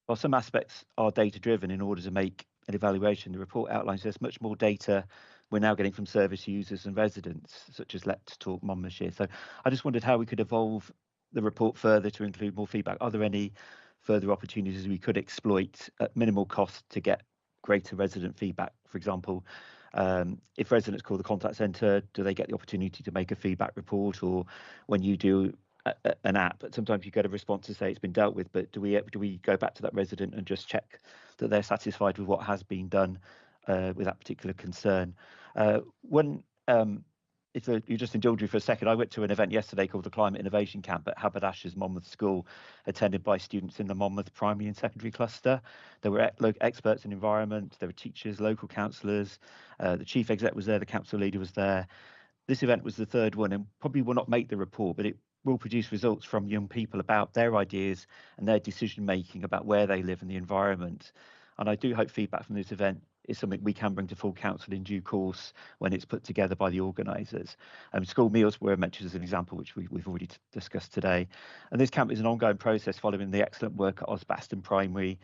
While some aspects are data-driven in order to make an evaluation, the report outlines there's much more data we're now getting from service users and residents, such as Let's Talk Monmouthshire. So I just wondered how we could evolve the report further to include more feedback. Are there any further opportunities we could exploit at minimal cost to get greater resident feedback? For example, if residents call the contact centre, do they get the opportunity to make a feedback report? Or when you do an app, sometimes you get a response to say it's been dealt with, but do we go back to that resident and just check that they're satisfied with what has been done with that particular concern? If you just indulge me for a second, I went to an event yesterday called the Climate Innovation Camp at Haberdashers Monmouth School, attended by students in the Monmouth primary and secondary cluster. There were experts in environment, there were teachers, local councillors, the chief exec was there, the council leader was there. This event was the 3rd one and probably will not make the report, but it will produce results from young people about their ideas and their decision making about where they live and the environment. And I do hope feedback from this event is something we can bring to full council in due course when it's put together by the organisers. School meals were mentioned as an example, which we've already discussed today. And this camp is an ongoing process following the excellent work at Osbaston Primary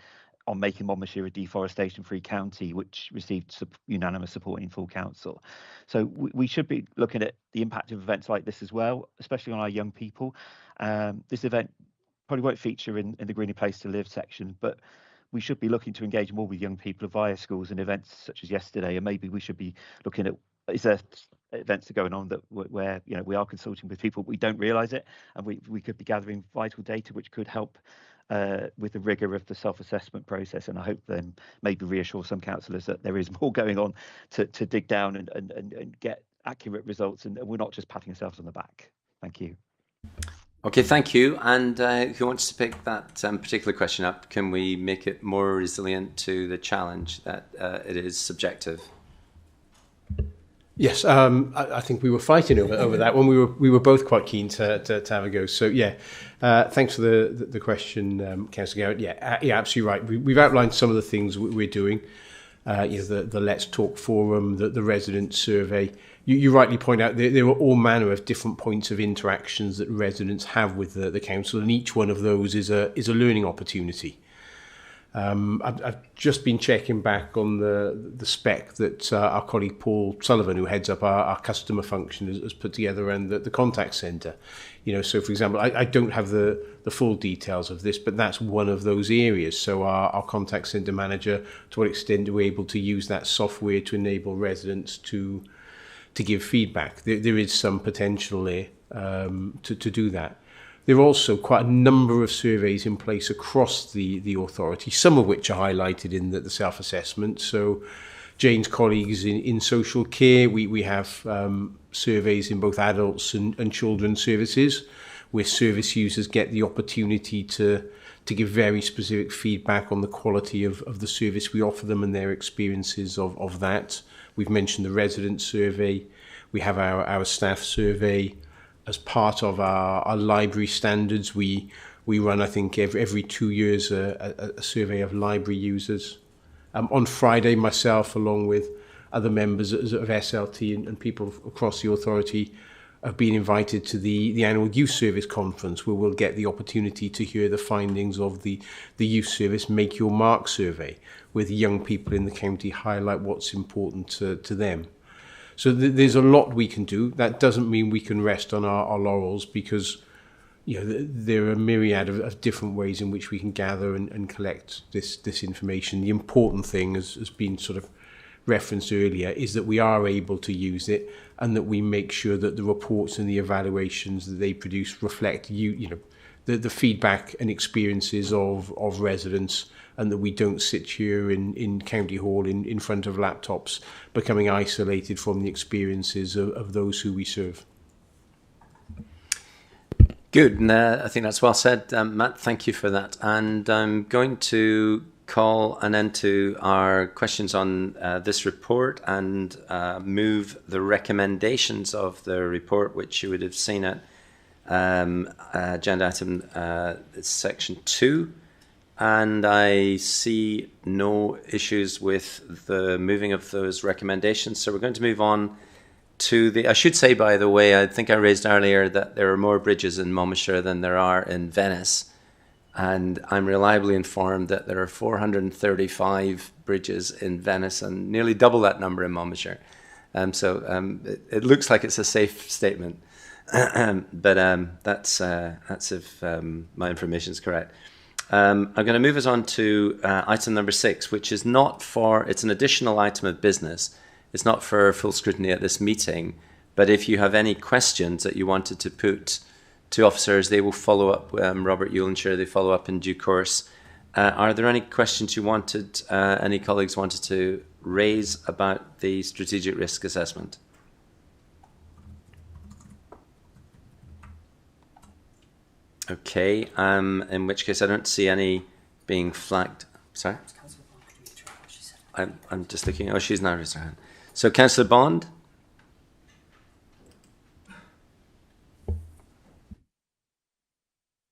on making Monmouthshire a deforestation-free county, which received unanimous support in full council. So we should be looking at the impact of events like this as well, especially on our young people. This event probably won't feature in the Greener Place to Live section, but we should be looking to engage more with young people via schools and events such as yesterday, and maybe we should be looking at, is there events are going on that where we are consulting with people, we don't realise it, and we could be gathering vital data which could help with the rigour of the self-assessment process. And I hope then maybe reassure some councillors that there is more going on to dig down and get accurate results, and we're not just patting ourselves on the back. Thank you. Okay, thank you. And who wants to pick that particular question up? Can we make it more resilient to the challenge that it is subjective? Yes, I think we were fighting over that one. We were both quite keen to have a go. So yeah, thanks for the question, Councillor Garrett. Yeah, absolutely right. We've outlined some of the things we're doing. The Let's Talk forum, the resident survey. You rightly point out there are all manner of different points of interactions that residents have with the council, and each one of those is a learning opportunity. I've just been checking back on the spec that our colleague Paul Sullivan, who heads up our customer function, has put together, and the contact centre. So for example, I don't have the full details of this, but that's one of those areas. So our contact centre manager, to what extent are we able to use that software to enable residents to give feedback? There is some potential there to do that. There are also quite a number of surveys in place across the authority, some of which are highlighted in the self-assessment. So Jane's colleagues in social care, we have surveys in both adults and children's services, where service users get the opportunity to give very specific feedback on the quality of the service we offer them and their experiences of that. We've mentioned the resident survey. We have our staff survey. As part of our library standards, we run, I think, every 2 years a survey of library users. On Friday, myself, along with other members of SLT and people across the authority, have been invited to the annual youth service conference, where we'll get the opportunity to hear the findings of the youth service Make Your Mark survey, with young people in the county highlight what's important to them. So there's a lot we can do. That doesn't mean we can rest on our laurels, because there are a myriad of different ways in which we can gather and collect this information. The important thing, as has been sort of referenced earlier, is that we are able to use it, and that we make sure that the reports and the evaluations that they produce reflect the feedback and experiences of residents, and that we don't sit here in County Hall in front of laptops becoming isolated from the experiences of those who we serve. Good, and I think that's well said, Matt. Thank you for that. And I'm going to call an end to our questions on this report and move the recommendations of the report, which you would have seen at agenda item section 2. And I see no issues with the moving of those recommendations. So we're going to move on to I should say, by the way, I think I raised earlier that there are more bridges in Monmouthshire than there are in Venice. And I'm reliably informed that there are 435 bridges in Venice and nearly double that number in Monmouthshire. It looks like it's a safe statement. But that's if my information is correct. I'm going to move us on to item number 6, which is it's an additional item of business. It's not for full scrutiny at this meeting, but if you have any questions that you wanted to put to officers, they will follow up. Robert Eulenshire, they follow up in due course. Are there any questions any colleagues wanted to raise about the strategic risk assessment? Okay, in which case I don't see any being flagged. Sorry? I'm just looking. Oh, she's now raised her hand. So, Councillor Bond?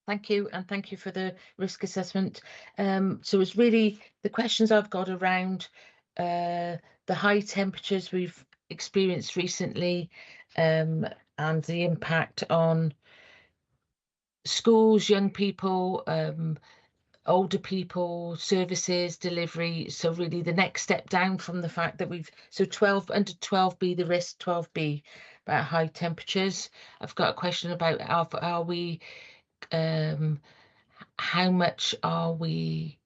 Thank you, and thank you for the risk assessment. So it's really the questions I've got around the high temperatures we've experienced recently, and the impact on schools, young people, older people, services, delivery. So really the next step down from the fact that so 12 under 12B, the risk 12B about high temperatures. I've got a question about are we how much are we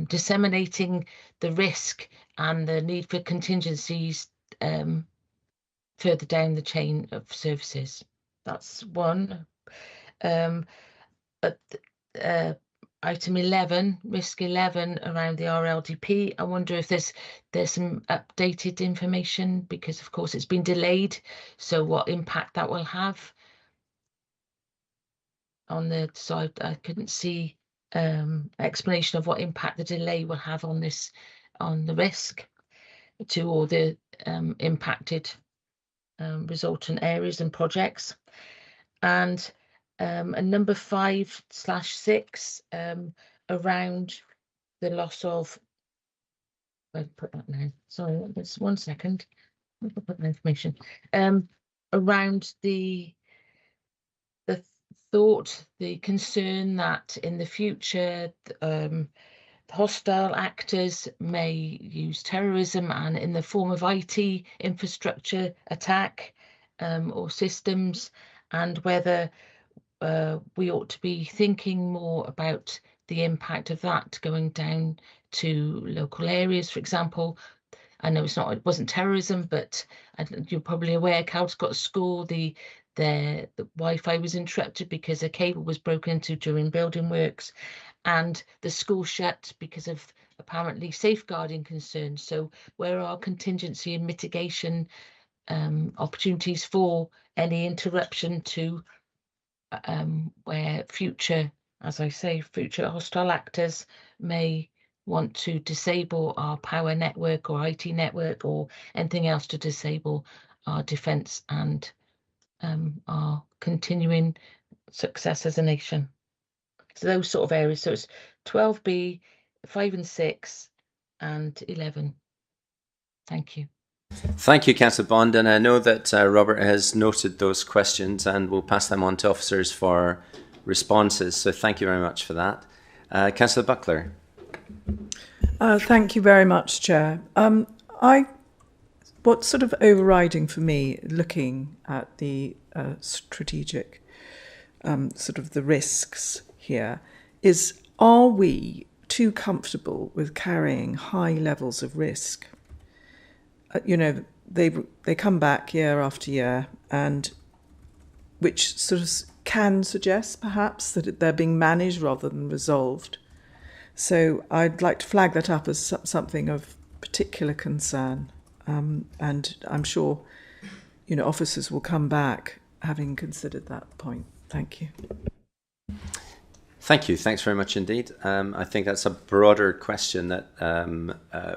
disseminating the risk and the need for contingencies further down the chain of services? That's one. Item 11, risk 11 around the RLDP. I wonder if there's some updated information, because of course it's been delayed. So what impact that will have on the side? I couldn't see explanation of what impact the delay will have on the risk to all the impacted resultant areas and projects. And number 5/6 around the loss of, I'll put that now, sorry, just 1 second, I'll put that information, around the thought, the concern that in the future hostile actors may use terrorism and in the form of IT infrastructure attack or systems, and whether we ought to be thinking more about the impact of that going down to local areas, for example. I know it wasn't terrorism, but you're probably aware Calscott School, the Wi-Fi was interrupted because a cable was broken into during building works, and the school shut because of apparently safeguarding concerns. So where are contingency and mitigation opportunities for any interruption to where future, as I say, future hostile actors may want to disable our power network or IT network or anything else to disable our defence and our continuing success as a nation. So those sort of areas. So it's 12B, 5 and 6 and 11. Thank you. Thank you, Councillor Bond, and I know that Robert has noted those questions and will pass them on to officers for responses, so thank you very much for that. Councillor Buckler. Thank you very much, Chair. What's sort of overriding for me, looking at the strategic sort of the risks here, is are we too comfortable with carrying high levels of risk? They come back year after year, and which sort of can suggest perhaps that they're being managed rather than resolved. So I'd like to flag that up as something of particular concern, and I'm sure officers will come back having considered that point. Thank you. Thank you. Thanks very much indeed. I think that's a broader question that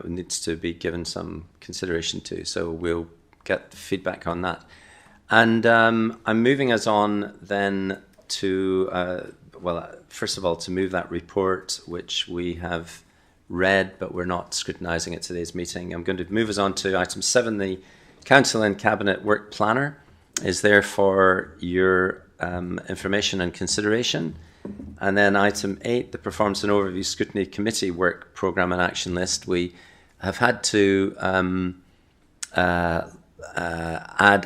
needs to be given some consideration to. So we'll get feedback on that. And I'm moving us on then to, first of all, to move that report, which we have read, but we're not scrutinising at today's meeting. I'm going to move us on to item 7, the Council and Cabinet Work Planner is there for your information and consideration. And then item 8, the Performance and Overview Scrutiny Committee Work Programme and Action List. We have had to add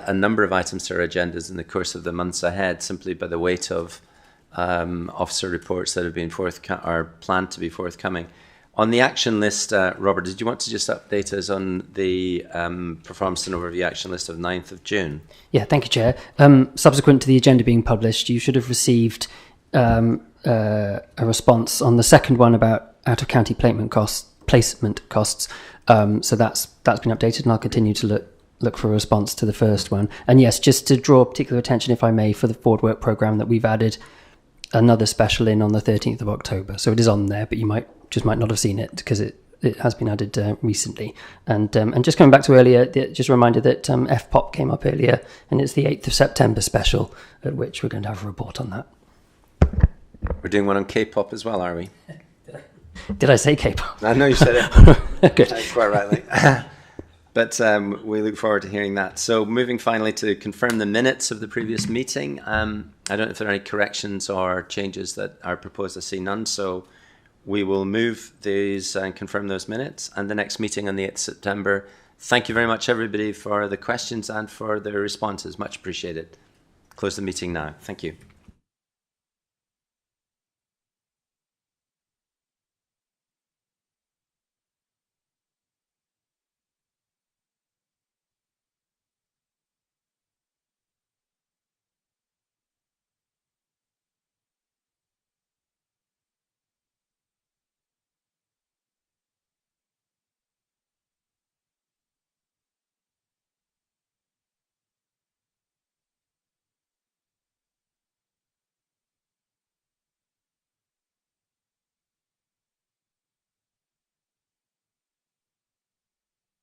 a number of items to our agendas in the course of the months ahead, simply by the weight of officer reports that have been are planned to be forthcoming. On the action list, Robert, did you want to just update us on the Performance and Overview Action List of 9th of June? Yeah, thank you, Chair. Subsequent to the agenda being published, you should have received a response on the second one about out-of-county placement costs. So that's been updated, and I'll continue to look for a response to the first one. And yes, just to draw particular attention, if I may, for the forward work programme, that we've added another special in on the 13th of October. So it is on there, but you might not have seen it because it has been added recently. And just coming back to earlier, just a reminder that FPOP came up earlier, and it's the 8th of September special, at which we're going to have a report on that. We're doing one on K-pop as well, are we? Did I say K-pop? I know you said it. Good. Quite rightly. But we look forward to hearing that. So moving finally to confirm the minutes of the previous meeting. I don't know if there are any corrections or changes that are proposed. I see none. So we will move these and confirm those minutes. And the next meeting on the 8th of September. Thank you very much, everybody, for the questions and for the responses. Much appreciated. Close the meeting now. Thank you.